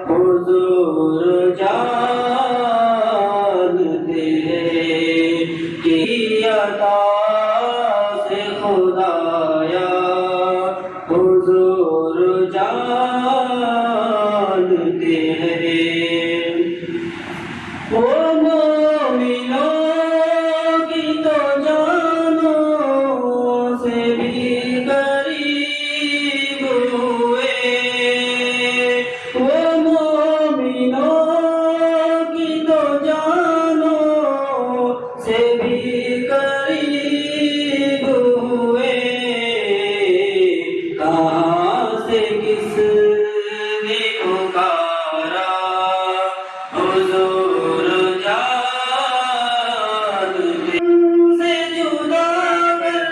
حضور جانتے ہیں کہ عطا سے خدایا حضور جانتے ہیں وہ مومنوں کی تو جانوں سے بھی قریب ہوئے وہ مومنوں کی تو جانوں سے بھی قریب ہوئے کہاں سے کس نے پکارا حضور جانتے سے جدا کر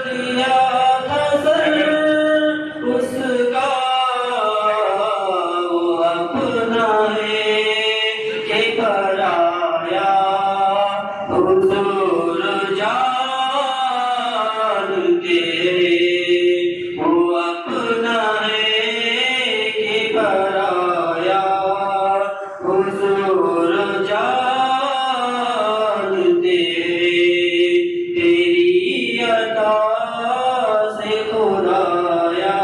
دیا تھا سر اس کا وہ اپنا ہے کہ پرایا حضور جانتے وہ اپنا ہے کہ پرایا حضور جانتے تیری عطا سے خدایا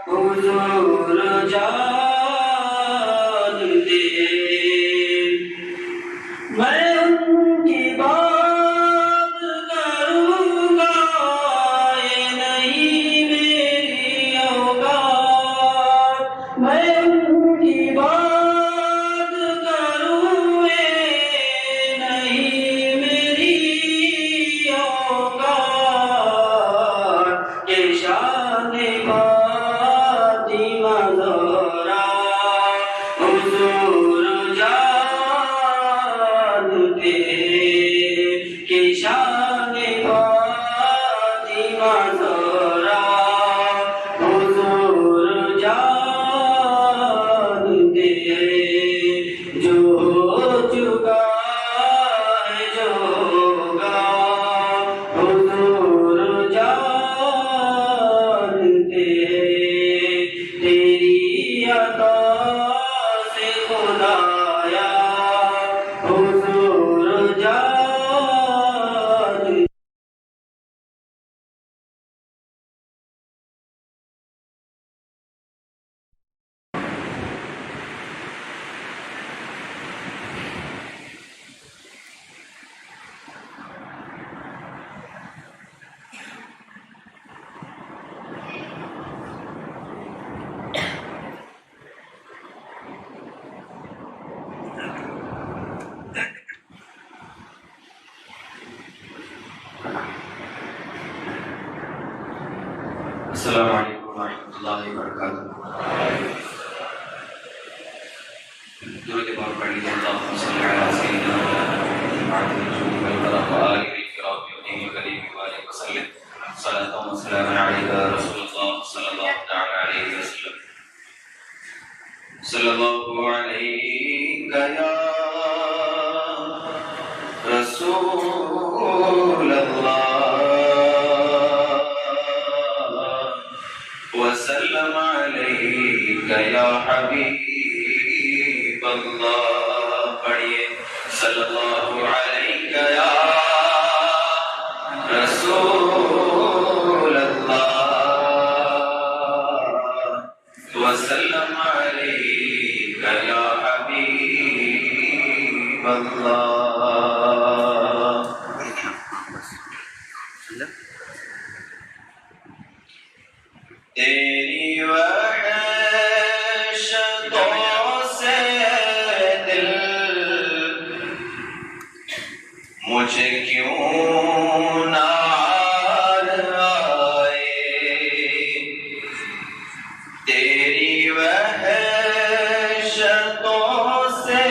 حضور جانتے میں ان کی بات کروں گا یہ نہیں میری اوقات میں ان کی بات کروں یہ نہیں میری اوقات کہ شان فاطمہ زہرا حضور جانتے کہ شان فاطمہ زہرا حضور جانتے جو ہو چکا ہے جو ہوگا حضور جانتے تیری عطا سے خدایا حضور جانتے السلام علیکم ورحمۃ اللہ وبرکاتہ درود پاک پڑھ لیجیے اللہم صلی علی سیدنا محمد الرسول والقلم وآلہ الکرام الدین کریم وآلہ وسلم صلاۃ و سلام علیک رسول اللہ صلی اللہ تعالی علیہ وسلم صلی اللہ علیک یا رسول اللہ وسلم علیک یا حبیب اللہ پڑھیے صلی اللہ علیک یا رسول اللہ وسلم علیک یا حبیب اللہ تیری وحشتوں سے دل مجھے کیوں نہ آئے تیری وحشتوں سے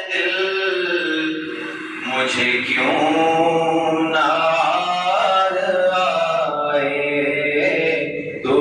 دل مجھے کیوں نہ آئے تو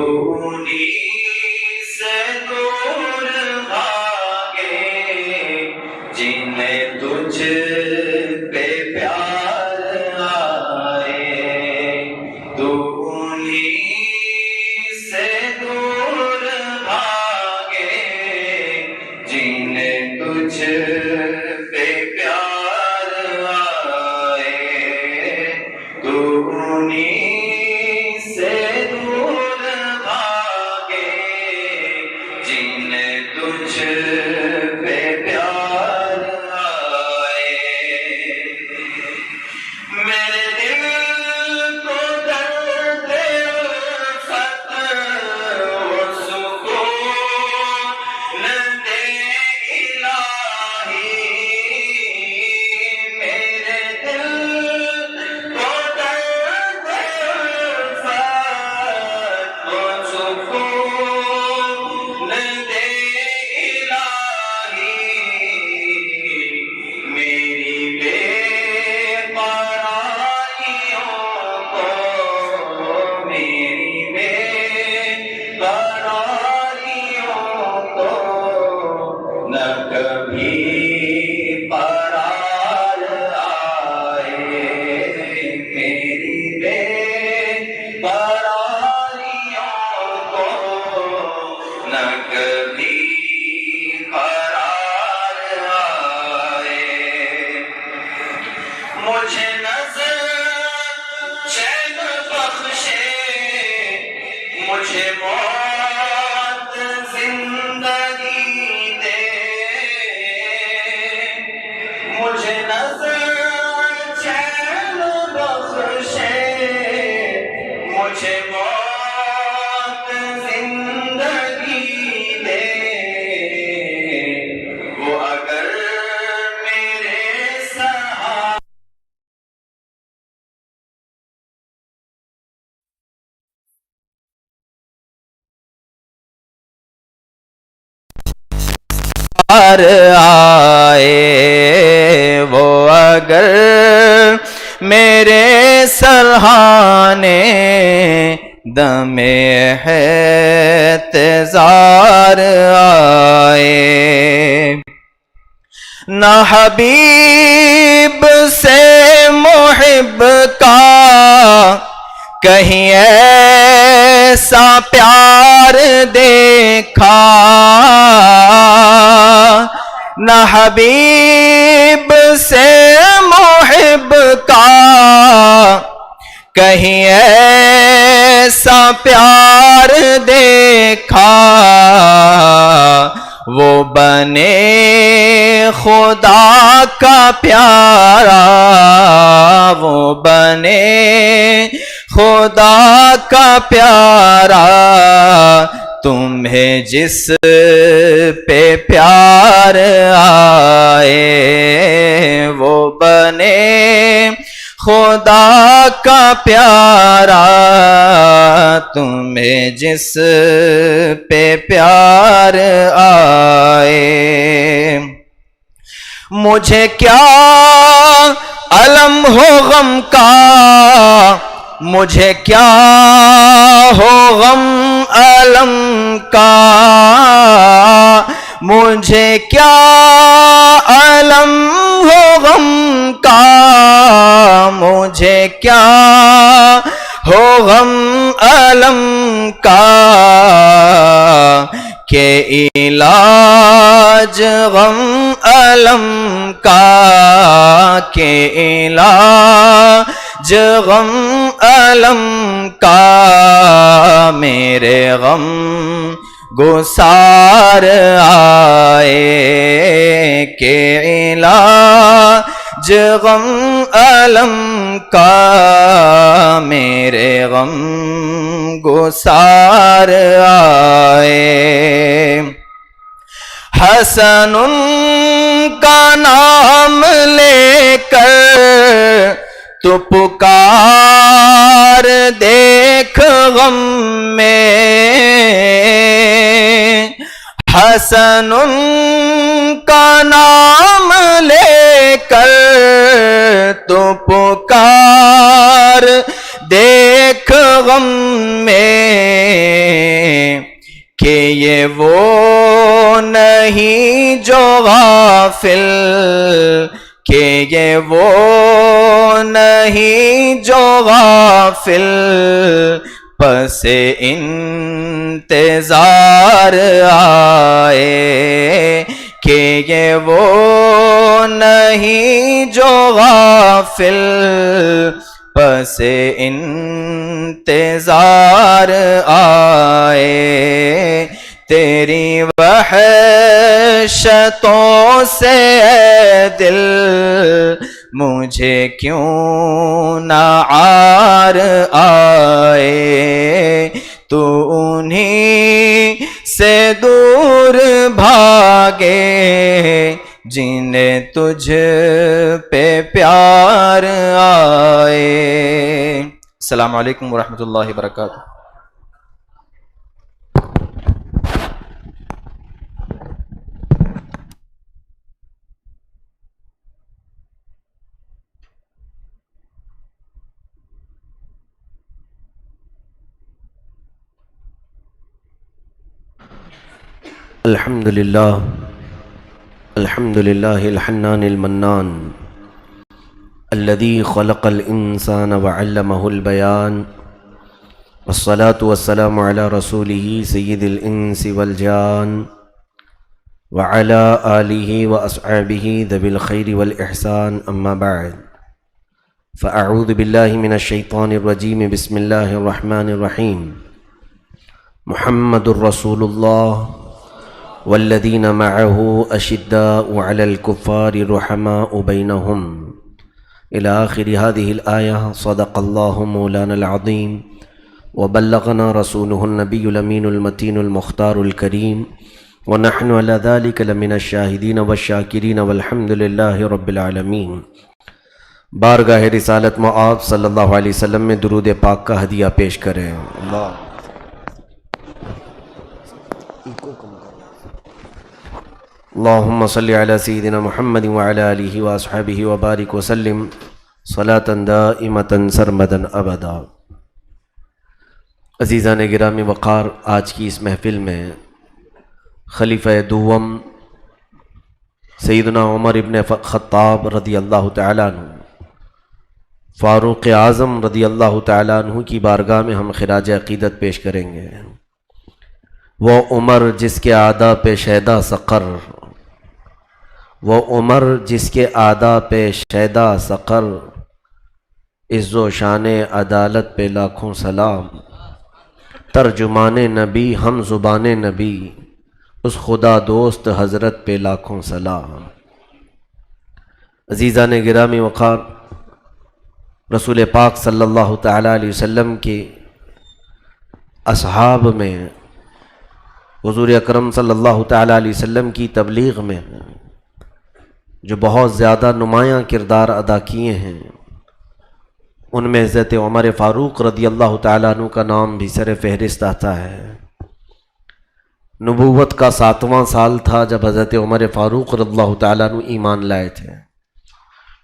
قرار آئے میری بے قراریوں کو نہ کبھی قرار آئے مجھے نظر چین بخشے مجھے موت زندگی دے مجھے نظر چین بخشے مجھے موت زندگی دے وہ اگر میرے سہارے آئے وہ اگر میرے سرہانے دم احتضار آئے نہ حبیب سے محب کا کہیں ایسا پیار دیکھا نہ حبیب سے محب کا کہیں ایسا پیار دیکھا وہ بنے خدا کا پیارا وہ بنے خدا کا پیارا تمہیں جس پہ پیار آئے وہ بنے خدا کا پیارا تمہیں جس پہ پیار آئے مجھے کیا علم ہو غم کا مجھے کیا ہو غم علم کا مجھے کیا علم ہو غم کا مجھے کیا ہو غم علم کا کہ علاج غم علم کا کہ علاج غم علم کا میرے غم گسار آئے کہ علاج غم علم کا میرے غم گسار آئے حسن کا نام لے کر تو پکار دیکھ غم میں حسن کا نام لے کر تو پکار دیکھ غم میں کہ یہ وہ نہیں جو غافل کہ یہ وہ نہیں جو غافل پس انتظار آئے کہ یہ وہ نہیں جو غافل پس انتظار آئے تیری وحشتوں سے اے دل مجھے کیوں نہ عار آئے تو انہی سے دور بھاگے جنہیں تجھ پہ پیار آئے. السلام علیکم ورحمۃ اللہ وبرکاتہ. الحمد للہ الحمد لله الحنان المنان الذي خلق الإنسان وعلمه البيان، والصلاة والسلام على رسوله سيد الإنس والجان وعلى آله وأصحابه ذوي الخير والإحسان، أما بعد، فأعوذ بالله من الشيطان الرجيم. بسم الله الرحمن الرحيم. محمد رسول الله والذين معه أشداء على الكفار رحماء بينهم إلى آخر هذه الآية. صدق الله مولانا العظيم وبلغنا رسوله النبي الأمين المتين المختار الكريم، ونحن على ذلك لمن الشاهدين والشاكرين والحمد لله رب العالمين. بارگاہ رسالت معاذ صلی اللہ علیہ وسلم میں درود پاک کا ہدیہ پیش کریں. اللہم صلی علی سیدنا محمد وعلی آلہ واصحابہ وبارک وسلم صلاۃ دائمۃ سرمدا ابدا. عزیزان گرامی وقار، آج کی اس محفل میں خلیفہ دوم سیدنا عمر ابن خطاب رضی اللہ تعالیٰ عنہ، فاروق اعظم رضی اللہ تعالیٰ عنہ کی بارگاہ میں ہم خراج عقیدت پیش کریں گے. وہ عمر جس کے اعداء پہ شیدا سقر، وہ عمر جس کے اعداء پہ شیدا سقر، عز و شان عدالت پہ لاکھوں سلام. ترجمان نبی ہم زبان نبی، اس خدا دوست حضرت پہ لاکھوں سلام. عزیزان گرامی وقار، رسول پاک صلی اللہ تعالیٰ علیہ وسلم کے اصحاب میں حضور اکرم صلی اللہ تعالیٰ علیہ وسلم کی تبلیغ میں جو بہت زیادہ نمایاں کردار ادا کیے ہیں، ان میں حضرت عمر فاروق رضی اللہ تعالیٰ عنہ کا نام بھی سر فہرست آتا ہے. نبوت کا 7واں سال تھا جب حضرت عمر فاروق رضی اللہ تعالیٰ عنہ ایمان لائے تھے.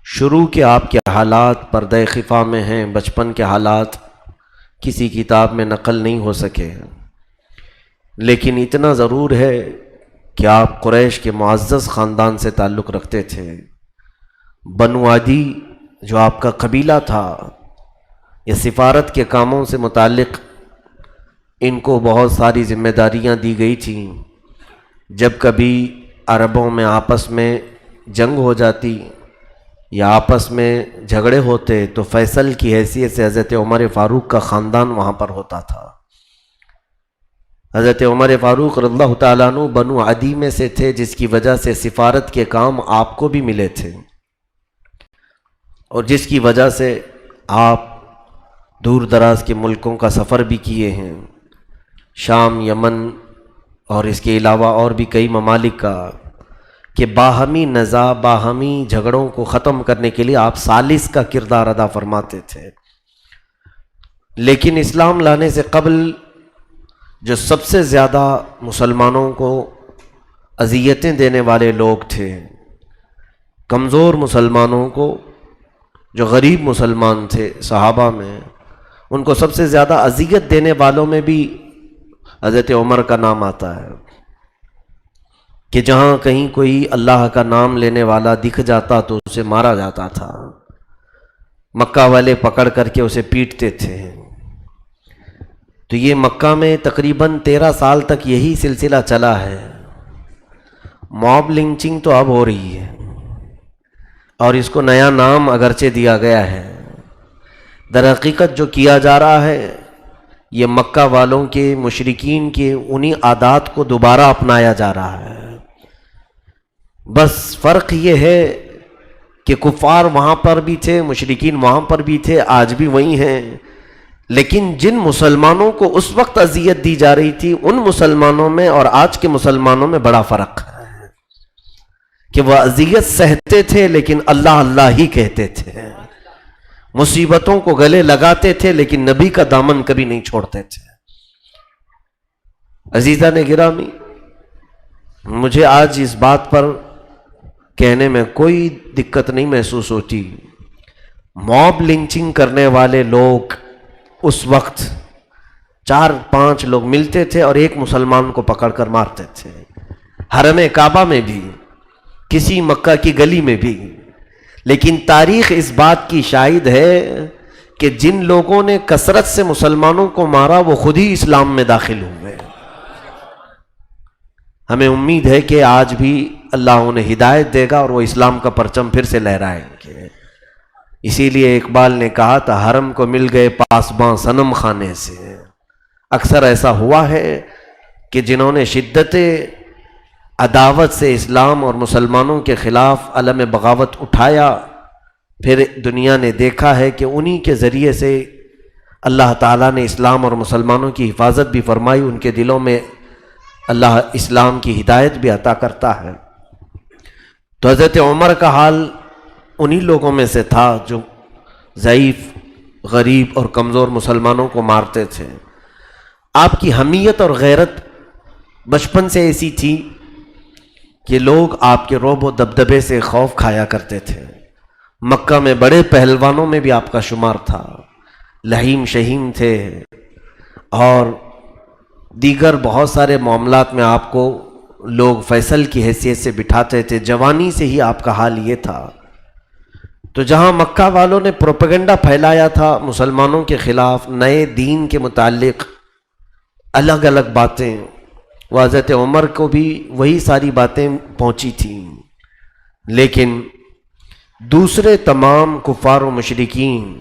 شروع کے آپ کے حالات پردہ خفا میں ہیں، بچپن کے حالات کسی کتاب میں نقل نہیں ہو سکے، لیکن اتنا ضرور ہے کہ آپ قریش کے معزز خاندان سے تعلق رکھتے تھے. بنو عدی جو آپ کا قبیلہ تھا، یہ سفارت کے کاموں سے متعلق ان کو بہت ساری ذمہ داریاں دی گئی تھیں. جب کبھی عربوں میں آپس میں جنگ ہو جاتی یا آپس میں جھگڑے ہوتے تو فیصل کی حیثیت سے حضرت عمر فاروق کا خاندان وہاں پر ہوتا تھا. حضرت عمر فاروق رضی اللہ تعالیٰ عنہ بنو عدی میں سے تھے، جس کی وجہ سے سفارت کے کام آپ کو بھی ملے تھے، اور جس کی وجہ سے آپ دور دراز کے ملکوں کا سفر بھی کیے ہیں، شام، یمن اور اس کے علاوہ اور بھی کئی ممالک کا، کہ باہمی نزاع، باہمی جھگڑوں کو ختم کرنے کے لیے آپ ثالث کا کردار ادا فرماتے تھے. لیکن اسلام لانے سے قبل جو سب سے زیادہ مسلمانوں کو اذیتیں دینے والے لوگ تھے، کمزور مسلمانوں کو، جو غریب مسلمان تھے صحابہ میں، ان کو سب سے زیادہ اذیت دینے والوں میں بھی حضرت عمر کا نام آتا ہے. کہ جہاں کہیں کوئی اللہ کا نام لینے والا دکھ جاتا تو اسے مارا جاتا تھا. مکہ والے پکڑ کر کے اسے پیٹتے تھے. تو یہ مکہ میں تقریباً 13 سال تک یہی سلسلہ چلا ہے. موب لنچنگ تو اب ہو رہی ہے، اور اس کو نیا نام اگرچہ دیا گیا ہے. در حقیقت جو کیا جا رہا ہے، یہ مکہ والوں کے، مشرکین کے انہی عادات کو دوبارہ اپنایا جا رہا ہے. بس فرق یہ ہے کہ کفار وہاں پر بھی تھے، مشرکین وہاں پر بھی تھے، آج بھی وہی ہیں. لیکن جن مسلمانوں کو اس وقت اذیت دی جا رہی تھی، ان مسلمانوں میں اور آج کے مسلمانوں میں بڑا فرق ہے کہ وہ اذیت سہتے تھے لیکن اللہ اللہ ہی کہتے تھے، مصیبتوں کو گلے لگاتے تھے لیکن نبی کا دامن کبھی نہیں چھوڑتے تھے. عزیزان گرامی، مجھے آج اس بات پر کہنے میں کوئی دقت نہیں محسوس ہوتی. موب لنچنگ کرنے والے لوگ اس وقت 4-5 لوگ ملتے تھے اور ایک مسلمان کو پکڑ کر مارتے تھے. حرم کعبہ میں بھی کسی مکہ کی گلی میں بھی، لیکن تاریخ اس بات کی شاہد ہے کہ جن لوگوں نے کثرت سے مسلمانوں کو مارا وہ خود ہی اسلام میں داخل ہوئے۔ ہمیں امید ہے کہ آج بھی اللہ انہیں ہدایت دے گا اور وہ اسلام کا پرچم پھر سے لہرائیں گے۔ اسی لیے اقبال نے کہا تھا حرم کو مل گئے پاسباں صنم خانے سے۔ اکثر ایسا ہوا ہے کہ جنہوں نے شدت عداوت سے اسلام اور مسلمانوں کے خلاف علم بغاوت اٹھایا، پھر دنیا نے دیکھا ہے کہ انہی کے ذریعے سے اللہ تعالیٰ نے اسلام اور مسلمانوں کی حفاظت بھی فرمائی، ان کے دلوں میں اللہ اسلام کی ہدایت بھی عطا کرتا ہے۔ تو حضرت عمر کا حال انہی لوگوں میں سے تھا جو ضعیف، غریب اور کمزور مسلمانوں کو مارتے تھے۔ آپ کی حمیت اور غیرت بچپن سے ایسی تھی کہ لوگ آپ کے رعب و دبدبے سے خوف کھایا کرتے تھے۔ مکہ میں بڑے پہلوانوں میں بھی آپ کا شمار تھا، لہیم شہیم تھے، اور دیگر بہت سارے معاملات میں آپ کو لوگ فیصل کی حیثیت سے بٹھاتے تھے۔ جوانی سے ہی آپ کا حال یہ تھا۔ تو جہاں مکہ والوں نے پروپیگنڈا پھیلایا تھا مسلمانوں کے خلاف، نئے دین کے متعلق الگ الگ باتیں، وہ حضرت عمر کو بھی وہی ساری باتیں پہنچی تھیں، لیکن دوسرے تمام کفار و مشرکین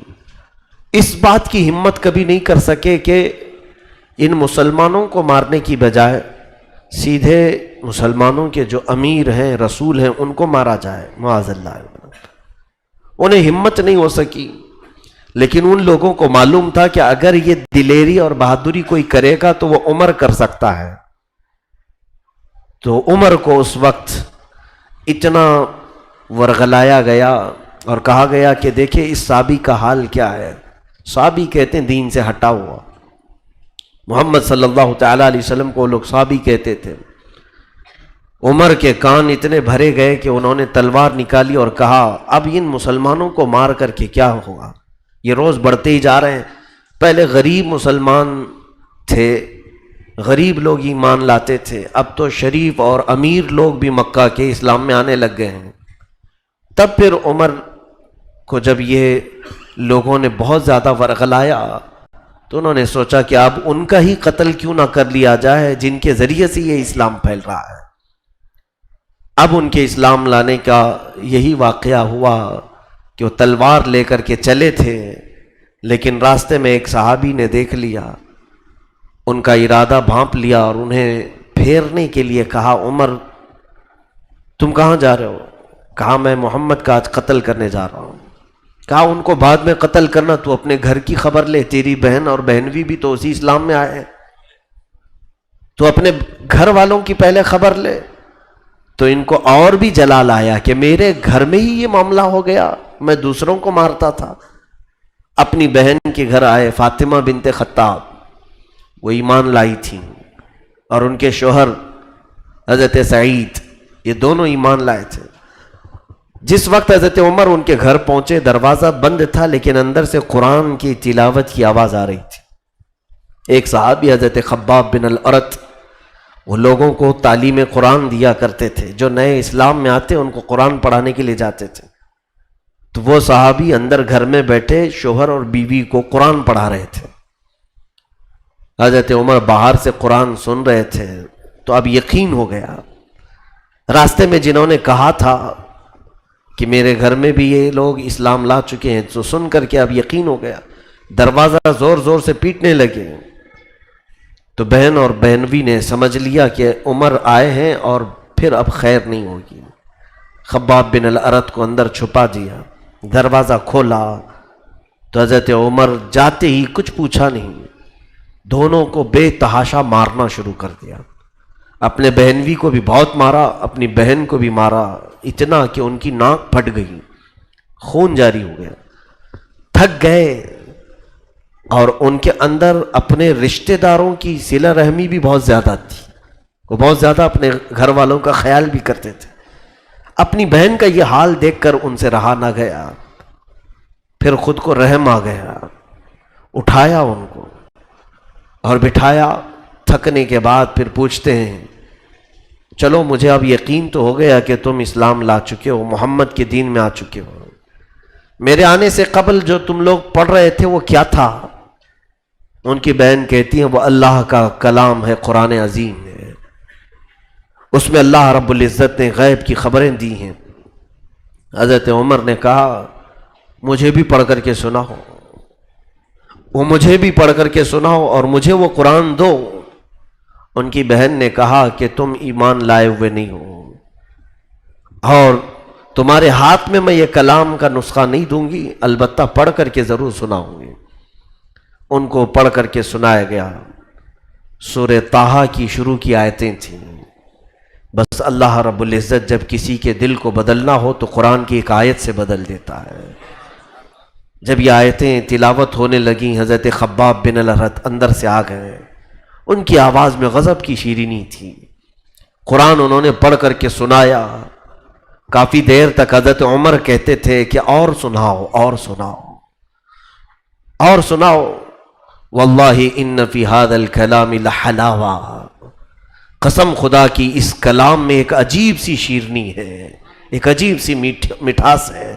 اس بات کی ہمت کبھی نہیں کر سکے کہ ان مسلمانوں کو مارنے کی بجائے سیدھے مسلمانوں کے جو امیر ہیں، رسول ہیں، ان کو مارا جائے، معاذ اللہ۔ انہیں ہمت نہیں ہو سکی، لیکن ان لوگوں کو معلوم تھا کہ اگر یہ دلیری اور بہادری کوئی کرے گا تو وہ عمر کر سکتا ہے۔ تو عمر کو اس وقت اتنا ورغلایا گیا اور کہا گیا کہ دیکھیں اس صحابی کا حال کیا ہے۔ صحابی کہتے ہیں دین سے ہٹا ہوا، محمد صلی اللہ تعالیٰ علیہ وسلم کو لوگ صحابی کہتے تھے۔ عمر کے کان اتنے بھرے گئے کہ انہوں نے تلوار نکالی اور کہا اب ان مسلمانوں کو مار کر کے کیا ہوگا، یہ روز بڑھتے ہی جا رہے ہیں۔ پہلے غریب مسلمان تھے، غریب لوگ ایمان لاتے تھے، اب تو شریف اور امیر لوگ بھی مکہ کے اسلام میں آنے لگ گئے ہیں۔ تب پھر عمر کو جب یہ لوگوں نے بہت زیادہ ورغلایا تو انہوں نے سوچا کہ اب ان کا ہی قتل کیوں نہ کر لیا جائے جن کے ذریعے سے یہ اسلام پھیل رہا ہے۔ اب ان کے اسلام لانے کا یہی واقعہ ہوا کہ وہ تلوار لے کر کے چلے تھے، لیکن راستے میں ایک صحابی نے دیکھ لیا، ان کا ارادہ بھانپ لیا اور انہیں پھیرنے کے لیے کہا عمر تم کہاں جا رہے ہو؟ کہا میں محمد کا آج قتل کرنے جا رہا ہوں۔ کہا ان کو بعد میں قتل کرنا، تو اپنے گھر کی خبر لے، تیری بہن اور بہنوی بھی تو اسی اسلام میں آئے ہیں، تو اپنے گھر والوں کی پہلے خبر لے۔ تو ان کو اور بھی جلال آیا کہ میرے گھر میں ہی یہ معاملہ ہو گیا، میں دوسروں کو مارتا تھا۔ اپنی بہن کے گھر آئے، فاطمہ بنت خطاب، وہ ایمان لائی تھیں، اور ان کے شوہر حضرت سعید، یہ دونوں ایمان لائے تھے۔ جس وقت حضرت عمر ان کے گھر پہنچے دروازہ بند تھا، لیکن اندر سے قرآن کی تلاوت کی آواز آ رہی تھی۔ ایک صحابی حضرت خباب بن الارت، وہ لوگوں کو تعلیم قرآن دیا کرتے تھے، جو نئے اسلام میں آتے ان کو قرآن پڑھانے کے لیے جاتے تھے۔ تو وہ صحابی اندر گھر میں بیٹھے شوہر اور بیوی کو قرآن پڑھا رہے تھے، حضرت عمر باہر سے قرآن سن رہے تھے۔ تو اب یقین ہو گیا، راستے میں جنہوں نے کہا تھا کہ میرے گھر میں بھی یہ لوگ اسلام لا چکے ہیں، تو سن کر کے اب یقین ہو گیا، دروازہ زور زور سے پیٹنے لگے۔ تو بہن اور بہنوی نے سمجھ لیا کہ عمر آئے ہیں اور پھر اب خیر نہیں ہوگی۔ خباب بن الارت کو اندر چھپا دیا، دروازہ کھولا تو حضرت عمر جاتے ہی کچھ پوچھا نہیں، دونوں کو بے تحاشا مارنا شروع کر دیا۔ اپنے بہنوی کو بھی بہت مارا، اپنی بہن کو بھی مارا، اتنا کہ ان کی ناک پھٹ گئی، خون جاری ہو گیا، تھک گئے۔ اور ان کے اندر اپنے رشتہ داروں کی صلہ رحمی بھی بہت زیادہ تھی، وہ بہت زیادہ اپنے گھر والوں کا خیال بھی کرتے تھے۔ اپنی بہن کا یہ حال دیکھ کر ان سے رہا نہ گیا، پھر خود کو رحم آ گیا، اٹھایا ان کو اور بٹھایا۔ تھکنے کے بعد پھر پوچھتے ہیں چلو مجھے اب یقین تو ہو گیا کہ تم اسلام لا چکے ہو، محمد کے دین میں آ چکے ہو، میرے آنے سے قبل جو تم لوگ پڑھ رہے تھے وہ کیا تھا؟ ان کی بہن کہتی ہیں وہ اللہ کا کلام ہے، قرآن عظیم ہے، اس میں اللہ رب العزت نے غیب کی خبریں دی ہیں۔ حضرت عمر نے کہا مجھے بھی پڑھ کر کے سناؤ، وہ مجھے بھی پڑھ کر کے سناؤ اور مجھے وہ قرآن دو۔ ان کی بہن نے کہا کہ تم ایمان لائے ہوئے نہیں ہو اور تمہارے ہاتھ میں میں یہ کلام کا نسخہ نہیں دوں گی، البتہ پڑھ کر کے ضرور سناؤں گی۔ ان کو پڑھ کر کے سنایا گیا۔ سورہ طٰہٰ کی شروع کی آیتیں تھیں۔ بس اللہ رب العزت جب کسی کے دل کو بدلنا ہو تو قرآن کی ایک آیت سے بدل دیتا ہے۔ جب یہ آیتیں تلاوت ہونے لگیں، حضرت خباب بن الارت اندر سے آ گئے۔ ان کی آواز میں غضب کی شیرینی تھی۔ قرآن انہوں نے پڑھ کر کے سنایا۔ کافی دیر تک حضرت عمر کہتے تھے کہ اور سناؤ، اور سناؤ، اور سناؤ۔ واللہ ان فی ھذا الکلام لحلاوہ، قسم خدا کی اس کلام میں ایک عجیب سی شیرنی ہے، ایک عجیب سی مٹھاس ہے۔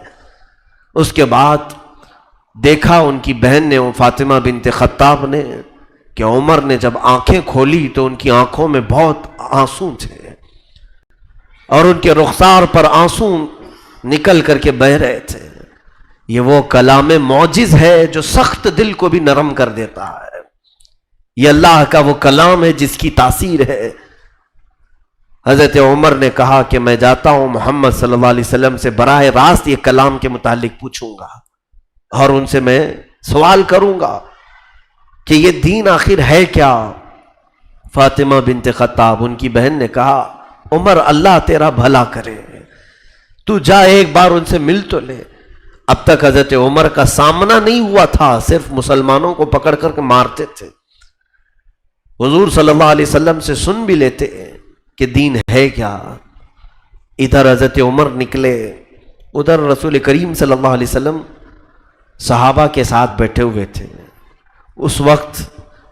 اس کے بعد دیکھا ان کی بہن نے، فاطمہ بنت خطاب نے، کہ عمر نے جب آنکھیں کھولی تو ان کی آنکھوں میں بہت آنسو تھے اور ان کے رخسار پر آنسو نکل کر کے بہہ رہے تھے۔ یہ وہ کلام معجز ہے جو سخت دل کو بھی نرم کر دیتا ہے۔ یہ اللہ کا وہ کلام ہے جس کی تاثیر ہے۔ حضرت عمر نے کہا کہ میں جاتا ہوں محمد صلی اللہ علیہ وسلم سے براہ راست یہ کلام کے متعلق پوچھوں گا اور ان سے میں سوال کروں گا کہ یہ دین آخر ہے کیا۔ فاطمہ بنت خطاب ان کی بہن نے کہا عمر اللہ تیرا بھلا کرے، تو جا ایک بار ان سے مل تو لے۔ اب تک حضرت عمر کا سامنا نہیں ہوا تھا، صرف مسلمانوں کو پکڑ کر کے مارتے تھے۔ حضور صلی اللہ علیہ وسلم سے سن بھی لیتے کہ دین ہے کیا۔ ادھر حضرت عمر نکلے، ادھر رسول کریم صلی اللہ علیہ وسلم صحابہ کے ساتھ بیٹھے ہوئے تھے۔ اس وقت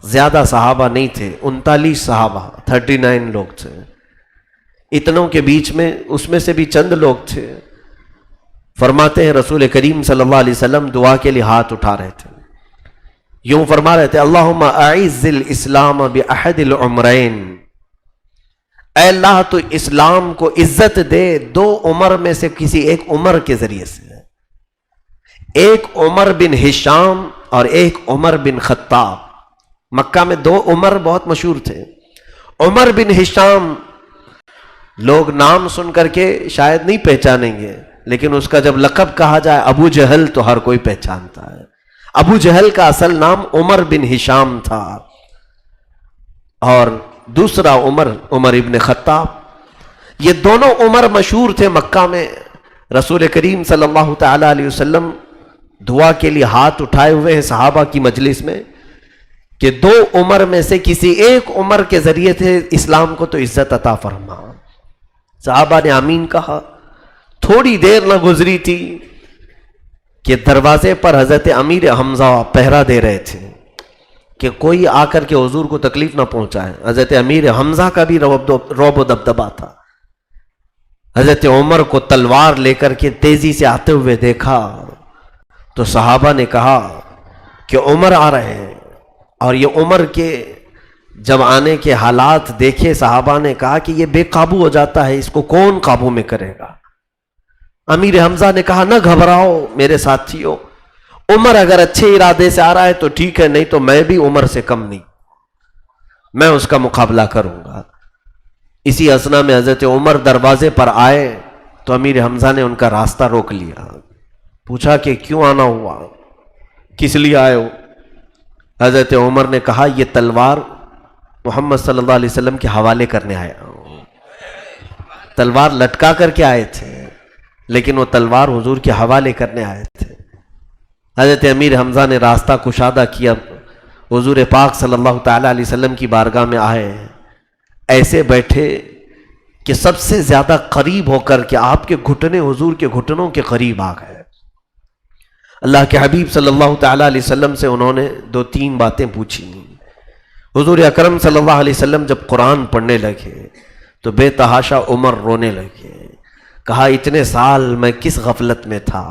زیادہ صحابہ نہیں تھے، 39 صحابہ، 39 لوگ تھے۔ اتنوں کے بیچ میں اس میں سے بھی چند لوگ تھے۔ فرماتے ہیں رسول کریم صلی اللہ علیہ وسلم دعا کے لیے ہاتھ اٹھا رہے تھے، یوں فرما رہے تھے اللہم اعز الاسلام باحد العمرین، اے اللہ تو اسلام کو عزت دے دو عمر میں سے کسی ایک عمر کے ذریعے سے، ایک عمر بن ہشام اور ایک عمر بن خطاب۔ مکہ میں دو عمر بہت مشہور تھے۔ عمر بن ہشام لوگ نام سن کر کے شاید نہیں پہچانیں گے، لیکن اس کا جب لقب کہا جائے ابو جہل تو ہر کوئی پہچانتا ہے۔ ابو جہل کا اصل نام عمر بن ہشام تھا، اور دوسرا عمر ابن خطاب۔ یہ دونوں عمر مشہور تھے مکہ میں۔ رسول کریم صلی اللہ تعالی علیہ وسلم دعا کے لیے ہاتھ اٹھائے ہوئے ہیں صحابہ کی مجلس میں کہ دو عمر میں سے کسی ایک عمر کے ذریعے سے اسلام کو تو عزت عطا فرما۔ صحابہ نے آمین کہا۔ تھوڑی دیر نہ گزری تھی کہ دروازے پر حضرت امیر حمزہ پہرا دے رہے تھے کہ کوئی آ کر کے حضور کو تکلیف نہ پہنچائے۔ حضرت امیر حمزہ کا بھی رعب و دبدبا تھا۔ حضرت عمر کو تلوار لے کر کے تیزی سے آتے ہوئے دیکھا تو صحابہ نے کہا کہ عمر آ رہے ہیں، اور یہ عمر کے جب آنے کے حالات دیکھے صحابہ نے کہا کہ یہ بے قابو ہو جاتا ہے، اس کو کون قابو میں کرے گا۔ امیر حمزہ نے کہا نہ گھبراؤ میرے ساتھیوں، عمر اگر اچھے ارادے سے آ رہا ہے تو ٹھیک ہے، نہیں تو میں بھی عمر سے کم نہیں، میں اس کا مقابلہ کروں گا۔ اسی اثنا میں حضرت عمر دروازے پر آئے تو امیر حمزہ نے ان کا راستہ روک لیا، پوچھا کہ کیوں آنا ہوا، کس لیے آئے ہو؟ حضرت عمر نے کہا یہ تلوار محمد صلی اللہ علیہ وسلم کے حوالے کرنے آیا ہوں۔ تلوار لٹکا کر کے آئے تھے لیکن وہ تلوار حضور کے حوالے کرنے آئے تھے۔ حضرت امیر حمزہ نے راستہ کشادہ کیا، حضور پاک صلی اللہ تعالی علیہ وسلم کی بارگاہ میں آئے، ایسے بیٹھے کہ سب سے زیادہ قریب ہو کر کے آپ کے گھٹنے حضور کے گھٹنوں کے قریب آ گئے۔ اللہ کے حبیب صلی اللہ تعالی علیہ وسلم سے انہوں نے 2-3 باتیں پوچھی۔ حضور اکرم صلی اللہ علیہ وسلم جب قرآن پڑھنے لگے تو بے تحاشا عمر رونے لگے. کہا اتنے سال میں کس غفلت میں تھا،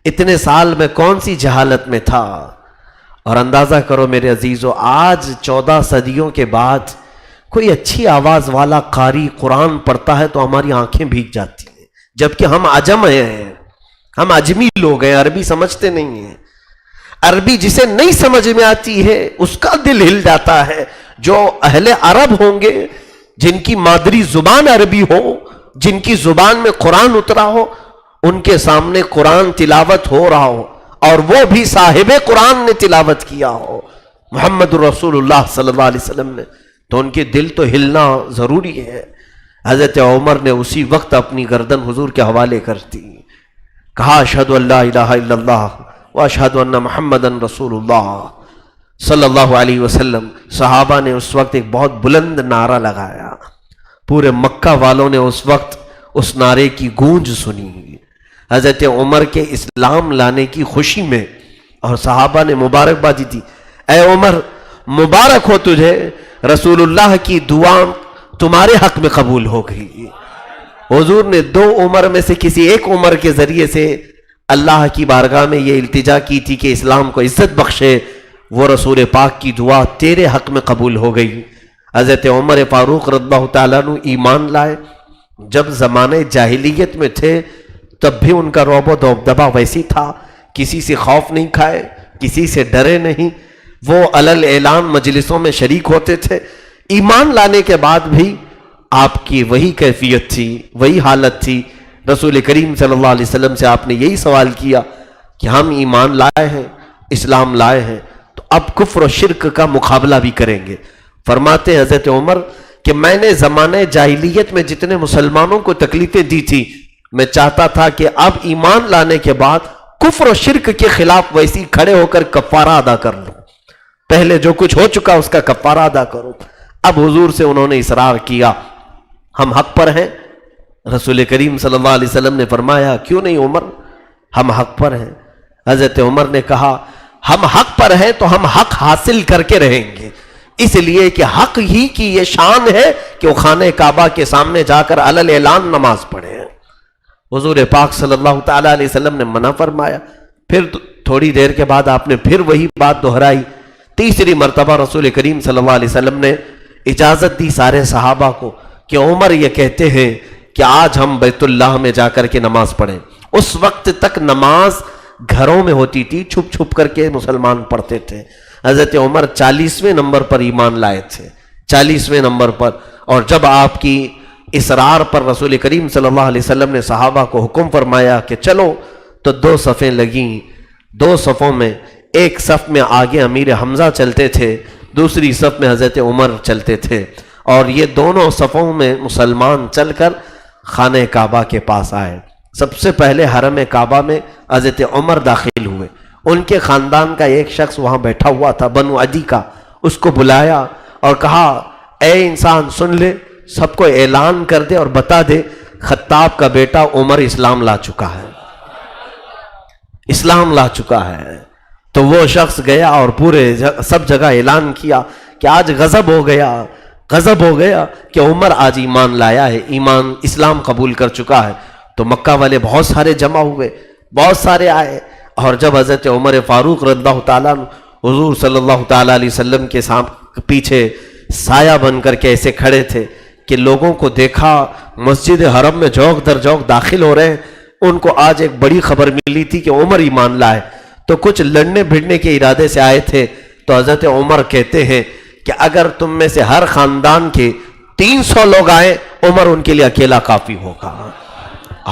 اتنے سال میں کون سی جہالت میں تھا. اور اندازہ کرو میرے عزیزو، آج 14 صدیوں کے بعد کوئی اچھی آواز والا قاری قرآن پڑھتا ہے تو ہماری آنکھیں بھیگ جاتی ہیں، جبکہ ہم عجم ہیں، ہم عجمی لوگ ہیں، عربی سمجھتے نہیں ہیں. عربی جسے نہیں سمجھ میں آتی ہے اس کا دل ہل جاتا ہے. جو اہل عرب ہوں گے، جن کی مادری زبان عربی ہو، جن کی زبان میں قرآن اترا ہو، ان کے سامنے قرآن تلاوت ہو رہا ہو اور وہ بھی صاحب قرآن نے تلاوت کیا ہو، محمد رسول اللہ صلی اللہ علیہ وسلم نے، تو ان کے دل تو ہلنا ضروری ہے. حضرت عمر نے اسی وقت اپنی گردن حضور کے حوالے کر دی. کہا اشہد ان لا الہ الا اللہ واشہد ان محمد رسول اللہ صلی اللہ علیہ وسلم. صحابہ نے اس وقت ایک بہت بلند نعرہ لگایا. پورے مکہ والوں نے اس وقت اس نعرے کی گونج سنی. حضرت عمر کے اسلام لانے کی خوشی میں، اور صحابہ نے مبارکبادی دی. اے عمر مبارک ہو تجھے، رسول اللہ کی دعا تمہارے حق میں قبول ہو گئی. حضور نے 2 عمر میں سے کسی ایک عمر کے ذریعے سے اللہ کی بارگاہ میں یہ التجا کی تھی کہ اسلام کو عزت بخشے. وہ رسول پاک کی دعا تیرے حق میں قبول ہو گئی. حضرت عمر فاروق رضی اللہ تعالیٰ عنہ ایمان لائے. جب زمانے جاہلیت میں تھے تب بھی ان کا رعب و دبدبا ویسی تھا، کسی سے خوف نہیں کھائے، کسی سے ڈرے نہیں. وہ علل اعلان مجلسوں میں شریک ہوتے تھے. ایمان لانے کے بعد بھی آپ کی وہی کیفیت تھی، وہی حالت تھی. رسول کریم صلی اللہ علیہ وسلم سے آپ نے یہی سوال کیا کہ ہم ایمان لائے ہیں، اسلام لائے ہیں، تو اب کفر و شرک کا مقابلہ بھی کریں گے. فرماتے ہیں حضرت عمر کہ میں نے زمانے جاہلیت میں جتنے مسلمانوں کو تکلیفیں دی تھی، میں چاہتا تھا کہ اب ایمان لانے کے بعد کفر و شرک کے خلاف ویسی کھڑے ہو کر کفارہ ادا کر لوں. پہلے جو کچھ ہو چکا اس کا کفارہ ادا کروں. اب حضور سے انہوں نے اصرار کیا ہم حق پر ہیں. رسول کریم صلی اللہ علیہ وسلم نے فرمایا کیوں نہیں عمر، ہم حق پر ہیں. حضرت عمر نے کہا ہم حق پر ہیں تو ہم حق حاصل کر کے رہیں گے، اس لیے کہ حق ہی کی یہ شان ہے کہ وہ خانہ کعبہ کے سامنے جا کر علل اعلان نماز پڑھے. حضور پاک صلی اللہ تعالیٰ علیہ وسلم نے منع فرمایا. پھر تھوڑی دیر کے بعد آپ نے پھر وہی بات دہرائی. تیسری مرتبہ رسول کریم صلی اللہ علیہ وسلم نے اجازت دی سارے صحابہ کو کہ عمر یہ کہتے ہیں کہ آج ہم بیت اللہ میں جا کر کے نماز پڑھیں. اس وقت تک نماز گھروں میں ہوتی تھی، چھپ چھپ کر کے مسلمان پڑھتے تھے. حضرت عمر 40ویں نمبر پر ایمان لائے تھے، 40ویں نمبر پر. اور جب آپ کی اصرار پر رسول کریم صلی اللہ علیہ وسلم نے صحابہ کو حکم فرمایا کہ چلو، تو 2 صفیں لگیں. 2 صفوں میں ایک صف میں آگے امیر حمزہ چلتے تھے، دوسری صف میں حضرت عمر چلتے تھے. اور یہ دونوں صفوں میں مسلمان چل کر خانہ کعبہ کے پاس آئے. سب سے پہلے حرم کعبہ میں حضرت عمر داخل ہوئے. ان کے خاندان کا ایک شخص وہاں بیٹھا ہوا تھا، بنو عدی کا. اس کو بلایا اور کہا اے انسان سن لے، سب کو اعلان کر دے اور بتا دے خطاب کا بیٹا عمر اسلام لا چکا ہے، اسلام لا چکا ہے. تو وہ شخص گیا اور پورے سب جگہ اعلان کیا کہ آج غضب ہو گیا کہ عمر آج ایمان لایا ہے، ایمان اسلام قبول کر چکا ہے. تو مکہ والے بہت سارے جمع ہوئے، بہت سارے آئے. اور جب حضرت عمر فاروق رضی اللہ تعالیٰ حضور صلی اللہ تعالیٰ علیہ وسلم کے پیچھے سایہ بن کر کے ایسے کھڑے تھے کہ لوگوں کو دیکھا مسجد حرم میں جوق در جوق داخل ہو رہے ہیں. ان کو آج ایک بڑی خبر ملی تھی کہ عمر ایمان لائے. تو کچھ لڑنے بھڑنے کے ارادے سے آئے تھے. تو حضرت عمر کہتے ہیں کہ اگر تم میں سے ہر خاندان کے 300 لوگ آئے، عمر ان کے لیے اکیلا کافی ہوگا.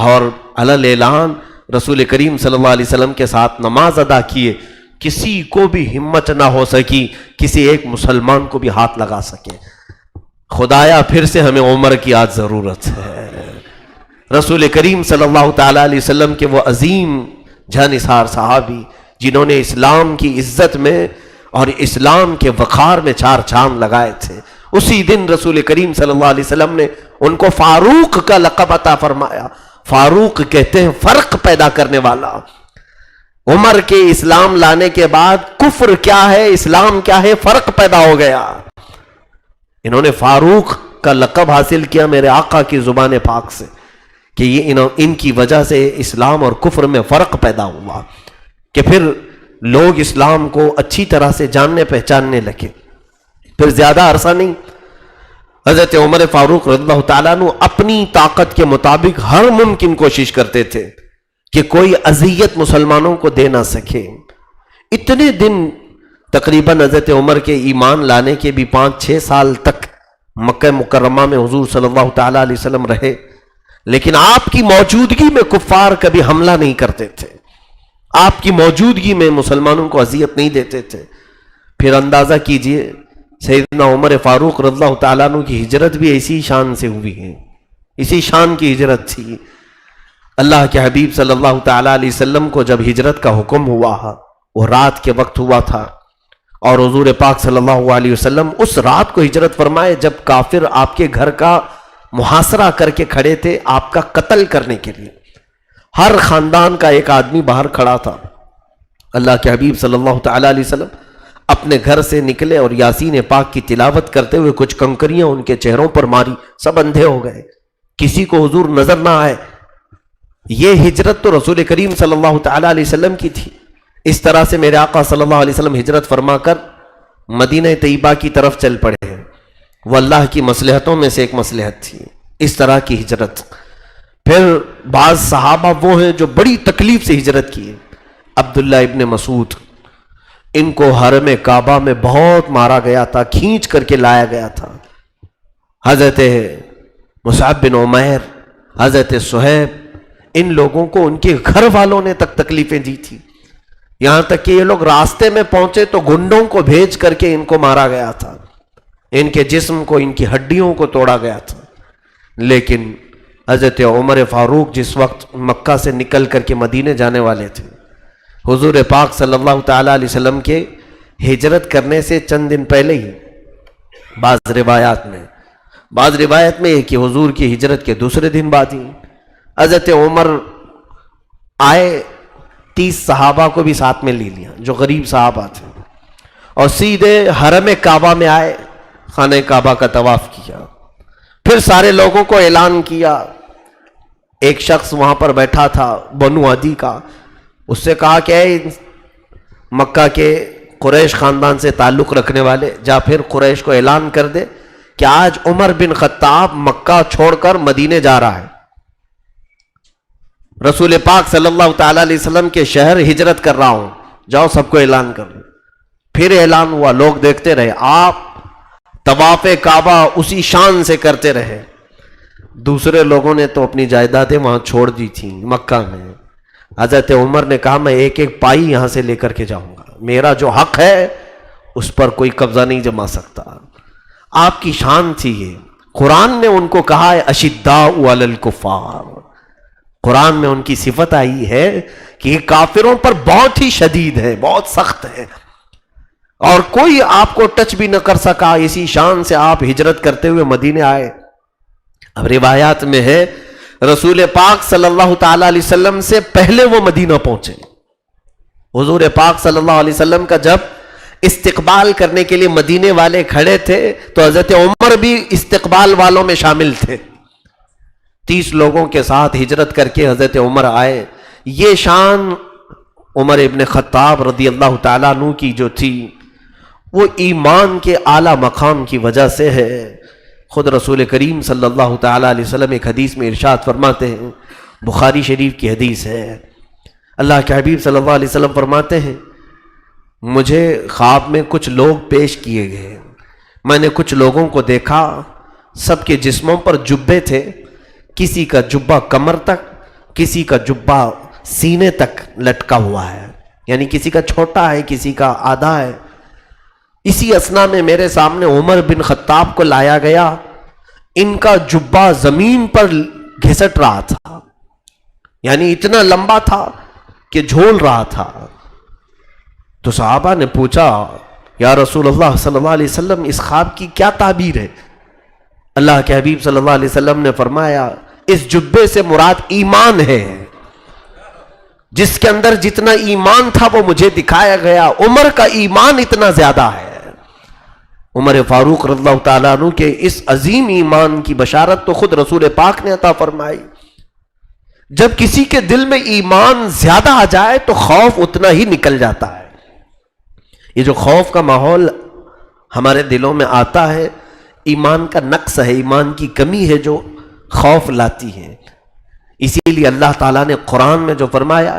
اور علل اعلان رسول کریم صلی اللہ علیہ وسلم کے ساتھ نماز ادا کیے. کسی کو بھی ہمت نہ ہو سکی کسی ایک مسلمان کو بھی ہاتھ لگا سکے. خدایا پھر سے ہمیں عمر کی آج ضرورت ہے. رسول کریم صلی اللہ تعالیٰ علیہ وسلم کے وہ عظیم جانثار صحابی جنہوں نے اسلام کی عزت میں اور اسلام کے وقار میں 4 چاند لگائے تھے. اسی دن رسول کریم صلی اللہ علیہ وسلم نے ان کو فاروق کا لقب عطا فرمایا. فاروق کہتے ہیں فرق پیدا کرنے والا. عمر کے اسلام لانے کے بعد کفر کیا ہے، اسلام کیا ہے، فرق پیدا ہو گیا. انہوں نے فاروق کا لقب حاصل کیا میرے آقا کی زبان پاک سے کہ یہ ان کی وجہ سے اسلام اور کفر میں فرق پیدا ہوا کہ پھر لوگ اسلام کو اچھی طرح سے جاننے پہچاننے لگے. پھر زیادہ عرصہ نہیں، حضرت عمر فاروق رضی اللہ تعالیٰ عنہ اپنی طاقت کے مطابق ہر ممکن کوشش کرتے تھے کہ کوئی اذیت مسلمانوں کو دے نہ سکے. اتنے دن تقریباً حضرت عمر کے ایمان لانے کے بھی 5-6 سال تک مکہ مکرمہ میں حضور صلی اللہ تعالیٰ علیہ وسلم رہے، لیکن آپ کی موجودگی میں کفار کبھی حملہ نہیں کرتے تھے، آپ کی موجودگی میں مسلمانوں کو اذیت نہیں دیتے تھے. پھر اندازہ کیجئے سیدنا عمر فاروق رضی اللہ تعالیٰ عنہ کی ہجرت بھی اسی شان سے ہوئی ہے، اسی شان کی ہجرت تھی. اللہ کے حبیب صلی اللہ تعالیٰ علیہ وسلم کو جب ہجرت کا حکم ہوا وہ رات کے وقت ہوا تھا، اور حضور پاک صلی اللہ علیہ وسلم اس رات کو ہجرت فرمائے جب کافر آپ کے گھر کا محاصرہ کر کے کھڑے تھے آپ کا قتل کرنے کے لیے. ہر خاندان کا ایک آدمی باہر کھڑا تھا. اللہ کے حبیب صلی اللہ تعالیٰ علیہ وسلم اپنے گھر سے نکلے اور یاسین پاک کی تلاوت کرتے ہوئے کچھ کنکریاں ان کے چہروں پر ماری، سب اندھے ہو گئے، کسی کو حضور نظر نہ آئے. یہ ہجرت تو رسول کریم صلی اللہ تعالیٰ علیہ وسلم کی تھی. اس طرح سے میرے آقا صلی اللہ علیہ وسلم ہجرت فرما کر مدینہ طیبہ کی طرف چل پڑے ہیں. وہ اللہ کی مصلحتوں میں سے ایک مصلحت تھی اس طرح کی ہجرت. پھر بعض صحابہ وہ ہیں جو بڑی تکلیف سے ہجرت کی. عبداللہ ابن مسعود، ان کو حرم کعبہ میں بہت مارا گیا تھا، کھینچ کر کے لایا گیا تھا. حضرت مصعب بن عمیر، حضرت صہیب، ان لوگوں کو ان کے گھر والوں نے تک تکلیفیں دی تھی. یہاں تک کہ یہ لوگ راستے میں پہنچے تو گنڈوں کو بھیج کر کے ان کو مارا گیا تھا، ان کے جسم کو، ان کی ہڈیوں کو توڑا گیا تھا. لیکن حضرت عمر فاروق جس وقت مکہ سے نکل کر کے مدینے جانے والے تھے، حضور پاک صلی اللہ تعالیٰ علیہ وسلم کے ہجرت کرنے سے چند دن پہلے ہی بعض روایت میں کہ حضور کی ہجرت کے دوسرے دن بعد ہی حضرت عمر آئے، 30 صحابہ کو بھی ساتھ میں لے لیا جو غریب صحابہ تھے، اور سیدھے حرم کعبہ میں آئے، خانہ کعبہ کا طواف کیا. پھر سارے لوگوں کو اعلان کیا. ایک شخص وہاں پر بیٹھا تھا بنو عدی کا، اس سے کہا کہ اے مکہ کے قریش خاندان سے تعلق رکھنے والے، جا پھر قریش کو اعلان کر دے کہ آج عمر بن خطاب مکہ چھوڑ کر مدینے جا رہا ہے، رسول پاک صلی اللہ تعالیٰ علیہ وسلم کے شہر ہجرت کر رہا ہوں، جاؤ سب کو اعلان کر دو. پھر اعلان ہوا، لوگ دیکھتے رہے، آپ طواف کعبہ اسی شان سے کرتے رہے. دوسرے لوگوں نے تو اپنی جائیدادیں وہاں چھوڑ دی تھیں مکہ میں. حضرت عمر نے کہا میں ایک ایک پائی یہاں سے لے کر کے جاؤں گا، میرا جو حق ہے اس پر کوئی قبضہ نہیں جما سکتا. آپ کی شان تھی یہ. قرآن نے ان کو کہا ہے اشداء علی الکفار، قرآن میں ان کی صفت آئی ہے کہ یہ کافروں پر بہت ہی شدید ہے، بہت سخت ہے، اور کوئی آپ کو ٹچ بھی نہ کر سکا. اسی شان سے آپ ہجرت کرتے ہوئے مدینے آئے. اب روایات میں ہے رسول پاک صلی اللہ تعالی علیہ وسلم سے پہلے وہ مدینہ پہنچے. حضور پاک صلی اللہ علیہ وسلم کا جب استقبال کرنے کے لیے مدینے والے کھڑے تھے تو حضرت عمر بھی استقبال والوں میں شامل تھے. 30 لوگوں کے ساتھ ہجرت کر کے حضرت عمر آئے. یہ شان عمر ابن خطاب رضی اللہ تعالیٰ عنہ کی جو تھی وہ ایمان کے اعلیٰ مقام کی وجہ سے ہے. خود رسول کریم صلی اللہ تعالیٰ علیہ وسلم ایک حدیث میں ارشاد فرماتے ہیں، بخاری شریف کی حدیث ہے، اللہ کے حبیب صلی اللہ علیہ وسلم فرماتے ہیں مجھے خواب میں کچھ لوگ پیش کیے گئے، میں نے کچھ لوگوں کو دیکھا، سب کے جسموں پر جبے تھے، کسی کا جبہ کمر تک، کسی کا جبہ سینے تک لٹکا ہوا ہے، یعنی کسی کا چھوٹا ہے کسی کا آدھا ہے. اسی اثنا میں میرے سامنے عمر بن خطاب کو لایا گیا، ان کا جبہ زمین پر گھسٹ رہا تھا، یعنی اتنا لمبا تھا کہ جھول رہا تھا. تو صحابہ نے پوچھا یا رسول اللہ صلی اللہ علیہ وسلم اس خواب کی کیا تعبیر ہے؟ اللہ کے حبیب صلی اللہ علیہ وسلم نے فرمایا اس جبے سے مراد ایمان ہے، جس کے اندر جتنا ایمان تھا وہ مجھے دکھایا گیا، عمر کا ایمان اتنا زیادہ ہے. عمر فاروق رضی اللہ تعالیٰ عنہ کے اس عظیم ایمان کی بشارت تو خود رسول پاک نے عطا فرمائی. جب کسی کے دل میں ایمان زیادہ آ جائے تو خوف اتنا ہی نکل جاتا ہے. یہ جو خوف کا ماحول ہمارے دلوں میں آتا ہے، ایمان کا نقص ہے، ایمان کی کمی ہے جو خوف لاتی ہے. اسی لیے اللہ تعالیٰ نے قرآن میں جو فرمایا،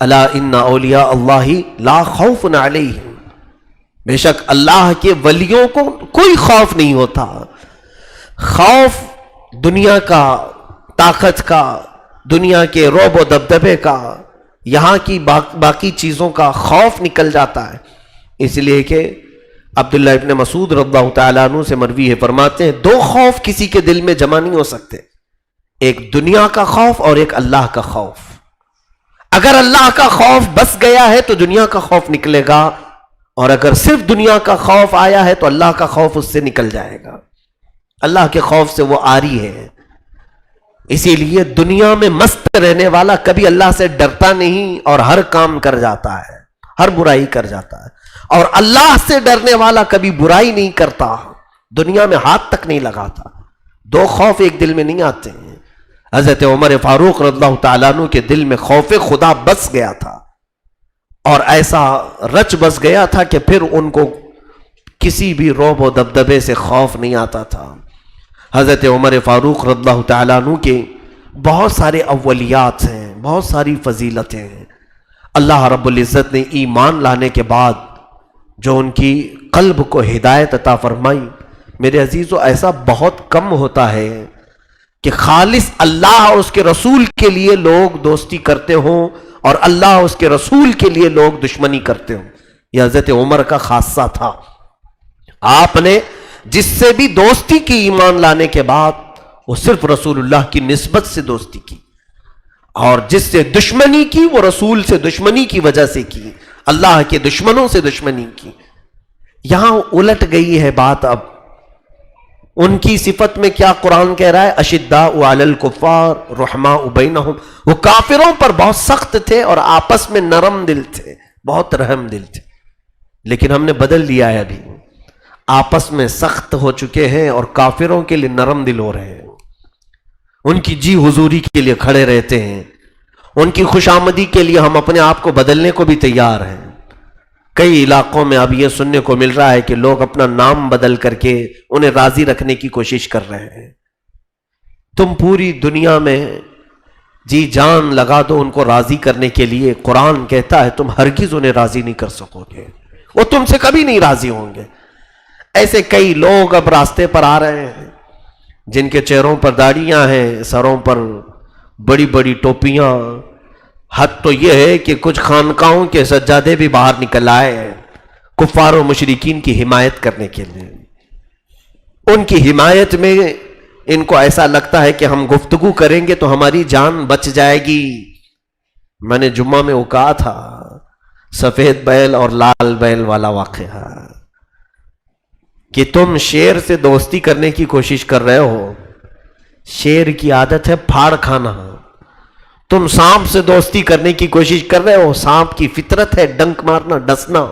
الا ان اولیاء اللہ لا خوف علیہم، بے شک اللہ کے ولیوں کو کوئی خوف نہیں ہوتا. خوف دنیا کا، طاقت کا، دنیا کے رعب و دبدبے کا، یہاں کی باقی چیزوں کا خوف نکل جاتا ہے. اس لیے کہ عبداللہ ابن مسعود رضی اللہ تعالیٰ عنہ سے مروی ہے، فرماتے ہیں دو خوف کسی کے دل میں جمع نہیں ہو سکتے، ایک دنیا کا خوف اور ایک اللہ کا خوف. اگر اللہ کا خوف بس گیا ہے تو دنیا کا خوف نکلے گا، اور اگر صرف دنیا کا خوف آیا ہے تو اللہ کا خوف اس سے نکل جائے گا. اللہ کے خوف سے وہ عاری ہے. اسی لیے دنیا میں مست رہنے والا کبھی اللہ سے ڈرتا نہیں اور ہر کام کر جاتا ہے، ہر برائی کر جاتا ہے. اور اللہ سے ڈرنے والا کبھی برائی نہیں کرتا، دنیا میں ہاتھ تک نہیں لگاتا. دو خوف ایک دل میں نہیں آتے ہیں. حضرت عمر فاروق رضی اللہ تعالیٰ عنہ کے دل میں خوف خدا بس گیا تھا، اور ایسا رچ بس گیا تھا کہ پھر ان کو کسی بھی رعب و دبدبے سے خوف نہیں آتا تھا. حضرت عمر فاروق رضی اللہ تعالیٰ عنہ کے بہت سارے اولیات ہیں، بہت ساری فضیلتیں ہیں. اللہ رب العزت نے ایمان لانے کے بعد جو ان کی قلب کو ہدایت عطا فرمائی، میرے عزیزو ایسا بہت کم ہوتا ہے کہ خالص اللہ اور اس کے رسول کے لیے لوگ دوستی کرتے ہوں اور اللہ اور اس کے رسول کے لیے لوگ دشمنی کرتے ہوں. یہ حضرت عمر کا خاصہ تھا. آپ نے جس سے بھی دوستی کی ایمان لانے کے بعد وہ صرف رسول اللہ کی نسبت سے دوستی کی، اور جس سے دشمنی کی وہ رسول سے دشمنی کی وجہ سے کی، اللہ کے دشمنوں سے دشمنی کی. یہاں الٹ گئی ہے بات. اب ان کی صفت میں کیا قرآن کہہ رہا ہے؟ اشداء علی الکفار رحماء بینہم. وہ کافروں پر بہت سخت تھے اور آپس میں نرم دل تھے، بہت رحم دل تھے. لیکن ہم نے بدل لیا ہے، ابھی آپس میں سخت ہو چکے ہیں اور کافروں کے لیے نرم دل ہو رہے ہیں. ان کی جی حضوری کے لیے کھڑے رہتے ہیں، ان کی خوش آمدی کے لیے ہم اپنے آپ کو بدلنے کو بھی تیار ہیں. کئی علاقوں میں اب یہ سننے کو مل رہا ہے کہ لوگ اپنا نام بدل کر کے انہیں راضی رکھنے کی کوشش کر رہے ہیں. تم پوری دنیا میں جی جان لگا دو ان کو راضی کرنے کے لیے، قرآن کہتا ہے تم ہرگز انہیں راضی نہیں کر سکو گے، وہ تم سے کبھی نہیں راضی ہوں گے. ایسے کئی لوگ اب راستے پر آ رہے ہیں جن کے چہروں پر داڑیاں ہیں، سروں پر بڑی بڑی ٹوپیاں. حد تو یہ ہے کہ کچھ خانقاہوں کے سجادے بھی باہر نکل آئے ہیں کفار و مشرکین کی حمایت کرنے کے لیے. ان کی حمایت میں ان کو ایسا لگتا ہے کہ ہم گفتگو کریں گے تو ہماری جان بچ جائے گی. میں نے جمعہ میں وہ کہا تھا، سفید بیل اور لال بیل والا واقعہ، کہ تم شیر سے دوستی کرنے کی کوشش کر رہے ہو. شیر کی عادت ہے پھاڑ کھانا. تم سانپ سے دوستی کرنے کی کوشش کر رہے ہو، سانپ کی فطرت ہے ڈنک مارنا، ڈسنا.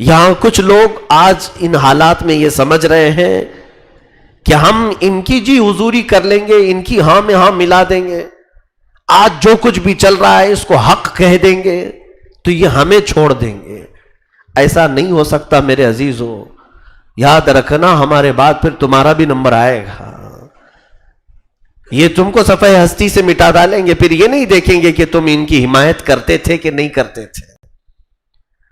یہاں کچھ لوگ آج ان حالات میں یہ سمجھ رہے ہیں کہ ہم ان کی جی حضوری کر لیں گے، ان کی ہاں میں ہاں ملا دیں گے، آج جو کچھ بھی چل رہا ہے اس کو حق کہہ دیں گے تو یہ ہمیں چھوڑ دیں گے. ایسا نہیں ہو سکتا میرے عزیزو. یاد رکھنا ہمارے بعد پھر تمہارا بھی نمبر آئے گا. یہ تم کو صفحہ ہستی سے مٹا ڈالیں گے، پھر یہ نہیں دیکھیں گے کہ تم ان کی حمایت کرتے تھے کہ نہیں کرتے تھے.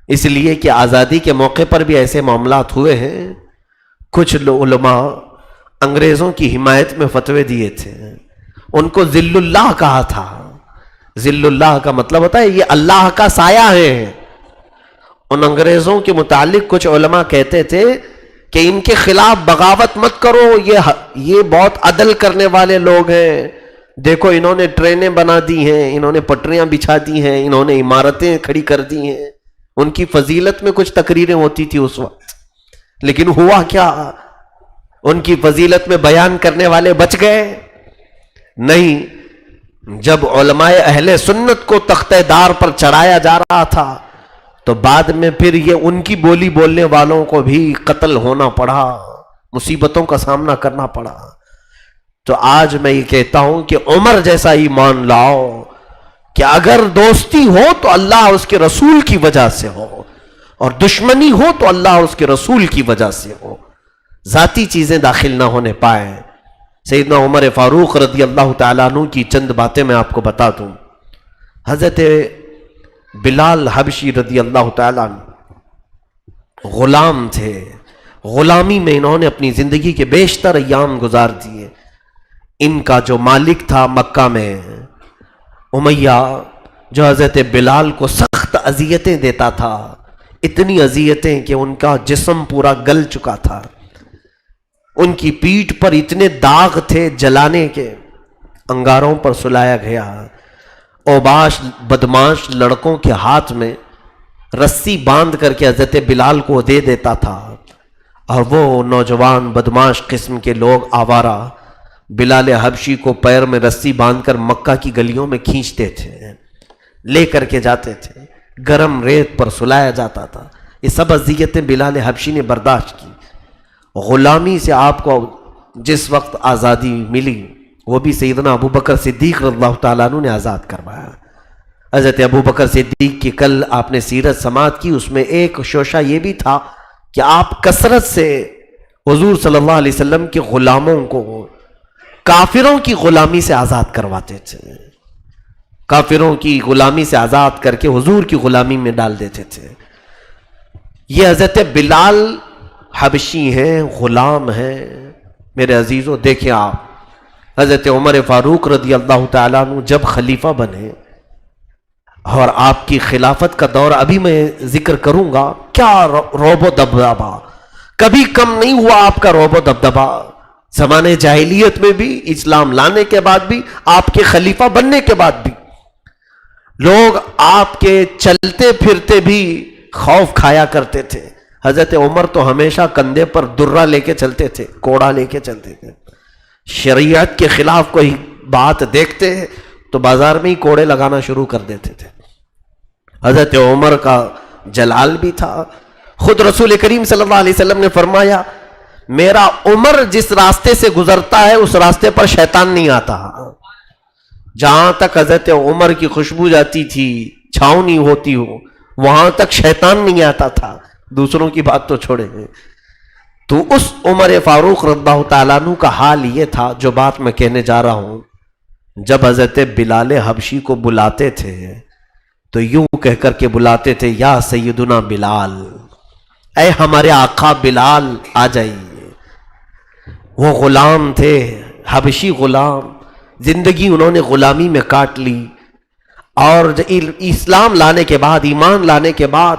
اس لیے کہ آزادی کے موقع پر بھی ایسے معاملات ہوئے ہیں. کچھ علماء انگریزوں کی حمایت میں فتوے دیے تھے، ان کو ذل اللہ کہا تھا. ذل اللہ کا مطلب ہوتا ہے یہ اللہ کا سایہ ہے. ان انگریزوں کے متعلق کچھ علماء کہتے تھے کہ ان کے خلاف بغاوت مت کرو، یہ بہت عدل کرنے والے لوگ ہیں. دیکھو انہوں نے ٹرینیں بنا دی ہیں، انہوں نے پٹریاں بچھا دی ہیں، انہوں نے عمارتیں کھڑی کر دی ہیں. ان کی فضیلت میں کچھ تقریریں ہوتی تھی اس وقت، لیکن ہوا کیا؟ ان کی فضیلت میں بیان کرنے والے بچ گئے؟ نہیں. جب علماء اہل سنت کو تختہ دار پر چڑھایا جا رہا تھا تو بعد میں پھر یہ ان کی بولی بولنے والوں کو بھی قتل ہونا پڑا، مصیبتوں کا سامنا کرنا پڑا۔ تو آج میں یہ کہتا ہوں کہ عمر جیسا ایمان لاؤ کہ اگر دوستی ہو تو اللہ اس کے رسول کی وجہ سے ہو، اور دشمنی ہو تو اللہ اس کے رسول کی وجہ سے ہو، ذاتی چیزیں داخل نہ ہونے پائیں۔ سیدنا عمر فاروق رضی اللہ تعالیٰ عنہ کی چند باتیں میں آپ کو بتا دوں۔ حضرت بلال حبشی رضی اللہ تعالیٰ عنہ غلام تھے، غلامی میں انہوں نے اپنی زندگی کے بیشتر ایام گزار دیے۔ ان کا جو مالک تھا مکہ میں امیہ، جو حضرت بلال کو سخت اذیتیں دیتا تھا، اتنی اذیتیں کہ ان کا جسم پورا گل چکا تھا، ان کی پیٹھ پر اتنے داغ تھے جلانے کے، انگاروں پر سلایا گیا، اوباش بدماش لڑکوں کے ہاتھ میں رسی باندھ کر کے حضرت بلال کو دے دیتا تھا، اور وہ نوجوان بدماش قسم کے لوگ آوارہ بلال حبشی کو پیر میں رسی باندھ کر مکہ کی گلیوں میں کھینچتے تھے، لے کر کے جاتے تھے، گرم ریت پر سلایا جاتا تھا۔ یہ سب اذیتیں بلال حبشی نے برداشت کی۔ غلامی سے آپ کو جس وقت آزادی ملی وہ بھی سیدنا ابو بکر صدیق رضی اللہ تعالیٰ عنہ نے آزاد کروایا۔ حضرت ابو بکر صدیق کی کل آپ نے سیرت سماعت کی، اس میں ایک شوشہ یہ بھی تھا کہ آپ کثرت سے حضور صلی اللہ علیہ وسلم کے غلاموں کو کافروں کی غلامی سے آزاد کرواتے تھے، کافروں کی غلامی سے آزاد کر کے حضور کی غلامی میں ڈال دیتے تھے۔ یہ حضرت بلال حبشی ہیں، غلام ہیں۔ میرے عزیزوں دیکھیں آپ، حضرت عمر فاروق رضی اللہ تعالیٰ عنہ جب خلیفہ بنے، اور آپ کی خلافت کا دور ابھی میں ذکر کروں گا، کیا روب و دبدبہ، کبھی کم نہیں ہوا آپ کا روب و دبدبہ۔ زمانے جاہلیت میں بھی، اسلام لانے کے بعد بھی، آپ کے خلیفہ بننے کے بعد بھی لوگ آپ کے چلتے پھرتے بھی خوف کھایا کرتے تھے۔ حضرت عمر تو ہمیشہ کندھے پر درہ لے کے چلتے تھے، کوڑا لے کے چلتے تھے۔ شریعت کے خلاف کوئی بات دیکھتے تو بازار میں ہی کوڑے لگانا شروع کر دیتے تھے۔ حضرت عمر کا جلال بھی تھا۔ خود رسول کریم صلی اللہ علیہ وسلم نے فرمایا، میرا عمر جس راستے سے گزرتا ہے اس راستے پر شیطان نہیں آتا۔ جہاں تک حضرت عمر کی خوشبو جاتی تھی، چھاؤں نہیں ہوتی ہو، وہاں تک شیطان نہیں آتا تھا، دوسروں کی بات تو چھوڑے۔ تو اس عمر فاروق رضی اللہ تعالیٰ عنہ کا حال یہ تھا، جو بات میں کہنے جا رہا ہوں، جب حضرت بلال حبشی کو بلاتے تھے تو یوں کہہ کر کے بلاتے تھے، یا سیدنا بلال، اے ہمارے آقا بلال آ جائیے۔ وہ غلام تھے، حبشی غلام، زندگی انہوں نے غلامی میں کاٹ لی، اور اسلام لانے کے بعد، ایمان لانے کے بعد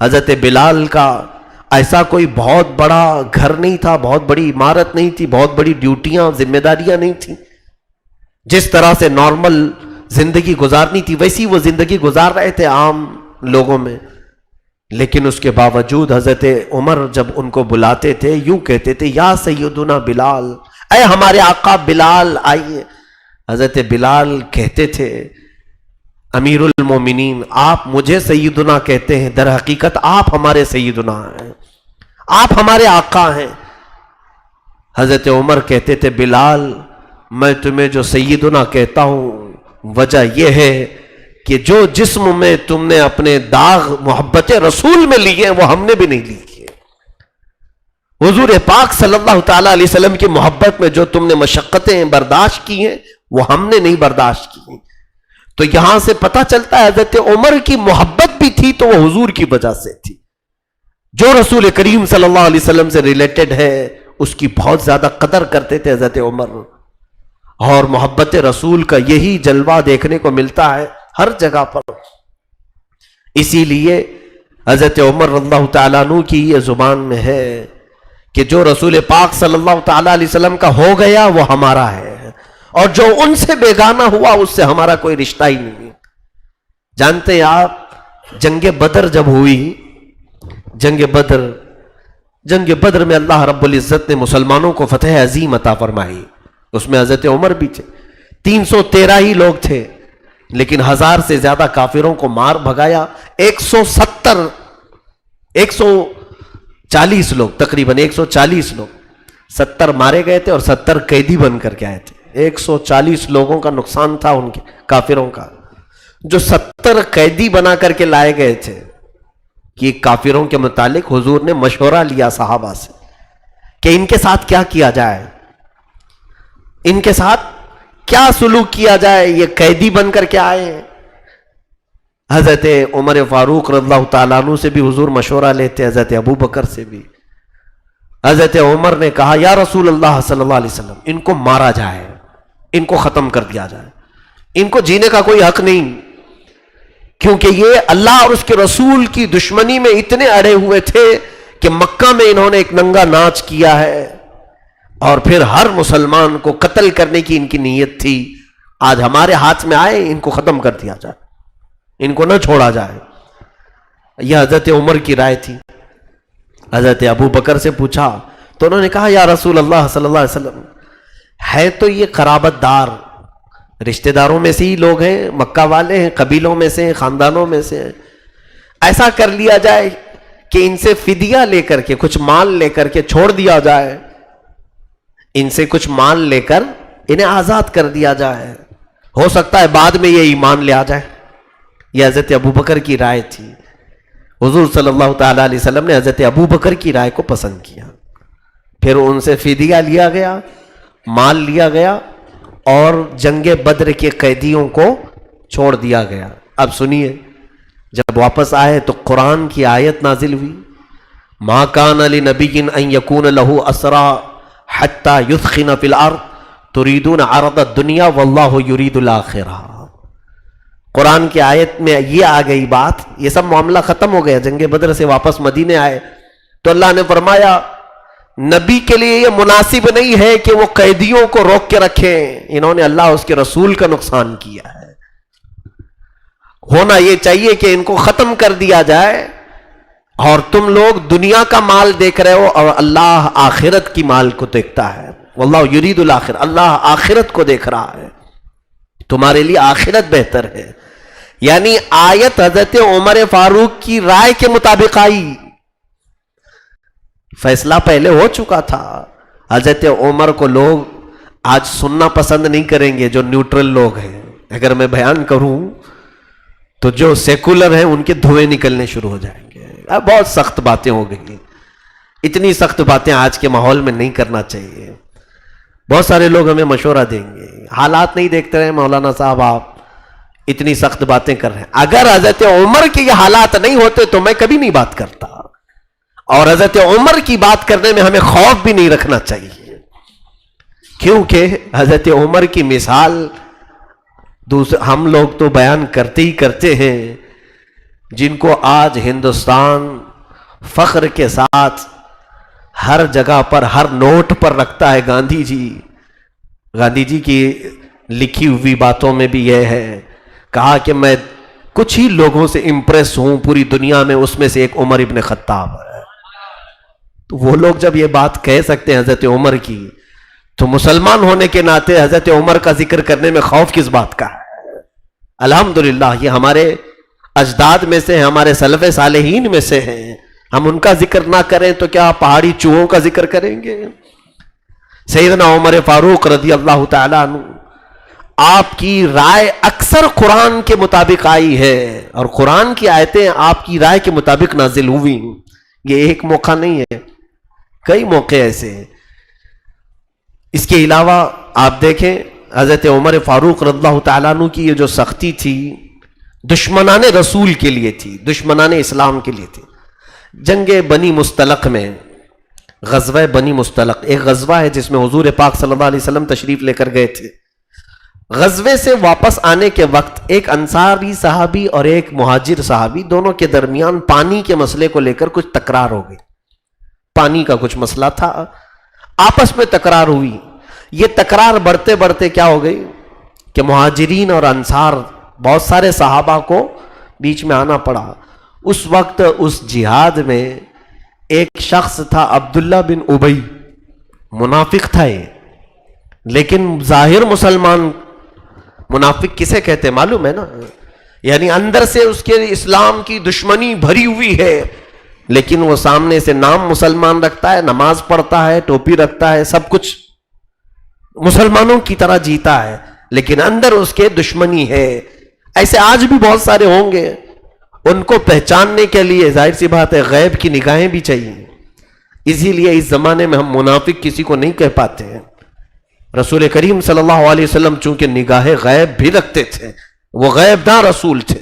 حضرت بلال کا ایسا کوئی بہت بڑا گھر نہیں تھا، بہت بڑی عمارت نہیں تھی، بہت بڑی ڈیوٹیاں، ذمہ داریاں نہیں تھیں۔ جس طرح سے نارمل زندگی گزارنی تھی ویسی وہ زندگی گزار رہے تھے عام لوگوں میں۔ لیکن اس کے باوجود حضرت عمر جب ان کو بلاتے تھے یوں کہتے تھے، یا سیدنا بلال، اے ہمارے آقا بلال آئیے۔ حضرت بلال کہتے تھے، امیر المومنین آپ مجھے سیدنا کہتے ہیں، در حقیقت آپ ہمارے سیدنا ہیں، آپ ہمارے آقا ہیں۔ حضرت عمر کہتے تھے، بلال میں تمہیں جو سیدنا کہتا ہوں وجہ یہ ہے کہ جو جسم میں تم نے اپنے داغ محبت رسول میں لیے وہ ہم نے بھی نہیں لیے۔ حضور پاک صلی اللہ تعالیٰ علیہ وسلم کی محبت میں جو تم نے مشقتیں برداشت کی ہیں وہ ہم نے نہیں برداشت کی۔ تو یہاں سے پتہ چلتا ہے حضرت عمر کی محبت بھی تھی تو وہ حضور کی وجہ سے تھی۔ جو رسول کریم صلی اللہ علیہ وسلم سے ریلیٹڈ ہے اس کی بہت زیادہ قدر کرتے تھے حضرت عمر، اور محبت رسول کا یہی جلوہ دیکھنے کو ملتا ہے ہر جگہ پر۔ اسی لیے حضرت عمر رضی اللہ تعالیٰ عنہ کی یہ زبان میں ہے کہ جو رسول پاک صلی اللہ تعالیٰ علیہ وسلم کا ہو گیا وہ ہمارا ہے، اور جو ان سے بیگانہ ہوا اس سے ہمارا کوئی رشتہ ہی نہیں۔ جانتے ہیں آپ جنگ بدر جب ہوئی، جنگ بدر میں اللہ رب العزت نے مسلمانوں کو فتح عظیم عطا فرمائی، اس میں حضرت عمر بھی تھے، 313 ہی لوگ تھے، لیکن 1000 سے زیادہ کافروں کو مار بھگایا. 140 لوگ، تقریباً 140 لوگ، 70 مارے گئے تھے اور 70 قیدی بن کر کے آئے تھے. 140 لوگوں کا نقصان تھا ان کے کافروں کا. جو 70 قیدی بنا کر کے لائے گئے تھے کہ کافروں کے متعلق حضور نے مشورہ لیا صحابہ سے کہ ان کے ساتھ کیا کیا جائے، ان کے ساتھ کیا سلوک کیا جائے، یہ قیدی بن کر کے آئے ہیں. حضرت عمر فاروق رضی اللہ تعالیٰ عنہ سے بھی حضور مشورہ لیتے، حضرت ابو بکر سے بھی. حضرت عمر نے کہا یا رسول اللہ صلی اللہ علیہ وسلم ان کو مارا جائے، ان کو ختم کر دیا جائے، ان کو جینے کا کوئی حق نہیں، کیونکہ یہ اللہ اور اس کے رسول کی دشمنی میں اتنے اڑے ہوئے تھے کہ مکہ میں انہوں نے ایک ننگا ناچ کیا ہے اور پھر ہر مسلمان کو قتل کرنے کی ان کی نیت تھی. آج ہمارے ہاتھ میں آئے، ان کو ختم کر دیا جائے، ان کو نہ چھوڑا جائے. یہ حضرت عمر کی رائے تھی. حضرت ابو بکر سے پوچھا تو انہوں نے کہا یا رسول اللہ صلی اللہ علیہ وسلم ہے تو یہ قرابت دار، رشتہ داروں میں سے ہی لوگ ہیں، مکہ والے ہیں، قبیلوں میں سے، خاندانوں میں سے، ایسا کر لیا جائے کہ ان سے فدیہ لے کر کے کچھ مال لے کر کے چھوڑ دیا جائے، ان سے کچھ مال لے کر انہیں آزاد کر دیا جائے، ہو سکتا ہے بعد میں یہ ایمان لے آ جائے. یہ حضرت ابو بکر کی رائے تھی. حضور صلی اللہ تعالیٰ علیہ وسلم نے حضرت ابو بکر کی رائے کو پسند کیا. پھر ان سے فدیہ لیا گیا، مال لیا گیا اور جنگ بدر کے قیدیوں کو چھوڑ دیا گیا. اب سنیے، جب واپس آئے تو قرآن کی آیت نازل ہوئی ما کان لنبی ان یکون لہ اسرا حتی یثخن فی الارض تریدون عرض الدنیا واللہ یرید الاخرہ. قرآن کی آیت میں یہ آ گئی بات، یہ سب معاملہ ختم ہو گیا، جنگ بدر سے واپس مدینے آئے تو اللہ نے فرمایا نبی کے لیے یہ مناسب نہیں ہے کہ وہ قیدیوں کو روک کے رکھیں، انہوں نے اللہ اس کے رسول کا نقصان کیا ہے. ہونا یہ چاہیے کہ ان کو ختم کر دیا جائے، اور تم لوگ دنیا کا مال دیکھ رہے ہو اور اللہ آخرت کی مال کو دیکھتا ہے. واللہ یرید الاخرہ، اللہ آخرت کو دیکھ رہا ہے، تمہارے لیے آخرت بہتر ہے. یعنی آیت حضرت عمر فاروق کی رائے کے مطابق آئی، فیصلہ پہلے ہو چکا تھا. حضرت عمر کو لوگ آج سننا پسند نہیں کریں گے، جو نیوٹرل لوگ ہیں. اگر میں بیان کروں تو جو سیکولر ہیں ان کے دھوئیں نکلنے شروع ہو جائیں گے. اب بہت سخت باتیں ہو گئی، اتنی سخت باتیں آج کے ماحول میں نہیں کرنا چاہیے. بہت سارے لوگ ہمیں مشورہ دیں گے، حالات نہیں دیکھتے رہے مولانا صاحب، آپ اتنی سخت باتیں کر رہے ہیں. اگر حضرت عمر کے یہ حالات نہیں ہوتے تو میں کبھی نہیں بات کرتا، اور حضرت عمر کی بات کرنے میں ہمیں خوف بھی نہیں رکھنا چاہیے، کیونکہ حضرت عمر کی مثال ہم لوگ تو بیان کرتے ہی کرتے ہیں، جن کو آج ہندوستان فخر کے ساتھ ہر جگہ پر، ہر نوٹ پر رکھتا ہے. گاندھی جی کی لکھی ہوئی باتوں میں بھی یہ ہے، کہا کہ میں کچھ ہی لوگوں سے امپریس ہوں پوری دنیا میں، اس میں سے ایک عمر ابن خطاب ہے. تو وہ لوگ جب یہ بات کہہ سکتے ہیں حضرت عمر کی، تو مسلمان ہونے کے ناطے حضرت عمر کا ذکر کرنے میں خوف کس بات کا ہے؟ الحمدللہ یہ ہمارے اجداد میں سے ہیں، ہمارے سلف صالحین میں سے ہیں. ہم ان کا ذکر نہ کریں تو کیا پہاڑی چوہوں کا ذکر کریں گے؟ سیدنا عمر فاروق رضی اللہ تعالیٰ عنہ، آپ کی رائے اکثر قرآن کے مطابق آئی ہے، اور قرآن کی آیتیں آپ کی رائے کے مطابق نازل ہوئی. یہ ایک موقع نہیں ہے، کئی موقع ایسے ہیں. اس کے علاوہ آپ دیکھیں حضرت عمر فاروق رضی اللہ تعالیٰ عنہ کی یہ جو سختی تھی، دشمنان رسول کے لیے تھی، دشمنان اسلام کے لیے تھی. جنگ بنی مستلق میں، غزوہ بنی مستلق ایک غزوہ ہے جس میں حضور پاک صلی اللہ علیہ وسلم تشریف لے کر گئے تھے. غزوے سے واپس آنے کے وقت ایک انصاری صحابی اور ایک مہاجر صحابی، دونوں کے درمیان پانی کے مسئلے کو لے کر کچھ تکرار ہو گئی. پانی کا کچھ مسئلہ تھا، آپس میں تکرار ہوئی. یہ تکرار بڑھتے بڑھتے کیا ہو گئی کہ مہاجرین اور انصار، بہت سارے صحابہ کو بیچ میں آنا پڑا. اس وقت اس جہاد میں ایک شخص تھا عبداللہ بن ابی، منافق تھا یہ، لیکن ظاہر مسلمان منافق کسے کہتے ہیں معلوم ہے نا؟ یعنی اندر سے اس کے اسلام کی دشمنی بھری ہوئی ہے، لیکن وہ سامنے سے نام مسلمان رکھتا ہے، نماز پڑھتا ہے، ٹوپی رکھتا ہے، سب کچھ مسلمانوں کی طرح جیتا ہے، لیکن اندر اس کے دشمنی ہے۔ ایسے آج بھی بہت سارے ہوں گے، ان کو پہچاننے کے لیے ظاہر سی بات ہے غیب کی نگاہیں بھی چاہیے، اسی لیے اس زمانے میں ہم منافق کسی کو نہیں کہہ پاتے ہیں۔ رسول کریم صلی اللہ علیہ وسلم چونکہ نگاہ غیب بھی رکھتے تھے، وہ غیب داں رسول تھے،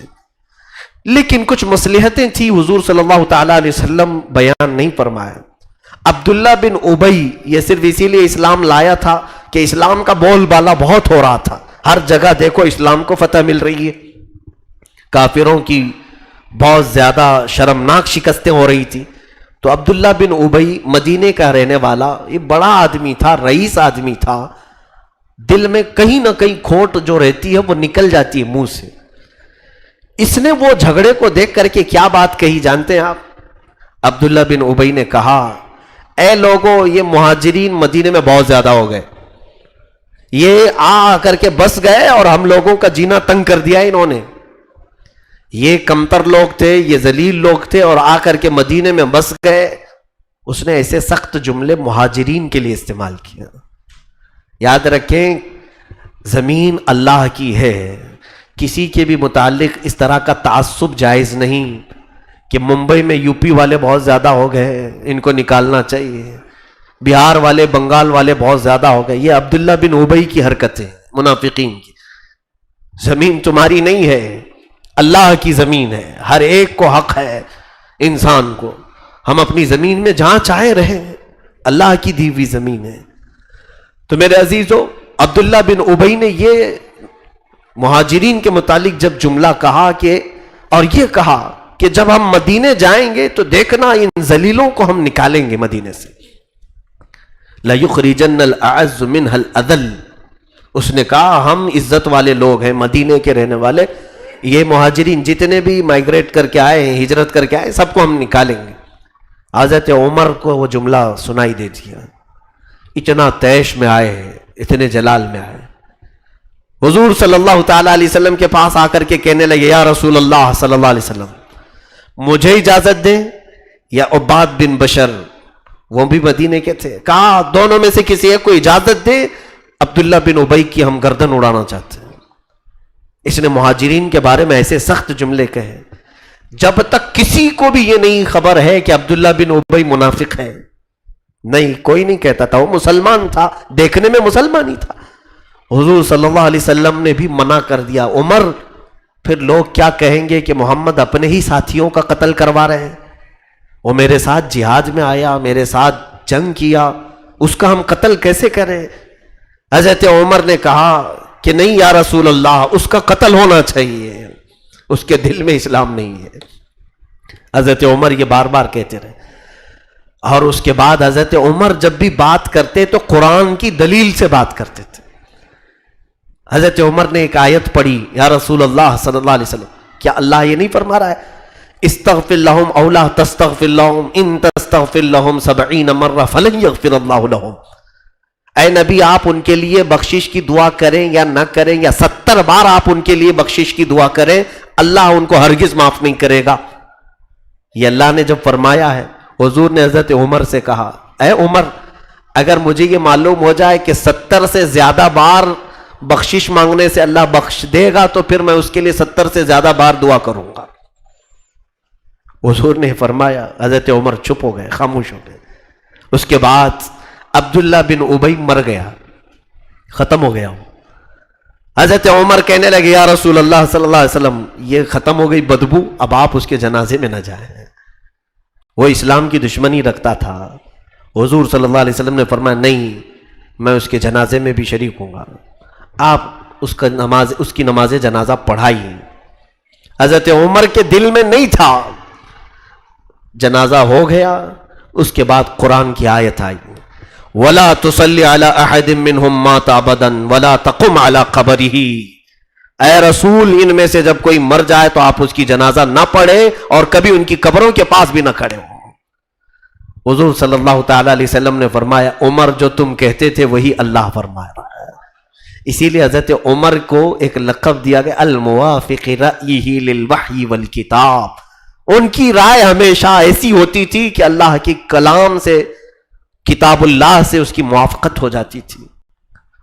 لیکن کچھ مصلحتیں تھی حضور صلی اللہ تعالی علیہ وسلم بیان نہیں فرمائے۔ عبداللہ بن ابی یہ صرف اسی لیے اسلام لایا تھا کہ اسلام کا بول بالا بہت ہو رہا تھا، ہر جگہ دیکھو اسلام کو فتح مل رہی ہے، کافروں کی بہت زیادہ شرمناک شکستیں ہو رہی تھی۔ تو عبداللہ بن ابی مدینے کا رہنے والا، یہ بڑا آدمی تھا، رئیس آدمی تھا، دل میں کہیں نہ کہیں کھوٹ جو رہتی ہے وہ نکل جاتی ہے منہ سے۔ اس نے وہ جھگڑے کو دیکھ کر کے کیا بات کہی جانتے ہیں آپ؟ عبداللہ بن ابی نے کہا، اے لوگوں، یہ مہاجرین مدینے میں بہت زیادہ ہو گئے، یہ آ کر کے بس گئے اور ہم لوگوں کا جینا تنگ کر دیا انہوں نے۔ یہ کمتر لوگ تھے، یہ ذلیل لوگ تھے اور آ کر کے مدینے میں بس گئے۔ اس نے ایسے سخت جملے مہاجرین کے لیے استعمال کیا۔ یاد رکھیں، زمین اللہ کی ہے، کسی کے بھی متعلق اس طرح کا تعصب جائز نہیں کہ ممبئی میں یو پی والے بہت زیادہ ہو گئے، ان کو نکالنا چاہیے، بہار والے بنگال والے بہت زیادہ ہو گئے۔ یہ عبداللہ بن ابی کی حرکتیں منافقین کی۔ زمین تمہاری نہیں ہے، اللہ کی زمین ہے، ہر ایک کو حق ہے انسان کو، ہم اپنی زمین میں جہاں چاہے رہیں، اللہ کی دی ہوئی زمین ہے۔ تو میرے عزیزو، عبداللہ بن ابی نے یہ مہاجرین کے متعلق جب جملہ کہا اور یہ کہا کہ جب ہم مدینے جائیں گے تو دیکھنا ان ذلیلوں کو ہم نکالیں گے مدینے سے، لَيُخْرِجَنَّ الْأَعَزُّ مِنْهَا الْأَذَلُّ۔ اس نے کہا ہم عزت والے لوگ ہیں، مدینے کے رہنے والے، یہ مہاجرین جتنے بھی مائگریٹ کر کے آئے ہیں، ہجرت کر کے آئے، سب کو ہم نکالیں گے۔ حضرت عمر کو وہ جملہ سنائی دے دیا، اتنا تیش میں آئے ہیں، اتنے جلال میں آئے، حضور صلی اللہ تعالی علیہ وسلم کے پاس آ کر کے کہنے لگے، یا رسول اللہ صلی اللہ علیہ وسلم، مجھے اجازت دیں یا عباد بن بشر، وہ بھی مدینے کے تھے، کہا دونوں میں سے کسی ایک کو اجازت دے، عبداللہ بن ابی کی ہم گردن اڑانا چاہتے ہیں۔ اس نے مہاجرین کے بارے میں ایسے سخت جملے کہے، جب تک کسی کو بھی یہ نہیں خبر ہے کہ عبداللہ بن ابی منافق ہے، نہیں، کوئی نہیں کہتا تھا، وہ مسلمان تھا، دیکھنے میں مسلمان ہی تھا۔ حضور صلی اللہ علیہ وسلم نے بھی منع کر دیا، عمر پھر لوگ کیا کہیں گے کہ محمد اپنے ہی ساتھیوں کا قتل کروا رہے ہیں، وہ میرے ساتھ جہاد میں آیا، میرے ساتھ جنگ کیا، اس کا ہم قتل کیسے کریں؟ حضرت عمر نے کہا کہ نہیں یا رسول اللہ، اس کا قتل ہونا چاہیے، اس کے دل میں اسلام نہیں ہے۔ حضرت عمر یہ بار بار کہتے رہے، اور اس کے بعد حضرت عمر جب بھی بات کرتے تو قرآن کی دلیل سے بات کرتے تھے۔ حضرت عمر نے ایک آیت پڑھی، یا رسول اللہ صلی اللہ علیہ وسلم، کیا اللہ یہ نہیں فرما رہا ہے استغفر لهم او لا تستغفر لهم ان تستغفر لهم 70 مرہ فلن یغفر اللہ لهم؟ اے نبی، آپ ان کے لیے بخشش کی دعا کریں یا نہ کریں، یا 70 بار آپ ان کے لیے بخشش کی دعا کریں، اللہ ان کو ہرگز معاف نہیں کرے گا۔ یہ اللہ نے جب فرمایا ہے، حضور نے حضرت عمر سے کہا، اے عمر، اگر مجھے یہ معلوم ہو جائے کہ 70 سے زیادہ بار بخشش مانگنے سے اللہ بخش دے گا تو پھر میں اس کے لیے 70 سے زیادہ بار دعا کروں گا۔ حضور نے فرمایا، حضرت عمر چپ ہو گئے، خاموش ہو گئے۔ اس کے بعد عبداللہ بن ابی مر گیا، ختم ہو گیا۔ حضرت عمر کہنے لگے، یا رسول اللہ صلی اللہ علیہ وسلم، یہ ختم ہو گئی بدبو، اب آپ اس کے جنازے میں نہ جائیں، وہ اسلام کی دشمنی رکھتا تھا۔ حضور صلی اللہ علیہ وسلم نے فرمایا، نہیں، میں اس کے جنازے میں بھی شریک ہوں گا، آپ اس کی نماز جنازہ پڑھائیے۔ حضرت عمر کے دل میں نہیں تھا، جنازہ ہو گیا۔ اس کے بعد قرآن کی آیت آئی، وَلَا تُصَلِّ عَلَىٰ أَحَدٍ مِّنْهُمْ مَاتَ أَبَدًا وَلَا تَقُمْ عَلَىٰ قَبْرِهِ۔ اے رسول، ان میں سے جب کوئی مر جائے تو آپ اس کی جنازہ نہ پڑھے اور کبھی ان کی قبروں کے پاس بھی نہ کھڑے ہوں۔ حضور صلی اللہ تعالی علیہ وسلم نے فرمایا، عمر جو تم کہتے تھے وہی اللہ فرما رہا ہے۔ اسی لیے حضرت عمر کو ایک لقب دیا گیا الموافق رأیہ للوحی والکتاب. ان کی رائے ہمیشہ ایسی ہوتی تھی کہ اللہ کی کلام سے، کتاب اللہ سے اس کی موافقت ہو جاتی تھی.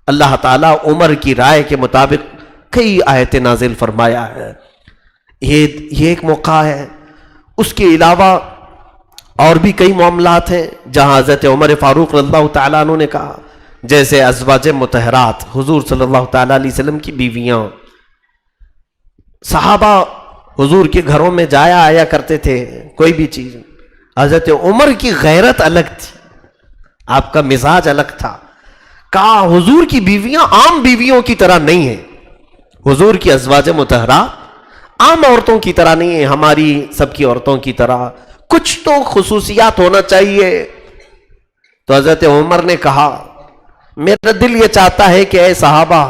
اللہ تعالیٰ عمر کی رائے کے مطابق کئی آیتیں نازل فرمایا ہے. یہ ایک موقع ہے. اس کے علاوہ اور بھی کئی معاملات ہیں جہاں حضرت عمر فاروق رضی اللہ تعالیٰ عنہ نے کہا، جیسے ازواج مطہرات، حضور صلی اللہ تعالیٰ علیہ وسلم کی بیویاں. صحابہ حضور کے گھروں میں جایا آیا کرتے تھے، کوئی بھی چیز. حضرت عمر کی غیرت الگ تھی، آپ کا مزاج الگ تھا. کہا حضور کی بیویاں عام بیویوں کی طرح نہیں ہیں، حضور کی ازواج مطہرات عام عورتوں کی طرح نہیں ہیں، ہماری سب کی عورتوں کی طرح کچھ تو خصوصیات ہونا چاہیے. تو حضرت عمر نے کہا میرا دل یہ چاہتا ہے کہ اے صحابہ،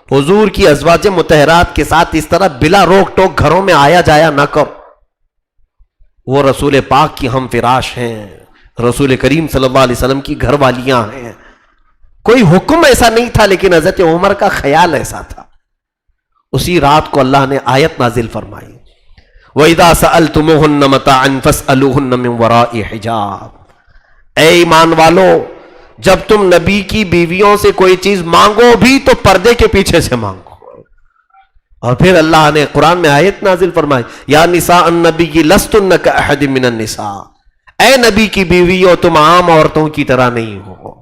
حضور کی ازواج مطہرات کے ساتھ اس طرح بلا روک ٹوک گھروں میں آیا جایا نہ کرو. وہ رسول پاک کی ہم فراش ہیں، رسول کریم صلی اللہ علیہ وسلم کی گھر والیاں ہیں. کوئی حکم ایسا نہیں تھا، لیکن حضرت عمر کا خیال ایسا تھا. اسی رات کو اللہ نے آیت نازل فرمائی، وَإِذَا سَأَلْتُمُوهُنَّ مَتَاعًا فَاسْأَلُوهُنَّ مِنْ وَرَاءِ حِجَابٍ. اے ایمان والو، جب تم نبی کی بیویوں سے کوئی چیز مانگو بھی تو پردے کے پیچھے سے مانگو. اور پھر اللہ نے قرآن میں آیت نازل فرمائی، یا نساء النبی لستن کأحد من النساء. اے نبی کی بیویوں، تم عام عورتوں کی طرح نہیں ہو.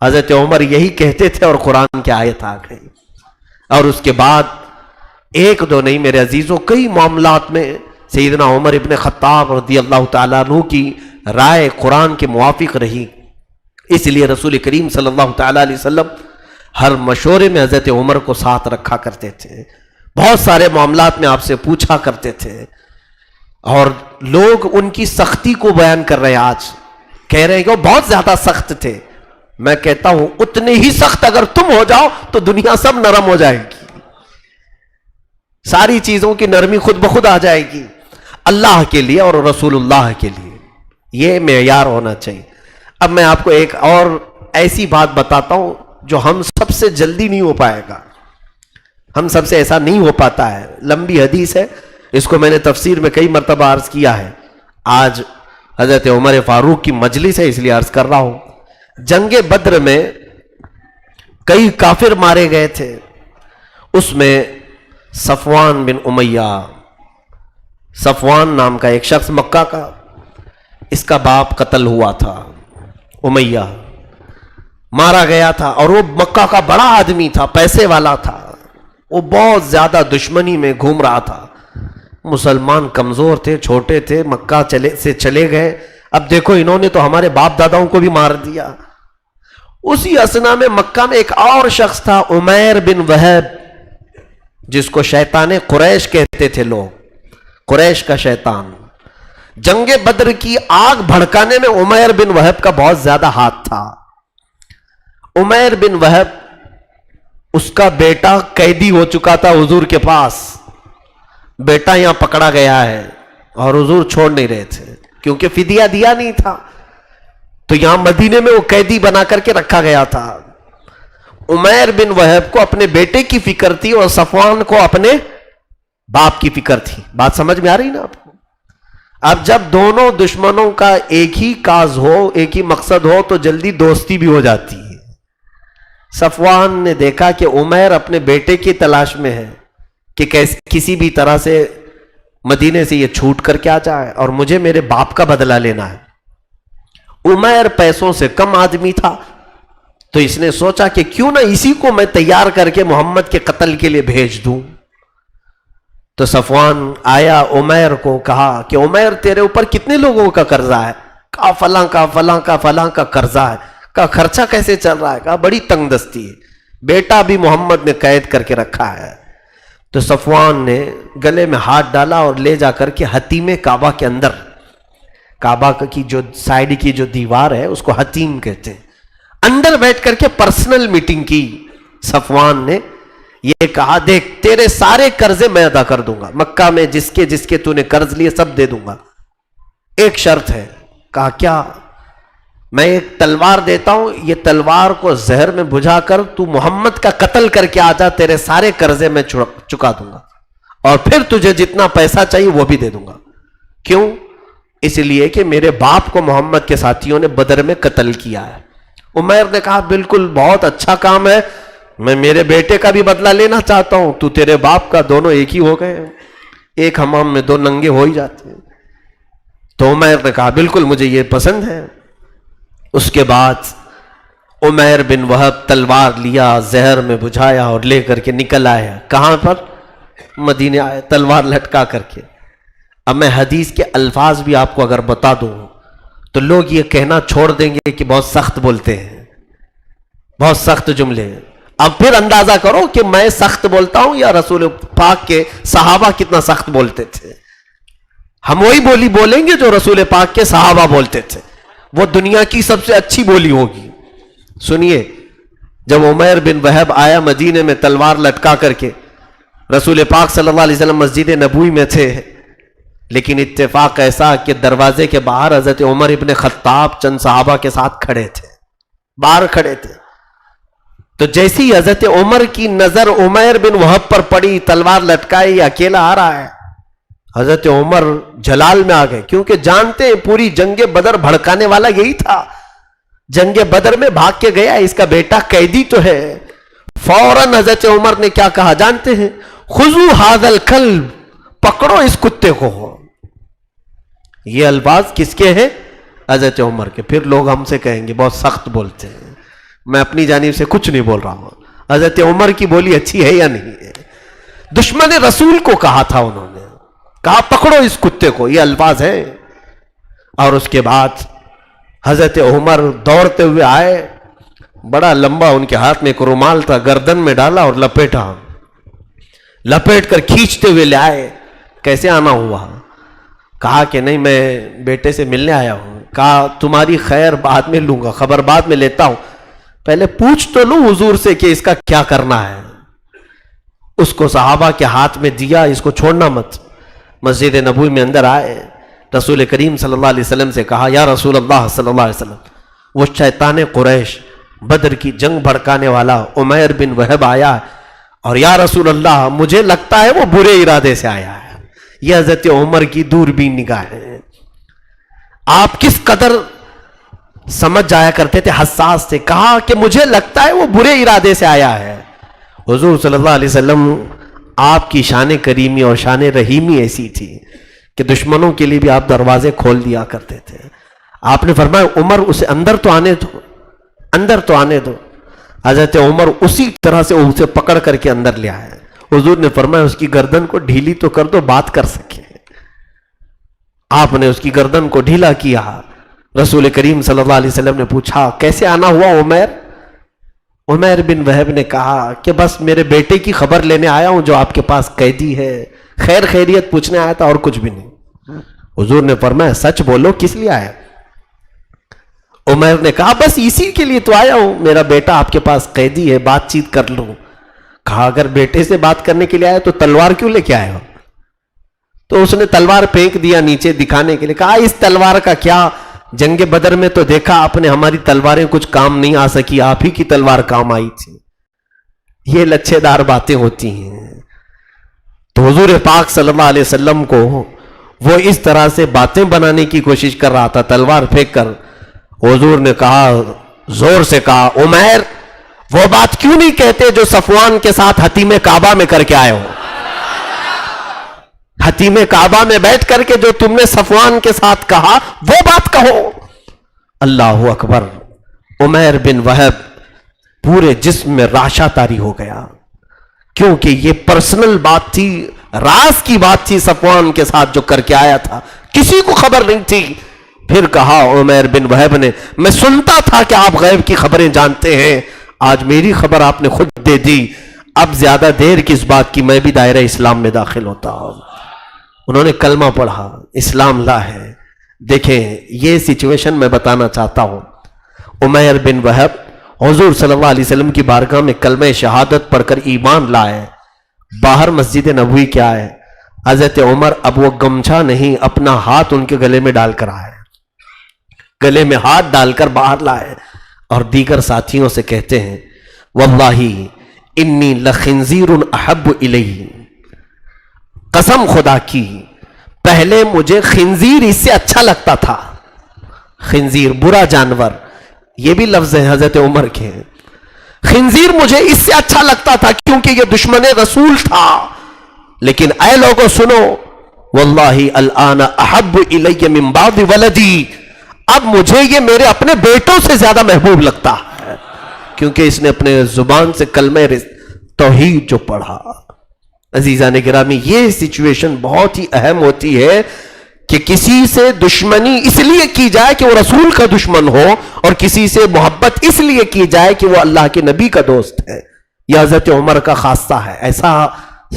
حضرت عمر یہی کہتے تھے اور قرآن کی آیت آ گئی. اور اس کے بعد ایک دو نہیں میرے عزیزوں، کئی معاملات میں سیدنا عمر ابن خطاب رضی اللہ تعالیٰ عنہ کی رائے قرآن کے موافق رہی. اس لیے رسول کریم صلی اللہ تعالیٰ علیہ وسلم ہر مشورے میں حضرت عمر کو ساتھ رکھا کرتے تھے. بہت سارے معاملات میں آپ سے پوچھا کرتے تھے. اور لوگ ان کی سختی کو بیان کر رہے ہیں، آج کہہ رہے ہیں کہ وہ بہت زیادہ سخت تھے. میں کہتا ہوں اتنے ہی سخت اگر تم ہو جاؤ تو دنیا سب نرم ہو جائے گی، ساری چیزوں کی نرمی خود بخود آ جائے گی. اللہ کے لیے اور رسول اللہ کے لیے یہ معیار ہونا چاہیے. اب میں آپ کو ایک اور ایسی بات بتاتا ہوں جو ہم سب سے جلدی نہیں ہو پائے گا، ہم سب سے ایسا نہیں ہو پاتا ہے. لمبی حدیث ہے، اس کو میں نے تفسیر میں کئی مرتبہ عرض کیا ہے. آج حضرت عمر فاروق کی مجلس ہے اس لیے عرض کر رہا ہوں. جنگ بدر میں کئی کافر مارے گئے تھے. اس میں صفوان بن امیہ، صفوان نام کا ایک شخص مکہ کا، اس کا باپ قتل ہوا تھا. امیہ مارا گیا تھا اور وہ مکہ کا بڑا آدمی تھا، پیسے والا تھا. وہ بہت زیادہ دشمنی میں گھوم رہا تھا. مسلمان کمزور تھے، چھوٹے تھے، مکہ چلے گئے. اب دیکھو انہوں نے تو ہمارے باپ داداؤں کو بھی مار دیا. اسی اسنا میں مکہ میں ایک اور شخص تھا، عمیر بن وہب، جس کو شیطان قریش کہتے تھے لوگ، قریش کا شیطان. جنگ بدر کی آگ بھڑکانے میں عمیر بن وہب کا بہت زیادہ ہاتھ تھا. عمیر بن وہب، اس کا بیٹا قیدی ہو چکا تھا حضور کے پاس. بیٹا یہاں پکڑا گیا ہے اور حضور چھوڑ نہیں رہے تھے کیونکہ فدیہ دیا نہیں تھا. تو یہاں مدینے میں وہ قیدی بنا کر کے رکھا گیا تھا. عمیر بن وہب کو اپنے بیٹے کی فکر تھی اور صفوان کو اپنے باپ کی فکر تھی. بات سمجھ میں آ رہی نا آپ کو؟ اب جب دونوں دشمنوں کا ایک ہی کاز ہو، ایک ہی مقصد ہو، تو جلدی دوستی بھی ہو جاتی ہے. صفوان نے دیکھا کہ عمیر اپنے بیٹے کی تلاش میں ہے کہ کسی بھی طرح سے مدینے سے یہ چھوٹ کر کے آ جائے اور مجھے میرے باپ کا بدلہ لینا ہے. عمیر پیسوں سے کم آدمی تھا، تو اس نے سوچا کہ کیوں نہ اسی کو میں تیار کر کے محمد کے قتل کے لیے بھیج دوں. تو صفوان آیا عمیر کو کہا کہ عمیر تیرے اوپر کتنے لوگوں کا قرضہ ہے؟ کہا فلاں کا فلاں کا فلاں کا قرضہ ہے. کہا خرچہ کیسے چل رہا ہے؟ کہا بڑی تنگ دستی ہے، بیٹا بھی محمد نے قید کر کے رکھا ہے. تو صفوان نے گلے میں ہاتھ ڈالا اور لے جا کر کے حتیم کعبہ کے اندر، کعبہ کی جو سائیڈ کی جو دیوار ہے اس کو حتیم کہتے ہیں، اندر بیٹھ کر کے پرسنل میٹنگ کی. صفوان نے یہ کہا دیکھ تیرے سارے قرضے میں ادا کر دوں گا، مکہ میں جس کے تو نے قرض لیے سب دے دوں گا، ایک شرط ہے. کہا کیا؟ میں ایک تلوار دیتا ہوں, یہ تلوار کو زہر میں بجھا کر تو محمد کا قتل کر کے آ جا, تیرے سارے قرضے میں چکا دوں گا, اور پھر تجھے جتنا پیسہ چاہیے وہ بھی دے دوں گا. کیوں؟ اس لیے کہ میرے باپ کو محمد کے ساتھیوں نے بدر میں قتل کیا ہے. عمیر نے کہا بالکل بہت اچھا کام ہے, میں میرے بیٹے کا بھی بدلہ لینا چاہتا ہوں, تو تیرے باپ کا دونوں ایک ہی ہو گئے, ایک حمام میں دو ننگے ہو ہی جاتے ہیں. تو عمیر نے کہا بالکل مجھے یہ پسند ہے. اس کے بعد عمیر بن وہب تلوار لیا, زہر میں بجھایا اور لے کر کے نکل آیا. کہاں پر؟ مدینے آئے تلوار لٹکا کر کے. اب میں حدیث کے الفاظ بھی آپ کو اگر بتا دوں تو لوگ یہ کہنا چھوڑ دیں گے کہ بہت سخت بولتے ہیں, بہت سخت جملے. اب پھر اندازہ کرو کہ میں سخت بولتا ہوں یا رسول پاک کے صحابہ کتنا سخت بولتے تھے. ہم وہی بولی بولیں گے جو رسول پاک کے صحابہ بولتے تھے, وہ دنیا کی سب سے اچھی بولی ہوگی. سنیے, جب عمیر بن وہب آیا مدینے میں تلوار لٹکا کر کے, رسول پاک صلی اللہ علیہ وسلم مسجد نبوی میں تھے, لیکن اتفاق ایسا کہ دروازے کے باہر حضرت عمر ابن خطاب چند صحابہ کے ساتھ کھڑے تھے, باہر کھڑے تھے. تو جیسی حضرت عمر کی نظر عمیر بن وہب پر پڑی, تلوار لٹکائی, یہ اکیلا آ رہا ہے, حضرت عمر جلال میں آ گئے, کیونکہ جانتے ہیں پوری جنگ بدر بھڑکانے والا یہی تھا. جنگ بدر میں بھاگ کے گیا, اس کا بیٹا قیدی تو ہے. فوراً حضرت عمر نے کیا کہا جانتے ہیں؟ خذوا ھذا الکلب, پکڑو اس کتے کو. یہ الفاظ کس کے ہیں؟ حضرت عمر کے. پھر لوگ ہم سے کہیں گے بہت سخت بولتے ہیں, میں اپنی جانب سے کچھ نہیں بول رہا ہوں. حضرت عمر کی بولی اچھی ہے یا نہیں ہے؟ دشمن رسول کو کہا تھا انہوں نے, کہا پکڑو اس کتے کو, یہ الفاظ ہے. اور اس کے بعد حضرت عمر دوڑتے ہوئے آئے, بڑا لمبا ان کے ہاتھ میں ایک رومال تھا, گردن میں ڈالا اور لپیٹا, لپیٹ کر کھینچتے ہوئے لے آئے. کیسے آنا ہوا؟ کہا کہ نہیں میں بیٹے سے ملنے آیا ہوں. کہا تمہاری خیر بعد میں لوں گا, خبر بعد میں لیتا ہوں, پہلے پوچھ تو لوں حضور سے کہ اس کا کیا کرنا ہے. اس کو صحابہ کے ہاتھ میں دیا, اس کو چھوڑنا مت. مسجد نبوی میں اندر آئے, رسول کریم صلی اللہ علیہ وسلم سے کہا یا رسول اللہ صلی اللہ علیہ وسلم, وہ شیطان قریش بدر کی جنگ بھڑکانے والا عمیر بن وہب آیا, اور یا رسول اللہ مجھے لگتا ہے وہ برے ارادے سے آیا ہے. یہ حضرت عمر کی دوربین نگاہ ہے. آپ کس قدر سمجھ جایا کرتے تھے, حساس تھے. کہا کہ مجھے لگتا ہے وہ برے ارادے سے آیا ہے. حضور صلی اللہ علیہ وسلم آپ کی شان کریمی اور شان رحیمی ایسی تھی کہ دشمنوں کے لیے بھی آپ دروازے کھول دیا کرتے تھے. آپ نے فرمایا عمر اسے اندر تو آنے دو, اندر تو آنے دو. حضرت عمر اسی طرح سے اسے پکڑ کر کے اندر لے آئے. حضور نے فرمایا اس کی گردن کو ڈھیلی تو کر دو, بات کر سکے. آپ نے اس کی گردن کو ڈھیلا کیا. رسول کریم صلی اللہ علیہ وسلم نے پوچھا کیسے آنا ہوا عمیر؟ عمیر بن وہب نے کہا کہ بس میرے بیٹے کی خبر لینے آیا ہوں جو آپ کے پاس قیدی ہے, خیر خیریت پوچھنے آیا تھا اور کچھ بھی نہیں. حضور نے فرمایا سچ بولو کس لیے آیا؟ عمیر نے کہا بس اسی کے لیے تو آیا ہوں, میرا بیٹا آپ کے پاس قیدی ہے, بات چیت کر لوں. کہا اگر بیٹے سے بات کرنے کے لیے آیا تو تلوار کیوں لے کے آئے ہو؟ تو اس نے تلوار پھینک دیا نیچے دکھانے کے لیے. کہا اس تلوار کا کیا, جنگ بدر میں تو دیکھا آپ نے ہماری تلواریں کچھ کام نہیں آ سکی, آپ ہی کی تلوار کام آئی تھی. یہ لچھے دار باتیں ہوتی ہیں. تو حضور پاک صلی اللہ علیہ وسلم کو وہ اس طرح سے باتیں بنانے کی کوشش کر رہا تھا تلوار پھینک کر. حضور نے کہا, زور سے کہا, عمیر وہ بات کیوں نہیں کہتے جو صفوان کے ساتھ حتیم کعبہ میں کر کے آئے ہو؟ حتیم کعبہ میں بیٹھ کر کے جو تم نے صفوان کے ساتھ کہا وہ بات کہو. اللہ اکبر. عمیر بن وہب پورے جسم میں راشا طاری ہو گیا, کیونکہ یہ پرسنل بات تھی, راز کی بات تھی. صفوان کے ساتھ جو کر کے آیا تھا کسی کو خبر نہیں تھی. پھر کہا عمیر بن وہب نے, میں سنتا تھا کہ آپ غیب کی خبریں جانتے ہیں, آج میری خبر آپ نے خود دے دی, اب زیادہ دیر کس بات کی, میں بھی دائرہ اسلام میں داخل ہوتا ہوں. انہوں نے کلمہ پڑھا, اسلام لا ہے. دیکھیں یہ سچویشن میں بتانا چاہتا ہوں. عمیر بن وہب حضور صلی اللہ علیہ وسلم کی بارگاہ میں کلمہ شہادت پڑھ کر ایمان لائے, باہر مسجد نبوی کے آئے. حضرت عمر اب وہ گمچھا نہیں, اپنا ہاتھ ان کے گلے میں ڈال کر آئے. گلے میں ہاتھ ڈال کر باہر لائے اور دیگر ساتھیوں سے کہتے ہیں واللہ انی لخنزیر احب الی، قسم خدا کی پہلے مجھے خنزیر اس سے اچھا لگتا تھا. خنزیر برا جانور، یہ بھی لفظ ہے حضرت عمر کے. خنزیر مجھے اس سے اچھا لگتا تھا کیونکہ یہ دشمن رسول تھا، لیکن اے لوگوں سنو، واللہ الان احب الی من بعض ولدی، اب مجھے یہ میرے اپنے بیٹوں سے زیادہ محبوب لگتا ہے کیونکہ اس نے اپنے زبان سے کلمہ توحید جو پڑھا. عزیزان گرامی، یہ سچویشن بہت ہی اہم ہوتی ہے کہ کسی سے دشمنی اس لیے کی جائے کہ وہ رسول کا دشمن ہو، اور کسی سے محبت اس لیے کی جائے کہ وہ اللہ کے نبی کا دوست ہے. یہ حضرت عمر کا خاصہ ہے. ایسا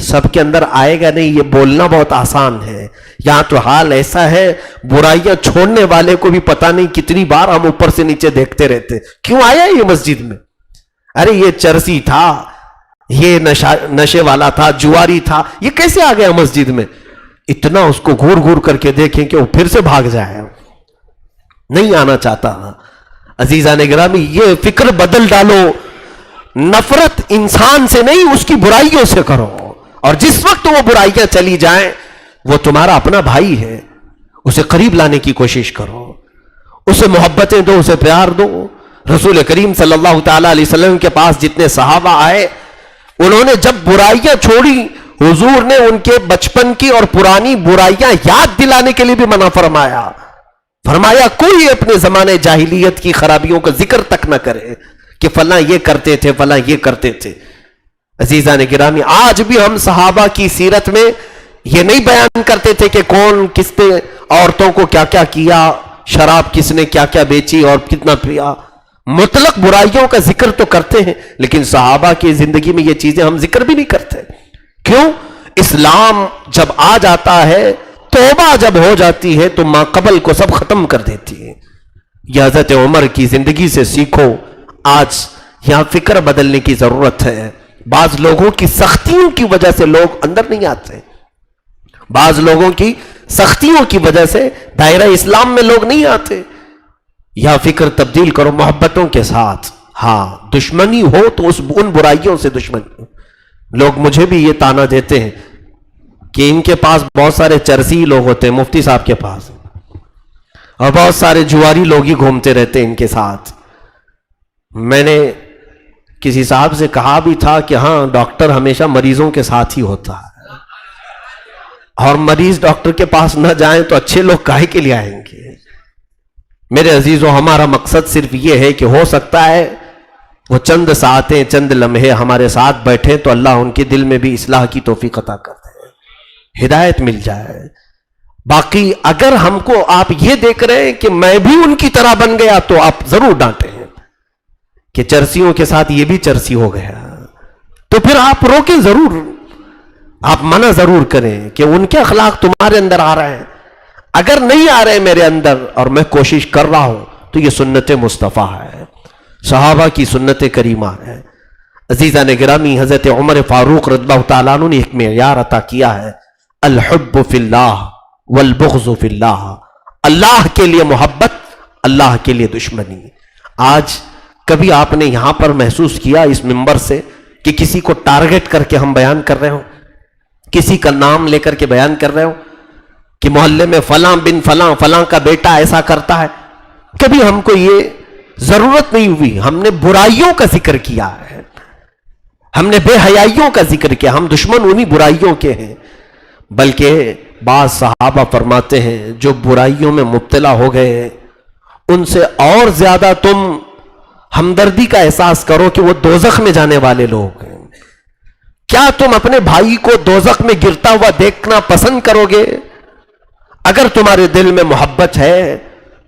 سب کے اندر آئے گا نہیں. یہ بولنا بہت آسان ہے، یہاں تو حال ایسا ہے برائیاں چھوڑنے والے کو بھی پتہ نہیں کتنی بار ہم اوپر سے نیچے دیکھتے رہتے کیوں آیا یہ مسجد میں. ارے یہ چرسی تھا، یہ نشے والا تھا، جواری تھا، یہ کیسے آ گیا مسجد میں؟ اتنا اس کو گھور گھور کر کے دیکھیں کہ وہ پھر سے بھاگ جائے. نہیں آنا چاہتا. عزیزان گرامی، یہ فکر بدل ڈالو. نفرت انسان سے نہیں، اس کی برائیوں سے کرو، اور جس وقت وہ برائیاں چلی جائیں وہ تمہارا اپنا بھائی ہے، اسے قریب لانے کی کوشش کرو، اسے محبتیں دو، اسے پیار دو. رسول کریم صلی اللہ تعالی علیہ وسلم کے پاس جتنے صحابہ آئے، انہوں نے جب برائیاں چھوڑی، حضور نے ان کے بچپن کی اور پرانی برائیاں یاد دلانے کے لیے بھی منع فرمایا. فرمایا کوئی اپنے زمانے جاہلیت کی خرابیوں کا ذکر تک نہ کرے کہ فلاں یہ کرتے تھے، فلاں یہ کرتے تھے. عزیزان گرامی، آج بھی ہم صحابہ کی سیرت میں یہ نہیں بیان کرتے تھے کہ کون کس نے عورتوں کو کیا کیا کیا، شراب کس نے کیا کیا بیچی اور کتنا پیا. مطلق برائیوں کا ذکر تو کرتے ہیں، لیکن صحابہ کی زندگی میں یہ چیزیں ہم ذکر بھی نہیں کرتے. کیوں؟ اسلام جب آ جاتا ہے، توبہ جب ہو جاتی ہے تو ما قبل کو سب ختم کر دیتی ہے. یہ حضرت عمر کی زندگی سے سیکھو. آج یہاں فکر بدلنے کی ضرورت ہے. بعض لوگوں کی سختیوں کی وجہ سے لوگ اندر نہیں آتے، بعض لوگوں کی سختیوں کی وجہ سے دائرہ اسلام میں لوگ نہیں آتے. یا فکر تبدیل کرو محبتوں کے ساتھ. ہاں دشمنی ہو تو ان برائیوں سے دشمنی. لوگ مجھے بھی یہ تانا دیتے ہیں کہ ان کے پاس بہت سارے چرسی لوگ ہوتے ہیں، مفتی صاحب کے پاس، اور بہت سارے جواری لوگ ہی گھومتے رہتے ہیں ان کے ساتھ. میں نے کسی صاحب سے کہا بھی تھا کہ ہاں ڈاکٹر ہمیشہ مریضوں کے ساتھ ہی ہوتا ہے، اور مریض ڈاکٹر کے پاس نہ جائیں تو اچھے لوگ کاہے کے لیے آئیں گے؟ میرے عزیزوں، ہمارا مقصد صرف یہ ہے کہ ہو سکتا ہے وہ چند ساعتیں، چند لمحے ہمارے ساتھ بیٹھیں تو اللہ ان کے دل میں بھی اصلاح کی توفیق عطا کر دے، ہدایت مل جائے. باقی اگر ہم کو آپ یہ دیکھ رہے ہیں کہ میں بھی ان کی طرح بن گیا تو آپ ضرور ڈانٹیں کہ چرسیوں کے ساتھ یہ بھی چرسی ہو گیا، تو پھر آپ روکیں ضرور، آپ منع ضرور کریں کہ ان کے اخلاق تمہارے اندر آ رہے ہیں. اگر نہیں آ رہے میرے اندر اور میں کوشش کر رہا ہوں تو یہ سنت مصطفیٰ ہے، صحابہ کی سنت کریمہ ہے. عزیزان گرامی، حضرت عمر فاروق رضی اللہ تعالیٰ عنہ نے ایک معیار عطا کیا ہے، الحب فی اللہ والبغض فی اللہ. اللہ کے لیے محبت، اللہ کے لیے دشمنی. آج کبھی آپ نے یہاں پر محسوس کیا اس منبر سے کہ کسی کو ٹارگٹ کر کے ہم بیان کر رہے ہوں، کسی کا نام لے کر کے بیان کر رہے ہوں کہ محلے میں فلاں بن فلاں، فلاں کا بیٹا ایسا کرتا ہے؟ کبھی ہم کو یہ ضرورت نہیں ہوئی. ہم نے برائیوں کا ذکر کیا ہے، ہم نے بے حیائیوں کا ذکر کیا. ہم دشمن انہی برائیوں کے ہیں. بلکہ بعض صحابہ فرماتے ہیں جو برائیوں میں مبتلا ہو گئے ان سے اور زیادہ تم ہمدردی کا احساس کرو کہ وہ دوزخ میں جانے والے لوگ ہیں. کیا تم اپنے بھائی کو دوزخ میں گرتا ہوا دیکھنا پسند کرو گے؟ اگر تمہارے دل میں محبت ہے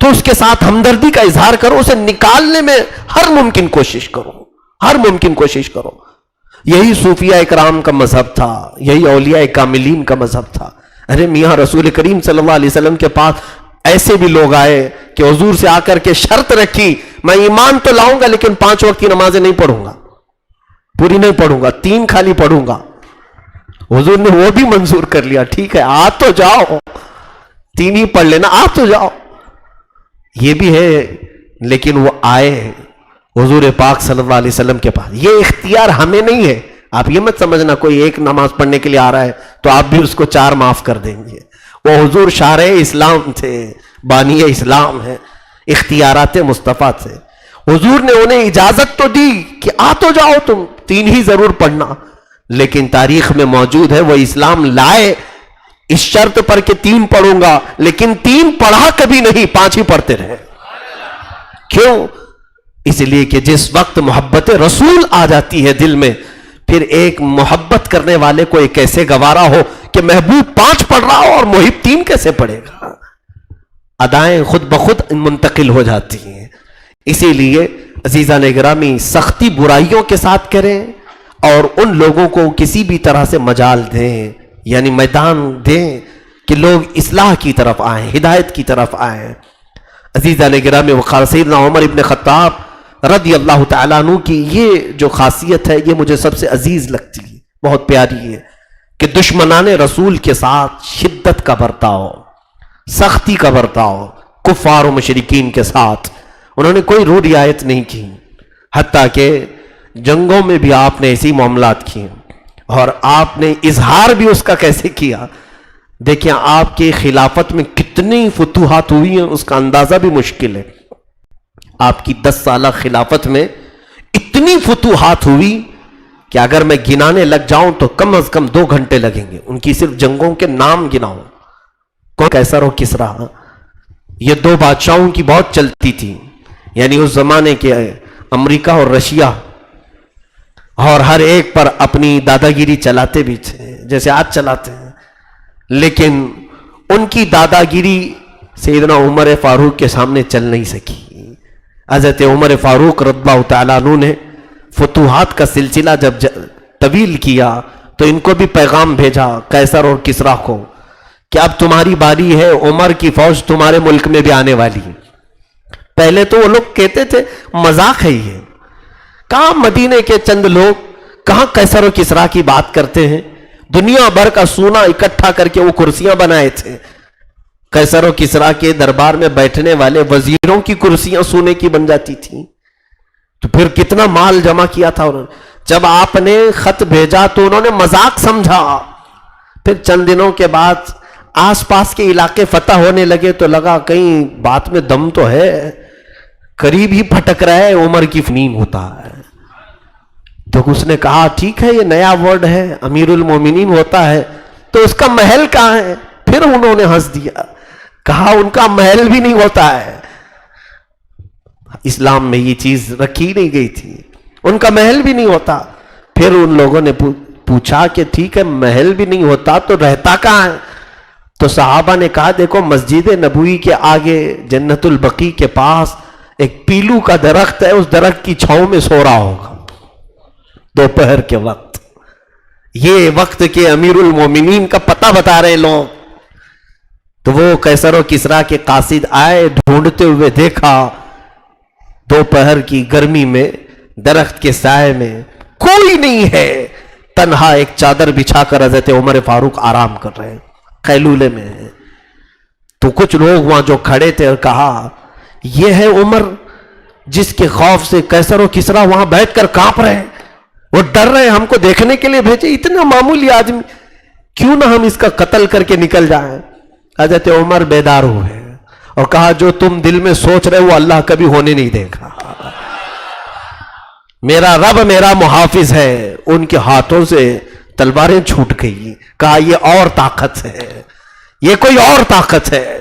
تو اس کے ساتھ ہمدردی کا اظہار کرو، اسے نکالنے میں ہر ممکن کوشش کرو، ہر ممکن کوشش کرو. یہی صوفیاء اکرام کا مذہب تھا، یہی اولیاء کاملین کا مذہب تھا. ارے میاں رسول کریم صلی اللہ علیہ وسلم کے پاس ایسے بھی لوگ آئے کہ حضور سے آ کر کے شرط رکھی، میں ایمان تو لاؤں گا لیکن 5 وقت کی نمازیں نہیں پڑھوں گا، پوری نہیں پڑھوں گا، 3 خالی پڑھوں گا. حضور نے وہ بھی منظور کر لیا، ٹھیک ہے آ تو جاؤ، 3 ہی پڑھ لینا، آ تو جاؤ. یہ بھی ہے، لیکن وہ آئے حضور پاک صلی اللہ علیہ وسلم کے پاس. یہ اختیار ہمیں نہیں ہے. آپ یہ مت سمجھنا کوئی ایک نماز پڑھنے کے لیے آ رہا ہے تو آپ بھی اس کو 4 معاف کر دیں گے. وہ حضور شارع اسلام تھے، بانی اسلام ہے، اختیارات مصطفیٰ تھے. حضور نے انہیں اجازت تو دی کہ آ تو جاؤ، تم 3 ہی ضرور پڑھنا، لیکن تاریخ میں موجود ہے وہ اسلام لائے اس شرط پر کہ 3 پڑھوں گا، لیکن 3 پڑھا کبھی نہیں، 5 ہی پڑھتے رہے. کیوں؟ اس لیے کہ جس وقت محبت رسول آ جاتی ہے دل میں، پھر ایک محبت کرنے والے کو ایک ایسے گوارا ہو کہ محبوب 5 پڑھ رہا ہو اور محب 3 کیسے پڑھے گا. ادائیں خود بخود منتقل ہو جاتی ہیں. اسی لیے عزیزان گرامی، سختی برائیوں کے ساتھ کریں اور ان لوگوں کو کسی بھی طرح سے مجال دیں، یعنی میدان دیں کہ لوگ اصلاح کی طرف آئیں، ہدایت کی طرف آئیں. عزیزان گرامی، وقال سیدنا عمر ابن خطاب رضی اللہ تعالیٰ عنہ کی یہ جو خاصیت ہے یہ مجھے سب سے عزیز لگتی ہے، بہت پیاری ہے، کہ دشمنان رسول کے ساتھ شدت کا برتاؤ، سختی کا برتاؤ. کفار و مشرکین کے ساتھ انہوں نے کوئی رو رعایت نہیں کی، حتیٰ کہ جنگوں میں بھی آپ نے ایسی معاملات کیے، اور آپ نے اظہار بھی اس کا کیسے کیا. دیکھیں آپ کی خلافت میں کتنی فتوحات ہوئی ہیں، اس کا اندازہ بھی مشکل ہے. آپ کی 10 سالہ خلافت میں اتنی فتوحات ہوئی کہ اگر میں گنانے لگ جاؤں تو کم از کم 2 گھنٹے لگیں گے. ان کی صرف جنگوں کے نام گناؤں. قیصر و کسریٰ، یہ 2 بادشاہوں کی بہت چلتی تھی، یعنی اس زمانے کے امریکہ اور رشیا، اور ہر ایک پر اپنی داداگیری چلاتے بھی تھے جیسے آج چلاتے ہیں. لیکن ان کی داداگیری سیدنا عمر فاروق کے سامنے چل نہیں سکی. حضرت عمر فاروق رضی اللہ تعالیٰ عنہ نے فتوحات کا سلسلہ جب طویل کیا تو ان کو بھی پیغام بھیجا قیصر اور کسریٰ کو کہ اب تمہاری باری ہے، عمر کی فوج تمہارے ملک میں بھی آنے والی ہے. پہلے تو وہ لوگ کہتے تھے مذاق ہے یہ، کہاں مدینے کے چند لوگ کہاں قیصر و کسریٰ کی بات کرتے ہیں. دنیا بھر کا سونا اکٹھا کر کے وہ کرسیاں بنائے تھے. قیصر و کسریٰ کے دربار میں بیٹھنے والے وزیروں کی کرسیاں سونے کی بن جاتی تھیں. تو پھر کتنا مال جمع کیا تھا انہوں نے. جب آپ نے خط بھیجا تو انہوں نے مذاق سمجھا. پھر چند دنوں کے بعد آس پاس کے علاقے فتح ہونے لگے تو لگا کہیں بات میں دم تو ہے، قریب ہی پھٹک رہا ہے، عمر کی فنین ہوتا ہے. تو اس نے کہا ٹھیک ہے، یہ نیا ورڈ ہے، امیر المومنین ہوتا ہے، تو اس کا محل کہاں ہے؟ پھر انہوں نے ہنس دیا، کہا ان کا محل بھی نہیں ہوتا ہے. اسلام میں یہ چیز رکھی نہیں گئی تھی، ان کا محل بھی نہیں ہوتا. پھر ان لوگوں نے پوچھا کہ ٹھیک ہے محل بھی نہیں ہوتا تو رہتا کہاں ہے؟ تو صحابہ نے کہا دیکھو مسجد نبوی کے آگے جنت البقیع کے پاس ایک پیلو کا درخت ہے، اس درخت کی چھاؤں میں سو رہا ہوگا دوپہر کے وقت. یہ وقت کے امیر المومنین کا پتہ بتا رہے لوگ. تو وہ قیصر و کسریٰ کے قاصد آئے، ڈھونڈتے ہوئے دیکھا دوپہر کی گرمی میں درخت کے سائے میں کوئی نہیں ہے، تنہا ایک چادر بچھا کر حضرت عمر فاروق آرام کر رہے ہیں، قیلولے میں ہیں. تو کچھ لوگ وہاں جو کھڑے تھے اور کہا یہ ہے عمر جس کے خوف سے قیصر و کسریٰ وہاں بیٹھ کر کانپ رہے ہیں، وہ ڈر رہے ہیں، ہم کو دیکھنے کے لیے بھیجے، اتنا معمولی آدمی، کیوں نہ ہم اس کا قتل کر کے نکل جائیں. حضرت عمر بیدار ہوئے اور کہا جو تم دل میں سوچ رہے وہ اللہ کبھی ہونے نہیں دے گا. میرا رب میرا محافظ ہے. ان کے ہاتھوں سے تلواریں چھوٹ گئی. کہا یہ اور طاقت ہے، یہ کوئی اور طاقت ہے.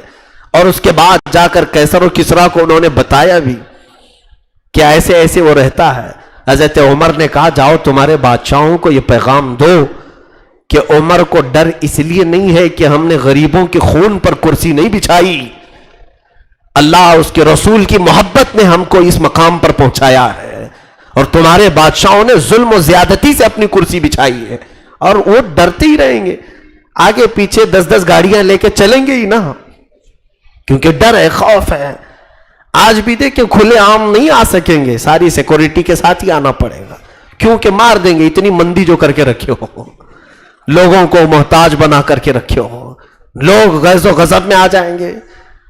اور اس کے بعد جا کر قیصر و کسریٰ کو انہوں نے بتایا بھی کہ ایسے ایسے وہ رہتا ہے. حضرت عمر نے کہا جاؤ تمہارے بادشاہوں کو یہ پیغام دو کہ عمر کو ڈر اس لیے نہیں ہے کہ ہم نے غریبوں کے خون پر کرسی نہیں بچھائی، اللہ اس کے رسول کی محبت نے ہم کو اس مقام پر پہنچایا ہے، اور تمہارے بادشاہوں نے ظلم و زیادتی سے اپنی کرسی بچھائی ہے، اور وہ ڈرتے ہی رہیں گے، آگے پیچھے 10 گاڑیاں لے کے چلیں گے ہی نا، کیونکہ ڈر ہے، خوف ہے. آج بھی دیکھیں کھلے عام نہیں آ سکیں گے، ساری سیکورٹی کے ساتھ ہی آنا پڑے گا، کیونکہ مار دیں گے، اتنی مندی جو کر کے رکھے ہو، لوگوں کو محتاج بنا کر کے رکھے ہو، لوگ غیظ و غضب میں آ جائیں گے.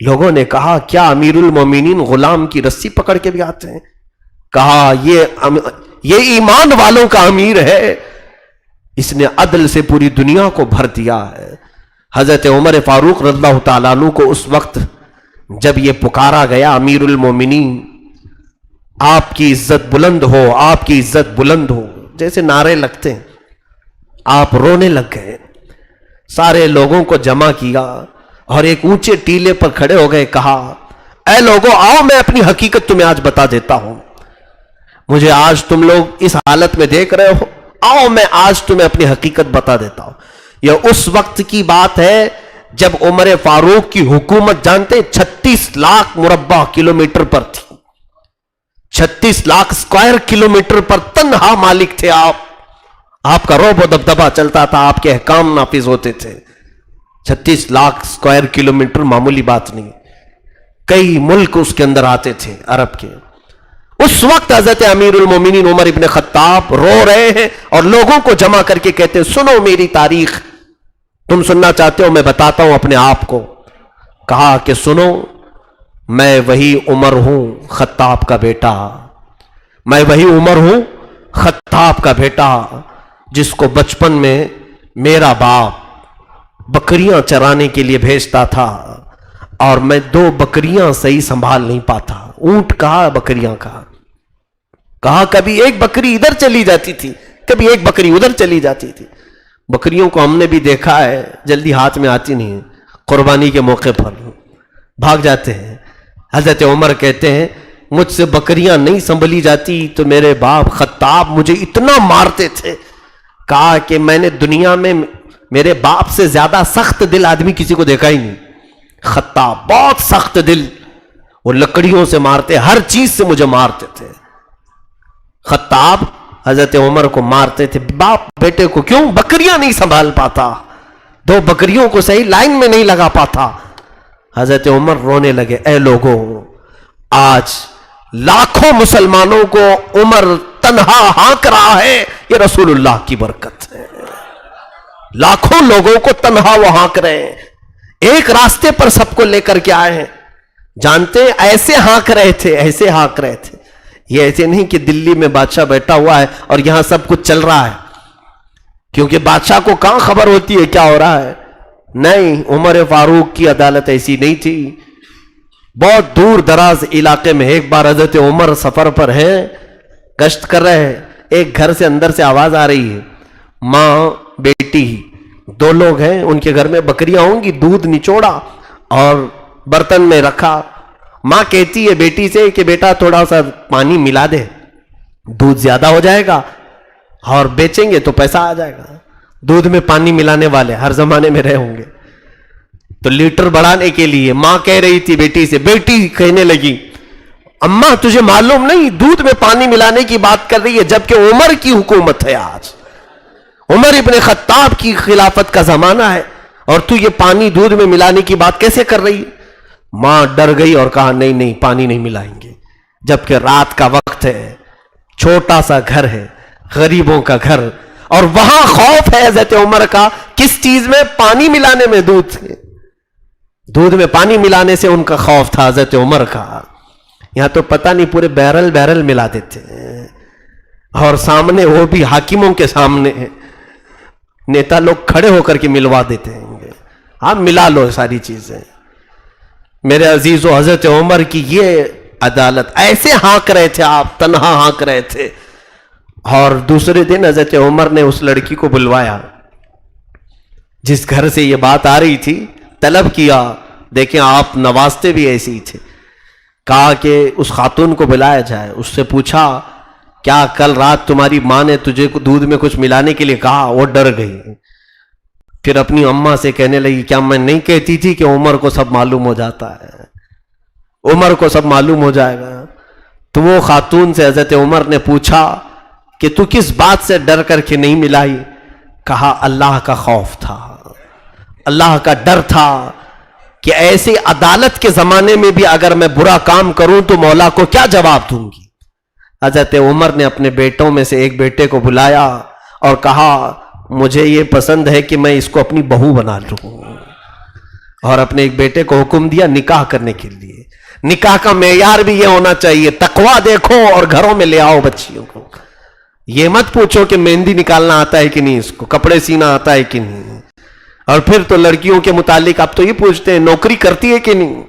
لوگوں نے کہا کیا امیر المومنین غلام کی رسی پکڑ کے بھی آتے ہیں؟ کہا یہ ایمان والوں کا امیر ہے، اس نے عدل سے پوری دنیا کو بھر دیا ہے۔ حضرت عمر فاروق رضی اللہ تعالیٰ عنہ کو اس وقت جب یہ پکارا گیا امیر المومنین، آپ کی عزت بلند ہو، آپ کی عزت بلند ہو، جیسے نعرے لگتے ہیں، آپ رونے لگ گئے، سارے لوگوں کو جمع کیا اور ایک اونچے ٹیلے پر کھڑے ہو گئے، کہا اے لوگوں آؤ میں اپنی حقیقت تمہیں آج بتا دیتا ہوں، مجھے آج تم لوگ اس حالت میں دیکھ رہے ہو، آؤ میں آج تمہیں اپنی حقیقت بتا دیتا ہوں۔ یہ اس وقت کی بات ہے جب عمر فاروق کی حکومت جانتے 36 لاکھ مربع کلومیٹر پر تھی، 36 لاکھ اسکوائر کلومیٹر پر تنہا مالک تھے آپ کا رعب و دبدبہ چلتا تھا، آپ کے احکام نافذ ہوتے تھے۔ 36 لاکھ اسکوائر کلومیٹر معمولی بات نہیں، کئی ملک اس کے اندر آتے تھے عرب کے۔ اس وقت حضرت امیر المومنین عمر ابن خطاب رو رہے ہیں اور لوگوں کو جمع کر کے کہتے ہیں سنو میری تاریخ، تم سننا چاہتے ہو میں بتاتا ہوں اپنے آپ کو۔ کہا کہ سنو، میں وہی عمر ہوں خطاب کا بیٹا، میں وہی عمر ہوں خطاب کا بیٹا جس کو بچپن میں میرا باپ بکریاں چرانے کے لیے بھیجتا تھا اور میں 2 بکریاں صحیح سنبھال نہیں پاتا، اونٹ کہا بکریاں کہا کبھی ایک بکری ادھر چلی جاتی تھی، کبھی ایک بکری ادھر چلی جاتی تھی۔ بکریوں کو ہم نے بھی دیکھا ہے، جلدی ہاتھ میں آتی نہیں، قربانی کے موقع پر بھاگ جاتے ہیں۔ حضرت عمر کہتے ہیں مجھ سے بکریاں نہیں سنبھلی جاتی تو میرے باپ خطاب مجھے اتنا مارتے تھے، کہا کہ میں نے دنیا میں میرے باپ سے زیادہ سخت دل آدمی کسی کو دیکھا ہی نہیں۔ خطاب بہت سخت دل، وہ لکڑیوں سے مارتے، ہر چیز سے مجھے مارتے تھے۔ خطاب حضرت عمر کو مارتے تھے، باپ بیٹے کو کیوں؟ بکریاں نہیں سنبھال پاتا، 2 بکریوں کو صحیح لائن میں نہیں لگا پاتا۔ حضرت عمر رونے لگے، اے لوگوں آج لاکھوں مسلمانوں کو عمر تنہا ہانک رہا ہے، یہ رسول اللہ کی برکت ہے۔ لاکھوں لوگوں کو تنہا وہ ہانک رہے ہیں، ایک راستے پر سب کو لے کر کے آئے ہیں۔ جانتے ہیں ایسے ہانک رہے تھے، ایسے ہانک رہے تھے، یہ ایسے نہیں کہ دلی میں بادشاہ بیٹھا ہوا ہے اور یہاں سب کچھ چل رہا ہے، کیونکہ بادشاہ کو کہاں خبر ہوتی ہے کیا ہو رہا ہے؟ نہیں، عمر فاروق کی عدالت ایسی نہیں تھی۔ بہت دور دراز علاقے میں ایک بار حضرت عمر سفر پر ہیں، گشت کر رہے ہیں، ایک گھر سے اندر سے آواز آ رہی ہے، ماں بیٹی 2 لوگ ہیں، ان کے گھر میں بکریاں ہوں گی، دودھ نچوڑا اور برتن میں رکھا۔ ماں کہتی ہے بیٹی سے کہ بیٹا تھوڑا سا پانی ملا دے، دودھ زیادہ ہو جائے گا اور بیچیں گے تو پیسہ آ جائے گا۔ دودھ میں پانی ملانے والے ہر زمانے میں رہے ہوں گے، تو لیٹر بڑھانے کے لیے ماں کہہ رہی تھی بیٹی سے، بیٹی کہنے لگی اماں تجھے معلوم نہیں دودھ میں پانی ملانے کی بات کر رہی ہے، جبکہ عمر کی حکومت ہے، آج عمر ابن خطاب کی خلافت کا زمانہ ہے اور تو یہ پانی دودھ میں ملانے کی بات کیسے کر رہی ہے؟ ماں ڈر گئی اور کہا نہیں پانی نہیں ملائیں گے، جبکہ رات کا وقت ہے، چھوٹا سا گھر ہے، غریبوں کا گھر، اور وہاں خوف ہے حضرت عمر کا، کس چیز میں؟ پانی ملانے میں، دودھ میں پانی ملانے سے ان کا خوف تھا حضرت عمر کا۔ یہاں تو پتہ نہیں پورے بیرل ملا دیتے ہیں، اور سامنے وہ بھی حاکموں کے سامنے نیتا لوگ کھڑے ہو کر کے ملوا دیتے ہیں، آپ ملا لو ساری چیزیں۔ میرے عزیزو، حضرت عمر کی یہ عدالت، ایسے ہانک رہے تھے آپ، تنہا ہانک رہے تھے۔ اور دوسرے دن حضرت عمر نے اس لڑکی کو بلوایا جس گھر سے یہ بات آ رہی تھی، طلب کیا، دیکھیں آپ نوازتے بھی ایسے ہی تھے، کہا کہ اس خاتون کو بلایا جائے، اس سے پوچھا کیا کل رات تمہاری ماں نے تجھے دودھ میں کچھ ملانے کے لیے کہا؟ وہ ڈر گئی، پھر اپنی اماں سے کہنے لگی کیا میں نہیں کہتی تھی کہ عمر کو سب معلوم ہو جاتا ہے، عمر کو سب معلوم ہو جائے گا۔ تو وہ خاتون سے حضرت عمر نے پوچھا کہ تو کس بات سے ڈر کر کے نہیں ملائی؟ کہا اللہ کا خوف تھا، اللہ کا ڈر تھا کہ ایسی عدالت کے زمانے میں بھی اگر میں برا کام کروں تو مولا کو کیا جواب دوں گی۔ حضرت عمر نے اپنے بیٹوں میں سے ایک بیٹے کو بلایا اور کہا مجھے یہ پسند ہے کہ میں اس کو اپنی بہو بنا لوں۔ اور اپنے ایک بیٹے کو حکم دیا نکاح کرنے کے لیے. نکاح کا معیار بھی یہ ہونا چاہیے, تقویٰ دیکھو اور گھروں میں لے آؤ بچیوں کو. یہ مت پوچھو کہ مہندی نکالنا آتا ہے کہ نہیں, اس کو کپڑے سینا آتا ہے کہ نہیں. اور پھر تو لڑکیوں کے متعلق آپ تو یہ پوچھتے ہیں نوکری کرتی ہے کہ نہیں,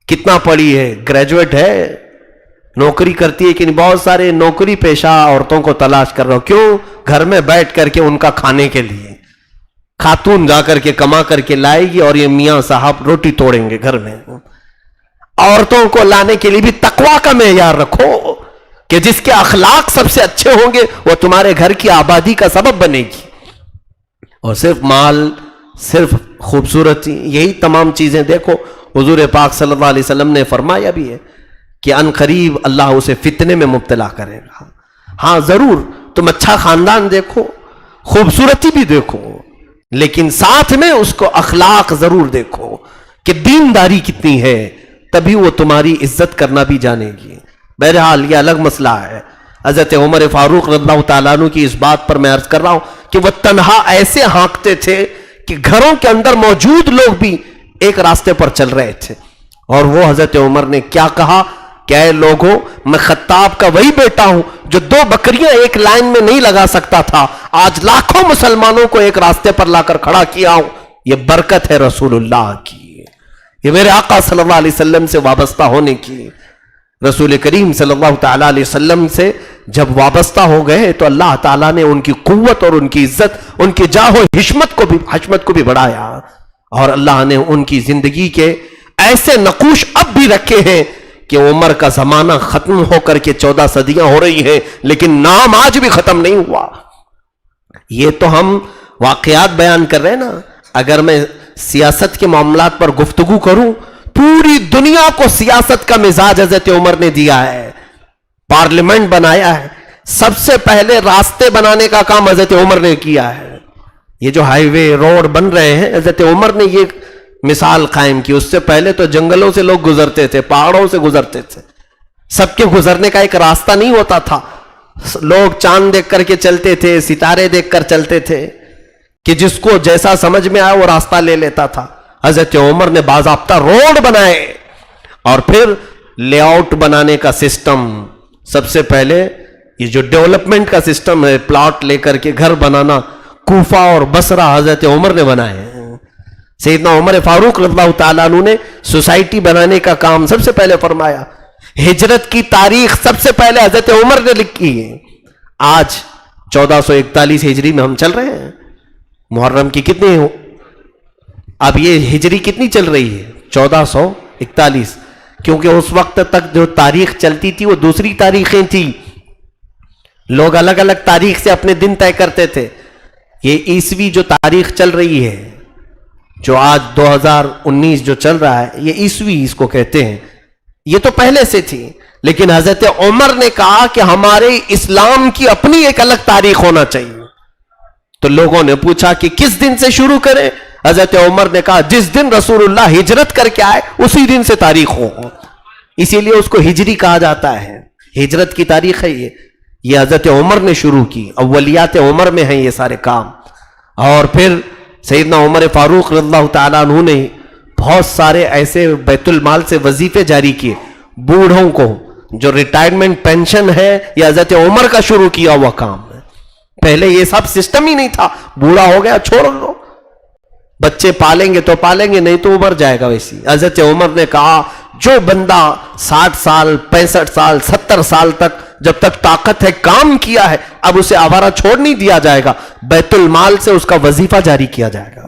کتنا پڑھی ہے, گریجویٹ ہے, نوکری کرتی ہے کہ نہیں. بہت سارے نوکری پیشہ عورتوں کو تلاش کر رہا ہوں. کیوں؟ گھر میں بیٹھ کر کے ان کا کھانے کے لیے. خاتون جا کر کے کما کر کے لائے گی اور یہ میاں صاحب روٹی توڑیں گے گھر میں. عورتوں کو لانے کے لیے بھی تقویٰ کا معیار رکھو کہ جس کے اخلاق سب سے اچھے ہوں گے وہ تمہارے گھر کی آبادی کا سبب بنے گی. اور صرف مال, صرف خوبصورتی, یہی تمام چیزیں دیکھو. حضور پاک صلی اللہ علیہ وسلم نے فرمایا بھی ہے کہ ان قریب اللہ اسے فتنے میں مبتلا کرے گا. ہاں ضرور تم اچھا خاندان دیکھو, خوبصورتی بھی دیکھو, لیکن ساتھ میں اس کو اخلاق ضرور دیکھو کہ دینداری کتنی ہے, تبھی وہ تمہاری عزت کرنا بھی جانے گی. بہرحال یہ الگ مسئلہ ہے. حضرت عمر فاروق رضی اللہ تعالیٰ عنہ کی اس بات پر میں عرض کر رہا ہوں کہ وہ تنہا ایسے ہانکتے تھے کہ گھروں کے اندر موجود لوگ بھی ایک راستے پر چل رہے تھے. اور وہ حضرت عمر نے کیا کہا کہ اے لوگوں, میں خطاب کا وہی بیٹا ہوں جو 2 بکریاں ایک لائن میں نہیں لگا سکتا تھا, آج لاکھوں مسلمانوں کو ایک راستے پر لا کر کھڑا کیا ہوں. یہ برکت ہے رسول اللہ کی, یہ میرے آقا صلی اللہ علیہ وسلم سے وابستہ ہونے کی. رسول کریم صلی اللہ تعالیٰ علیہ وسلم سے جب وابستہ ہو گئے تو اللہ تعالیٰ نے ان کی قوت اور ان کی عزت, ان کی جاہ و حشمت کو بھی بڑھایا. اور اللہ نے ان کی زندگی کے ایسے نقوش اب بھی رکھے ہیں کہ عمر کا زمانہ ختم ہو کر کے 14 صدیاں ہو رہی ہیں, لیکن نام آج بھی ختم نہیں ہوا. یہ تو ہم واقعات بیان کر رہے ہیں نا. اگر میں سیاست کے معاملات پر گفتگو کروں, پوری دنیا کو سیاست کا مزاج حضرت عمر نے دیا ہے. پارلیمنٹ بنایا ہے, سب سے پہلے راستے بنانے کا کام حضرت عمر نے کیا ہے. یہ جو ہائی وے روڈ بن رہے ہیں, حضرت عمر نے یہ مثال قائم کی. اس سے پہلے تو جنگلوں سے لوگ گزرتے تھے, پہاڑوں سے گزرتے تھے, سب کے گزرنے کا ایک راستہ نہیں ہوتا تھا. لوگ چاند دیکھ کر کے چلتے تھے, ستارے دیکھ کر چلتے تھے, کہ جس کو جیسا سمجھ میں آیا وہ راستہ لے لیتا تھا. حضرت عمر نے باضابطہ روڈ بنائے اور پھر لے آؤٹ بنانے کا سسٹم. سب سے پہلے یہ جو ڈیولپمنٹ کا سسٹم ہے, پلاٹ لے کر کے گھر بنانا, کوفہ اور بصرہ حضرت عمر نے بنائے. سیدنا عمر فاروق رضی اللہ تعالیٰ عنہ نے سوسائٹی بنانے کا کام سب سے پہلے فرمایا. ہجرت کی تاریخ سب سے پہلے حضرت عمر نے لکھی ہے. آج 1441 ہجری میں ہم چل رہے ہیں. محرم کی کتنی ہو, اب یہ ہجری کتنی چل رہی ہے؟ 1441. کیونکہ اس وقت تک جو تاریخ چلتی تھی وہ دوسری تاریخیں تھی, لوگ الگ الگ تاریخ سے اپنے دن طے کرتے تھے. یہ عیسوی جو تاریخ چل رہی ہے, جو آج 2019 جو چل رہا ہے, یہ عیسوی اس کو کہتے ہیں. یہ تو پہلے سے تھی, لیکن حضرت عمر نے کہا کہ ہمارے اسلام کی اپنی ایک الگ تاریخ ہونا چاہیے. تو لوگوں نے پوچھا کہ کس دن سے شروع کریں؟ حضرت عمر نے کہا جس دن رسول اللہ ہجرت کر کے آئے اسی دن سے تاریخ ہو. اسی لیے اس کو ہجری کہا جاتا ہے. ہجرت کی تاریخ ہے یہ حضرت عمر نے شروع کی. اولیات عمر میں ہیں یہ سارے کام. اور پھر سیدنا عمر فاروق رضی اللہ تعالیٰ عنہ نے بہت سارے ایسے بیت المال سے وظیفے جاری کیے. بوڑھوں کو جو ریٹائرمنٹ پینشن ہے, یہ حضرت عمر کا شروع کیا ہوا کام ہے. پہلے یہ سب سسٹم ہی نہیں تھا. بوڑھا ہو گیا چھوڑ دو, بچے پالیں گے تو پالیں گے, نہیں تو ابھر جائے گا ویسی. حضرت عمر نے کہا جو بندہ 60 سال 65 سال 70 سال تک جب تک طاقت ہے کام کیا ہے, اب اسے آوارہ چھوڑ نہیں دیا جائے گا, بیت المال سے اس کا وظیفہ جاری کیا جائے گا.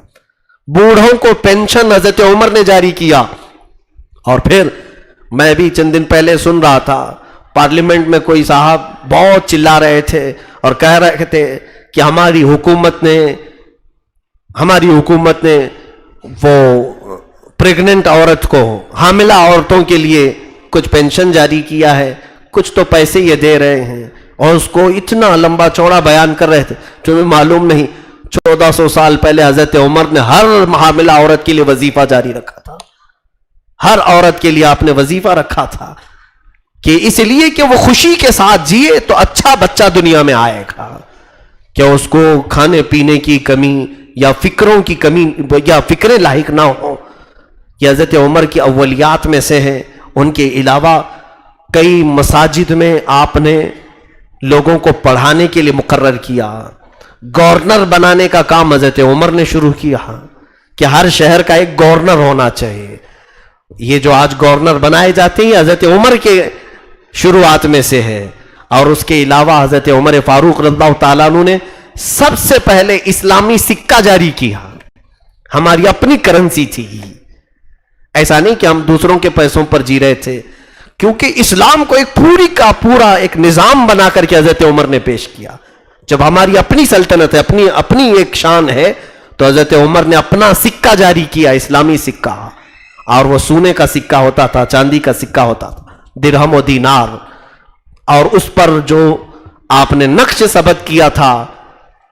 بوڑھوں کو پینشن حضرت عمر نے جاری کیا. اور پھر میں بھی چند دن پہلے سن رہا تھا, پارلیمنٹ میں کوئی صاحب بہت چلا رہے تھے اور کہہ رہے تھے کہ ہماری حکومت نے وہ پریگننٹ عورت کو, حاملہ عورتوں کے لیے کچھ پینشن جاری کیا ہے, کچھ تو پیسے یہ دے رہے ہیں. اور اس کو اتنا لمبا چوڑا بیان کر رہے تھے. تمہیں معلوم نہیں 1400 سال پہلے حضرت عمر نے ہر حاملہ عورت کے لیے وظیفہ جاری رکھا تھا. ہر عورت کے لیے آپ نے وظیفہ رکھا تھا, کہ اس لیے کہ وہ خوشی کے ساتھ جیے تو اچھا بچہ دنیا میں آئے گا. کہ اس کو کھانے پینے کی کمی یا فکروں کی کمی یا فکریں لاحق نہ ہوں. یہ حضرت عمر کی اولیات میں سے ہیں. ان کے علاوہ کئی مساجد میں آپ نے لوگوں کو پڑھانے کے لیے مقرر کیا. گورنر بنانے کا کام حضرت عمر نے شروع کیا کہ ہر شہر کا ایک گورنر ہونا چاہیے. یہ جو آج گورنر بنائے جاتے ہیں حضرت عمر کے شروعات میں سے ہے. اور اس کے علاوہ حضرت عمر فاروق رضی اللہ تعالیٰ عنہ نے سب سے پہلے اسلامی سکہ جاری کیا. ہماری اپنی کرنسی تھی. ایسا نہیں کہ ہم دوسروں کے پیسوں پر جی رہے تھے, کیونکہ اسلام کو ایک پوری کا پورا ایک نظام بنا کر کے حضرت عمر نے پیش کیا. جب ہماری اپنی سلطنت ہے, اپنی ایک شان ہے, تو حضرت عمر نے اپنا سکہ جاری کیا, اسلامی سکہ. اور وہ سونے کا سکہ ہوتا تھا, چاندی کا سکہ ہوتا تھا, درہم و دینار. اور اس پر جو آپ نے نقش ثبت کیا تھا,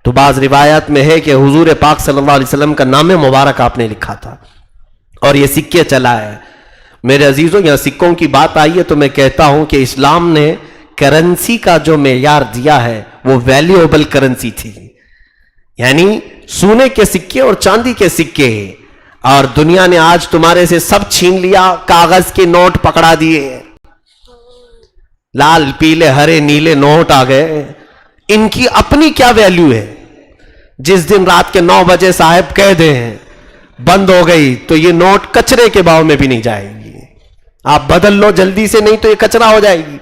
تو بعض روایات میں ہے کہ حضور پاک صلی اللہ علیہ وسلم کا نام مبارک آپ نے لکھا تھا, اور یہ سکے چلا ہے. میرے عزیزوں, یہاں سکوں کی بات آئی ہے تو میں کہتا ہوں کہ اسلام نے کرنسی کا جو معیار دیا ہے وہ ویلیویبل کرنسی تھی. یعنی سونے کے سکے اور چاندی کے سکے. اور دنیا نے آج تمہارے سے سب چھین لیا, کاغذ کے نوٹ پکڑا دیے, لال پیلے ہرے نیلے نوٹ آ گئے. ان کی اپنی کیا ویلیو ہے؟ جس دن رات کے 9 بجے صاحب کہہ دیں بند ہو گئی تو یہ نوٹ کچرے کے باؤ میں بھی نہیں جائے گی. آپ بدل لو جلدی سے, نہیں تو یہ کچرا ہو جائے گی.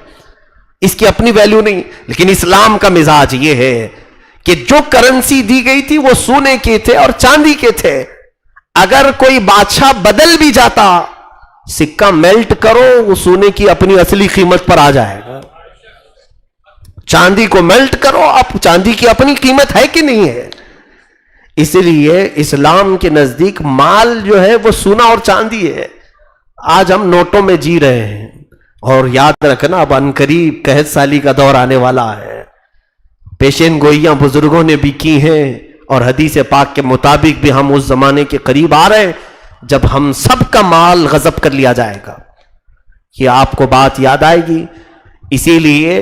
اس کی اپنی ویلیو نہیں. لیکن اسلام کا مزاج یہ ہے کہ جو کرنسی دی گئی تھی وہ سونے کے تھے اور چاندی کے تھے. اگر کوئی بادشاہ بدل بھی جاتا, سکہ میلٹ کرو, وہ سونے کی اپنی اصلی قیمت پر آ جائے گا. چاندی کو میلٹ کرو, اب چاندی کی اپنی قیمت ہے کہ نہیں ہے. اسی لیے اسلام کے نزدیک مال جو ہے وہ سونا اور چاندی ہے. آج ہم نوٹوں میں جی رہے ہیں, اور یاد رکھنا اب عنقریب قحط سالی کا دور آنے والا ہے. پیشین گوئیاں بزرگوں نے بھی کی ہیں, اور حدیث پاک کے مطابق بھی ہم اس زمانے کے قریب آ رہے ہیں جب ہم سب کا مال غصب کر لیا جائے گا. یہ آپ کو بات یاد آئے گی. اسی لیے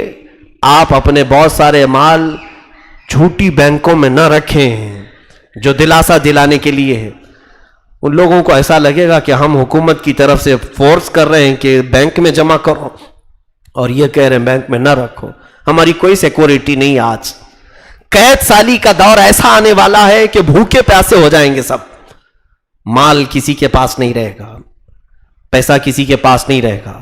آپ اپنے بہت سارے مال جھوٹی بینکوں میں نہ رکھیں جو دلاسا دلانے کے لیے ہے. ان لوگوں کو ایسا لگے گا کہ ہم حکومت کی طرف سے فورس کر رہے ہیں کہ بینک میں جمع کرو, اور یہ کہہ رہے ہیں بینک میں نہ رکھو. ہماری کوئی سیکورٹی نہیں. آج قحط سالی کا دور ایسا آنے والا ہے کہ بھوکے پیاسے ہو جائیں گے سب. مال کسی کے پاس نہیں رہے گا, پیسہ کسی کے پاس نہیں رہے گا.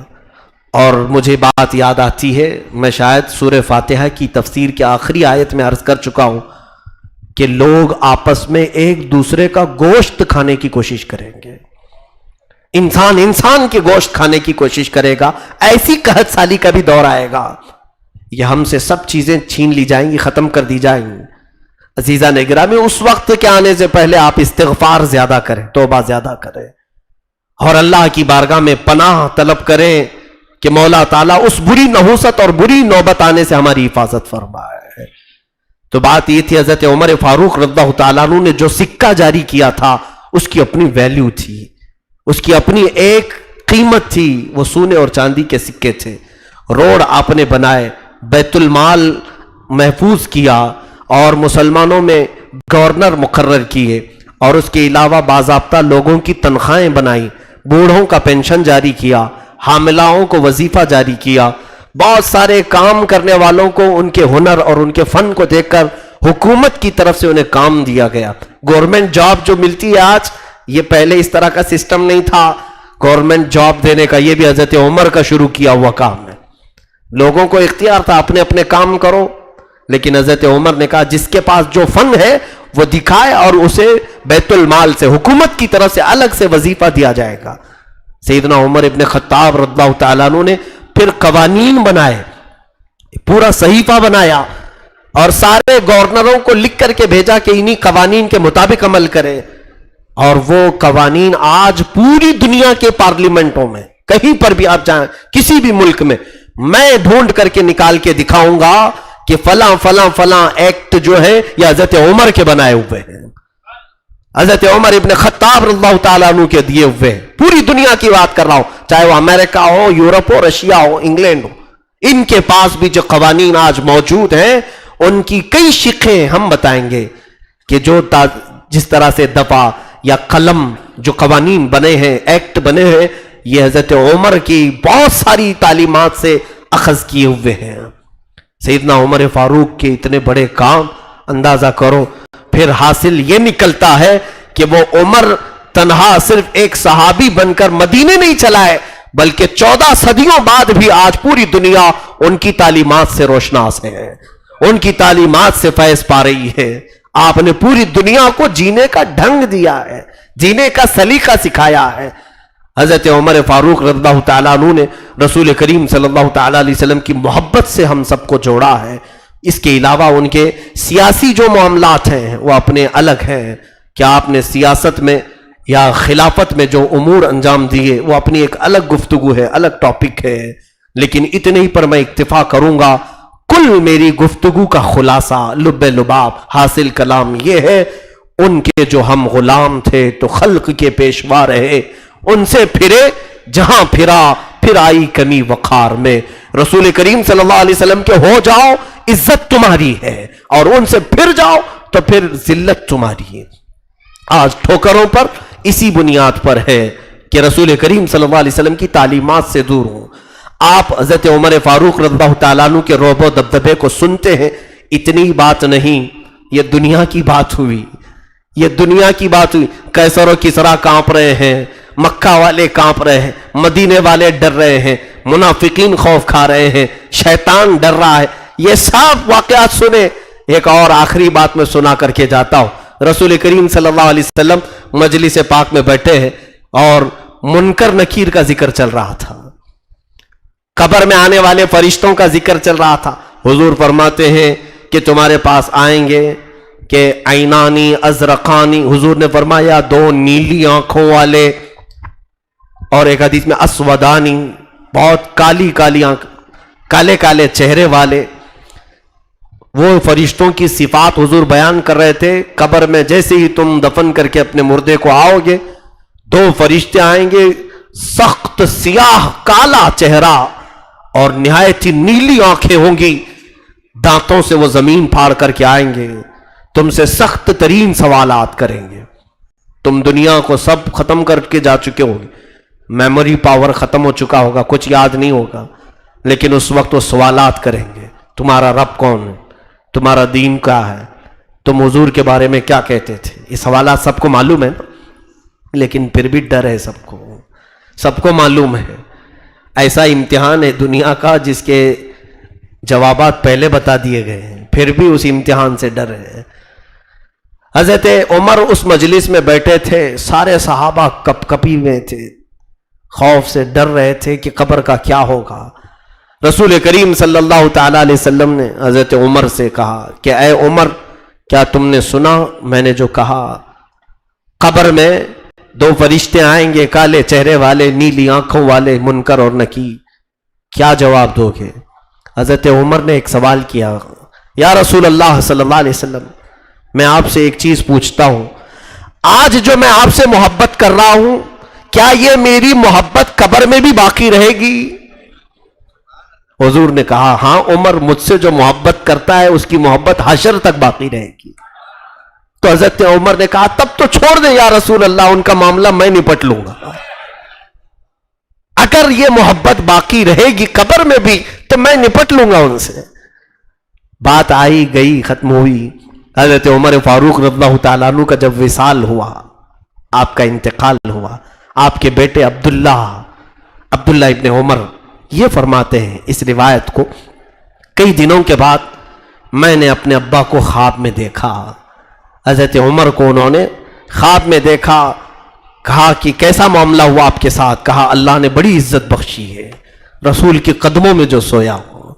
اور مجھے بات یاد آتی ہے, میں شاید سورہ فاتحہ کی تفسیر کے آخری آیت میں عرض کر چکا ہوں کہ لوگ آپس میں ایک دوسرے کا گوشت کھانے کی کوشش کریں گے. انسان کے گوشت کھانے کی کوشش کرے گا. ایسی قحط سالی کا بھی دور آئے گا. یہ ہم سے سب چیزیں چھین لی جائیں گی, ختم کر دی جائیں گی. عزیزان گرامی, اس وقت کے آنے سے پہلے آپ استغفار زیادہ کریں, توبہ زیادہ کریں, اور اللہ کی بارگاہ میں پناہ طلب کریں کہ مولا تعالیٰ اس بری نحوست اور بری نوبت آنے سے ہماری حفاظت فرمائے. تو بات یہ تھی, حضرت عمر فاروق رضی اللہ تعالیٰ عنہ نے جو سکہ جاری کیا تھا اس کی اپنی ویلیو تھی, اس کی اپنی ایک قیمت تھی. وہ سونے اور چاندی کے سکے تھے. روڈ آپ نے بنائے, بیت المال محفوظ کیا, اور مسلمانوں میں گورنر مقرر کیے, اور اس کے علاوہ باضابطہ لوگوں کی تنخواہیں بنائی, بوڑھوں کا پینشن جاری کیا, حاملاؤں کو وظیفہ جاری کیا. بہت سارے کام کرنے والوں کو ان کے ہنر اور ان کے فن کو دیکھ کر حکومت کی طرف سے انہیں کام دیا گیا. گورنمنٹ جاب جو ملتی ہے آج, یہ پہلے اس طرح کا سسٹم نہیں تھا. گورنمنٹ جاب دینے کا یہ بھی حضرت عمر کا شروع کیا ہوا کام ہے. لوگوں کو اختیار تھا اپنے اپنے کام کرو, لیکن حضرت عمر نے کہا جس کے پاس جو فن ہے وہ دکھائے, اور اسے بیت المال سے, حکومت کی طرف سے الگ سے وظیفہ دیا جائے گا. سیدنا عمر ابن خطاب رضی اللہ تعالیٰ عنہ نے پھر قوانین بنائے, پورا صحیفہ بنایا, اور سارے گورنروں کو لکھ کر کے بھیجا کہ انہی قوانین کے مطابق عمل کرے. اور وہ قوانین آج پوری دنیا کے پارلیمنٹوں میں کہیں پر بھی آپ جائیں, کسی بھی ملک میں, میں ڈھونڈ کر کے نکال کے دکھاؤں گا کہ فلاں فلاں فلاں ایکٹ جو ہے یہ حضرت عمر کے بنائے ہوئے ہیں, حضرت عمر ابن خطاب رضی اللہ تعالیٰ عنہ کے دیے ہوئے. پوری دنیا کی بات کر رہا ہوں, چاہے وہ امریکہ ہو, یورپ ہو, رشیا ہو, انگلینڈ ہو, ان کے پاس بھی جو قوانین آج موجود ہیں ان کی کئی شقیں ہم بتائیں گے کہ جس طرح سے دفع یا قلم جو قوانین بنے ہیں، ایکٹ بنے ہیں، یہ حضرت عمر کی بہت ساری تعلیمات سے اخذ کیے ہوئے ہیں۔ سیدنا عمر فاروق کے اتنے بڑے کام اندازہ کرو، پھر حاصل یہ نکلتا ہے کہ وہ عمر تنہا صرف ایک صحابی بن کر مدینے نہیں چلا ہے، بلکہ 14 صدیوں بعد بھی آج پوری دنیا ان کی تعلیمات سے روشناس ہے، ان کی تعلیمات سے فیض پا رہی ہے۔ آپ نے پوری دنیا کو جینے کا ڈھنگ دیا ہے، جینے کا سلیقہ سکھایا ہے۔ حضرت عمر فاروق رضی اللہ تعالیٰ عنہ نے رسول کریم صلی اللہ تعالیٰ علیہ وسلم کی محبت سے ہم سب کو جوڑا ہے۔ اس کے علاوہ ان کے سیاسی جو معاملات ہیں وہ اپنے الگ ہیں، کہ آپ نے سیاست میں یا خلافت میں جو امور انجام دیے وہ اپنی ایک الگ گفتگو ہے، الگ ٹاپک ہے، لیکن اتنے ہی پر میں اکتفا کروں گا۔ کل میری گفتگو کا خلاصہ، لب لباب، حاصل کلام یہ ہے، ان کے جو ہم غلام تھے تو خلق کے پیشوا رہے، ان سے پھرے جہاں پھرا، پھر آئی کمی وقار میں۔ رسول کریم صلی اللہ علیہ وسلم کے ہو جاؤ عزت تمہاری ہے، اور ان سے پھر جاؤ تو پھر ذلت تمہاری ہے۔ آج ٹھوکروں پر اسی بنیاد پر ہے کہ رسول کریم صلی اللہ علیہ وسلم کی تعلیمات سے دور ہوں۔ آپ حضرت عمر فاروق رضی اللہ تعالیٰ عنہ کے رعب و دبدبے کو سنتے ہیں، اتنی بات نہیں، یہ دنیا کی بات ہوئی، یہ دنیا کی بات ہوئی۔ قیصر و کسریٰ کانپ رہے ہیں، مکہ والے کانپ رہے ہیں، مدینے والے ڈر رہے ہیں، منافقین خوف کھا رہے ہیں، شیطان ڈر رہا ہے۔ یہ سب واقعات سنے۔ ایک اور آخری بات میں سنا کر کے جاتا ہوں۔ رسول کریم صلی اللہ علیہ وسلم مجلس پاک میں بیٹھے ہیں اور منکر نکیر کا ذکر چل رہا تھا، قبر میں آنے والے فرشتوں کا ذکر چل رہا تھا۔ حضور فرماتے ہیں کہ تمہارے پاس آئیں گے کہ عینانی ازرقانی، حضور نے فرمایا دو نیلی آنکھوں والے، اور ایک حدیث میں اسودانی، بہت کالی کالی آنکھ، کالے کالے چہرے والے۔ وہ فرشتوں کی صفات حضور بیان کر رہے تھے۔ قبر میں جیسے ہی تم دفن کر کے اپنے مردے کو آؤ گے، دو فرشتے آئیں گے، سخت سیاہ کالا چہرہ اور نہایت ہی نیلی آنکھیں ہوں گی، دانتوں سے وہ زمین پھاڑ کر کے آئیں گے، تم سے سخت ترین سوالات کریں گے۔ تم دنیا کو سب ختم کر کے جا چکے ہوگے، میموری پاور ختم ہو چکا ہوگا، کچھ یاد نہیں ہوگا، لیکن اس وقت وہ سوالات کریں گے، تمہارا رب کون ہے، تمہارا دین کیا ہے، تم حضور کے بارے میں کیا کہتے تھے۔ یہ سوالات سب کو معلوم ہے نا، لیکن پھر بھی ڈر ہے، سب کو معلوم ہے۔ ایسا امتحان ہے دنیا کا جس کے جوابات پہلے بتا دیے گئے ہیں، پھر بھی اس امتحان سے ڈر ہے۔ حضرت عمر اس مجلس میں بیٹھے تھے، سارے صحابہ کپ کپی میں تھے، خوف سے ڈر رہے تھے کہ قبر کا کیا ہوگا۔ رسول کریم صلی اللہ تعالیٰ علیہ وسلم نے حضرت عمر سے کہا کہ اے عمر، کیا تم نے سنا میں نے جو کہا؟ قبر میں دو فرشتے آئیں گے، کالے چہرے والے، نیلی آنکھوں والے، منکر اور نکیر، کیا جواب دو گے؟ حضرت عمر نے ایک سوال کیا، یا رسول اللہ صلی اللہ علیہ وسلم، میں آپ سے ایک چیز پوچھتا ہوں، آج جو میں آپ سے محبت کر رہا ہوں، کیا یہ میری محبت قبر میں بھی باقی رہے گی؟ حضور نے کہا ہاں عمر، مجھ سے جو محبت کرتا ہے اس کی محبت حشر تک باقی رہے گی۔ تو حضرت عمر نے کہا تب تو چھوڑ دیں یا رسول اللہ، ان کا معاملہ میں نپٹ لوں گا۔ اگر یہ محبت باقی رہے گی قبر میں بھی تو میں نپٹ لوں گا ان سے۔ بات آئی گئی، ختم ہوئی۔ حضرت عمر فاروق رضی اللہ تعالیٰ عنہ کا جب وصال ہوا، آپ کا انتقال ہوا، آپ کے بیٹے عبداللہ ابن عمر یہ فرماتے ہیں اس روایت کو، کئی دنوں کے بعد میں نے اپنے ابا کو خواب میں دیکھا۔ حضرت عمر کو انہوں نے خواب میں دیکھا، کہا کہ کیسا معاملہ ہوا آپ کے ساتھ؟ کہا اللہ نے بڑی عزت بخشی ہے، رسول کے قدموں میں جو سویا ہوں۔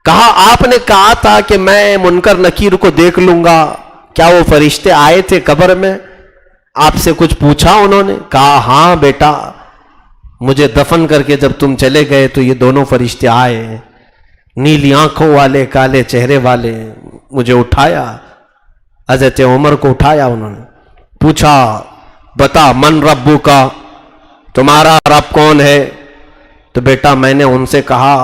کہا آپ نے کہا تھا کہ میں منکر نکیر کو دیکھ لوں گا، کیا وہ فرشتے آئے تھے قبر میں؟ آپ سے کچھ پوچھا انہوں نے؟ کہا ہاں بیٹا، مجھے دفن کر کے جب تم چلے گئے تو یہ دونوں فرشتے آئے، نیلی آنکھوں والے، کالے چہرے والے، مجھے اٹھایا۔ حضرت عمر کو اٹھایا، انہوں نے پوچھا بتا من ربو کا، تمہارا رب کون ہے؟ تو بیٹا میں نے ان سے کہا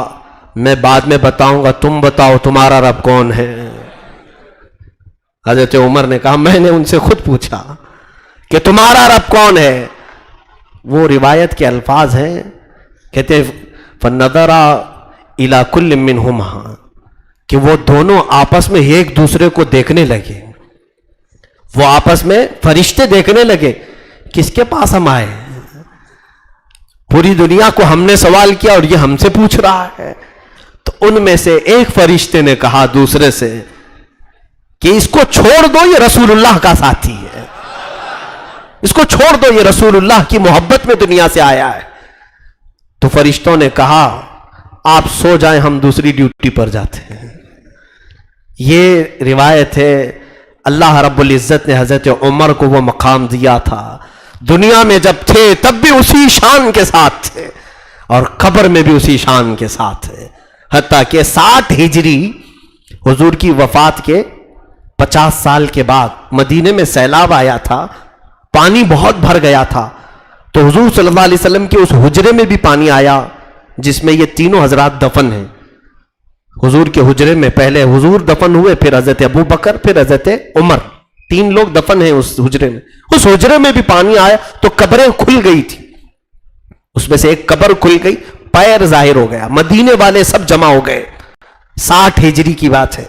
میں بعد میں بتاؤں گا، تم بتاؤ تمہارا رب کون ہے؟ حضرت عمر نے کہا میں نے ان سے خود پوچھا کہ تمہارا رب کون ہے؟ وہ روایت کے الفاظ ہیں، کہتے ہیں فَنَظَرَ إِلَى كُلٍّ مِّنْهُمَا، کہ وہ دونوں آپس میں ایک دوسرے کو دیکھنے لگے، وہ آپس میں فرشتے دیکھنے لگے کس کے پاس ہم آئے؟ پوری دنیا کو ہم نے سوال کیا اور یہ ہم سے پوچھ رہا ہے۔ تو ان میں سے ایک فرشتے نے کہا دوسرے سے کہ اس کو چھوڑ دو، یہ رسول اللہ کا ساتھی ہے، اس کو چھوڑ دو، یہ رسول اللہ کی محبت میں دنیا سے آیا ہے۔ تو فرشتوں نے کہا آپ سو جائیں، ہم دوسری ڈیوٹی پر جاتے ہیں۔ یہ روایت ہے، اللہ رب العزت نے حضرت عمر کو وہ مقام دیا تھا، دنیا میں جب تھے تب بھی اسی شان کے ساتھ تھے اور قبر میں بھی اسی شان کے ساتھ تھے، حتیٰ کہ 60 ہجری حضور کی وفات کے 50 سال کے بعد مدینے میں سیلاب آیا تھا، پانی بہت بھر گیا تھا، تو حضور صلی اللہ علیہ وسلم کے اس حجرے میں بھی پانی آیا جس میں یہ تینوں حضرات دفن ہیں۔ حضور کے حجرے میں پہلے حضور دفن ہوئے، پھر حضرت ابو بکر، پھر حضرت عمر، 3 لوگ دفن ہیں اس حجرے میں۔ اس حجرے میں بھی پانی آیا تو قبریں کھل گئی تھی، اس میں سے ایک قبر کھل گئی، پیر ظاہر ہو گیا، مدینے والے سب جمع ہو گئے۔ 60 ہجری کی بات ہے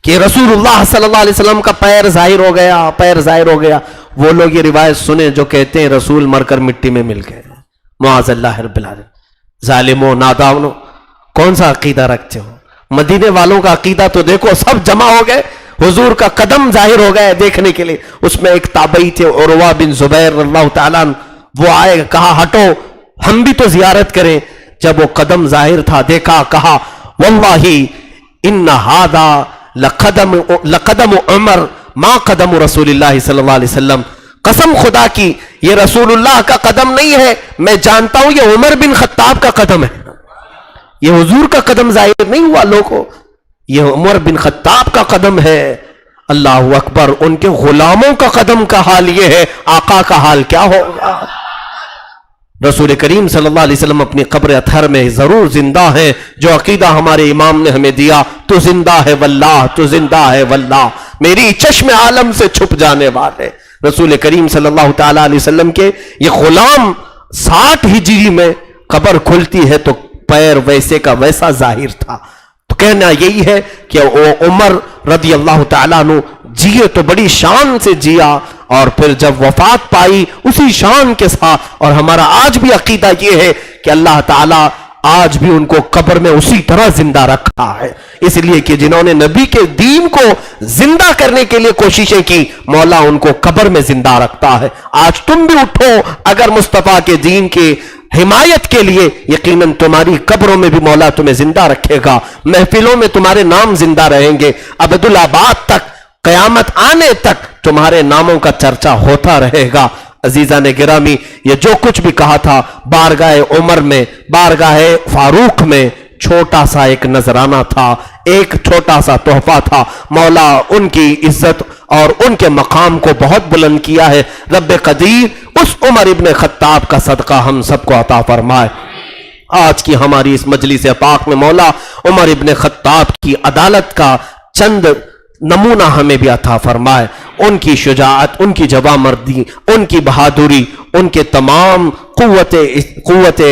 کہ رسول اللہ صلی اللہ علیہ وسلم کا پیر ظاہر ہو گیا، پیر ظاہر ہو گیا۔ وہ لوگ یہ روایت سنیں جو کہتے ہیں رسول مر کر مٹی میں مل گئے، معاذ اللہ رب العالمین۔ ظالموں، نادانوں، کون سا عقیدہ رکھتے ہو؟ مدینے والوں کا عقیدہ تو دیکھو، سب جمع ہو گئے، حضور کا قدم ظاہر ہو گئے دیکھنے کے لیے۔ اس میں ایک تابعی تھے عروہ بن زبیر اللہ تعالیٰ عنہ، وہ آئے، کہا ہٹو ہم بھی تو زیارت کریں۔ جب وہ قدم ظاہر تھا دیکھا، کہا واللہ ان ھذا لقدم عمر ما قدم رسول اللہ صلی اللہ علیہ وسلم، قسم خدا کی یہ رسول اللہ کا قدم نہیں ہے، میں جانتا ہوں یہ عمر بن خطاب کا قدم ہے، یہ حضور کا قدم ظاہر نہیں ہوا لوگوں، یہ عمر بن خطاب کا قدم ہے۔ اللہ اکبر، ان کے غلاموں کا قدم کا حال یہ ہے، آقا کا حال کیا ہوگا؟ رسول کریم صلی اللہ علیہ وسلم اپنی قبر اطہر میں ضرور زندہ ہیں، جو عقیدہ ہمارے امام نے ہمیں دیا، تو زندہ ہے واللہ، تو زندہ ہے واللہ، میری چشم عالم سے چھپ جانے والے رسول کریم صلی اللہ تعالیٰ علیہ وسلم کے یہ غلام 60 ہجری میں قبر کھلتی ہے تو پیر ویسے کا ویسا ظاہر تھا۔ تو کہنا یہی ہے کہ وہ عمر رضی اللہ تعالیٰ عنہ جیے تو بڑی شان سے جیا، اور پھر جب وفات پائی اسی شان کے ساتھ۔ اور ہمارا آج بھی عقیدہ یہ ہے کہ اللہ تعالیٰ آج بھی ان کو قبر میں اسی طرح زندہ رکھا ہے، اس لیے کہ جنہوں نے نبی کے دین کو زندہ کرنے کے لیے کوششیں کی، مولا ان کو قبر میں زندہ رکھتا ہے۔ آج تم بھی اٹھو اگر مصطفیٰ کے دین کے حمایت کے لیے، یقیناً تمہاری قبروں میں بھی مولا تمہیں زندہ رکھے گا، محفلوں میں تمہارے نام زندہ رہیں گے، ابدالآباد تک، قیامت آنے تک تمہارے ناموں کا چرچا ہوتا رہے گا۔ عزیزان گرامی، یہ جو کچھ بھی کہا تھا بارگاہ عمر میں، بارگاہ فاروق میں، چھوٹا سا ایک نذرانہ تھا، ایک چھوٹا سا تحفہ تھا۔ مولا ان کی عزت اور ان کے مقام کو بہت بلند کیا ہے۔ رب قدیر اس عمر ابن خطاب کا صدقہ ہم سب کو عطا فرمائے۔ آج کی ہماری اس مجلس پاک میں مولا عمر ابن خطاب کی عدالت کا چند نمونہ ہمیں بھی عطا فرمائے، ان کی شجاعت، ان کی جواں مردی، ان کی بہادری، ان کے تمام قوت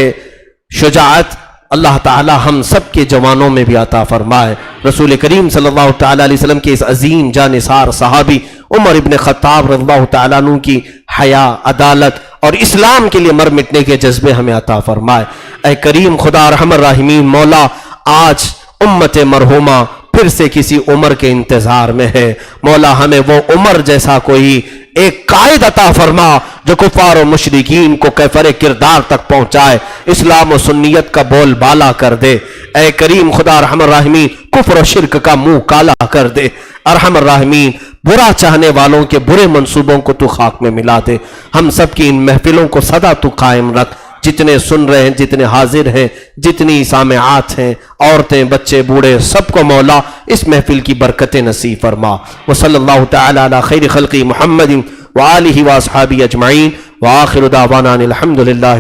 شجاعت اللہ تعالی ہم سب کے جوانوں میں بھی عطا فرمائے۔ رسول کریم صلی اللہ تعالی علیہ وسلم کے اس عظیم جانثار صحابی عمر ابن خطاب رضی اللہ تعالیٰ عنہ کی حیا، عدالت اور اسلام کے لیے مر مٹنے کے جذبے ہمیں عطا فرمائے۔ اے کریم خدا ارحم الراحمین، مولا آج امت مرحومہ پھر سے کسی عمر کے انتظار میں ہے، مولا ہمیں وہ عمر جیسا کوئی ایک قائد عطا فرما جو کفار و مشرکین کو کیفر کردار تک پہنچائے، اسلام و سنیت کا بول بالا کر دے۔ اے کریم خدا ارحم الراحمین، کفر و شرک کا منہ کالا کر دے۔ ارحم الراحمین، برا چاہنے والوں کے برے منصوبوں کو تو خاک میں ملا دے۔ ہم سب کی ان محفلوں کو سدا تو قائم رکھ، جتنے سن رہے ہیں، جتنے حاضر ہیں، جتنی سامعات ہیں، عورتیں، بچے، بوڑھے، سب کو مولا اس محفل کی برکت نصیب فرما۔ وصلی اللہ تعالی علی خیر خلقی محمد وآلہ واصحابہ اجمعین، وآخر دعوانا الحمدللہ۔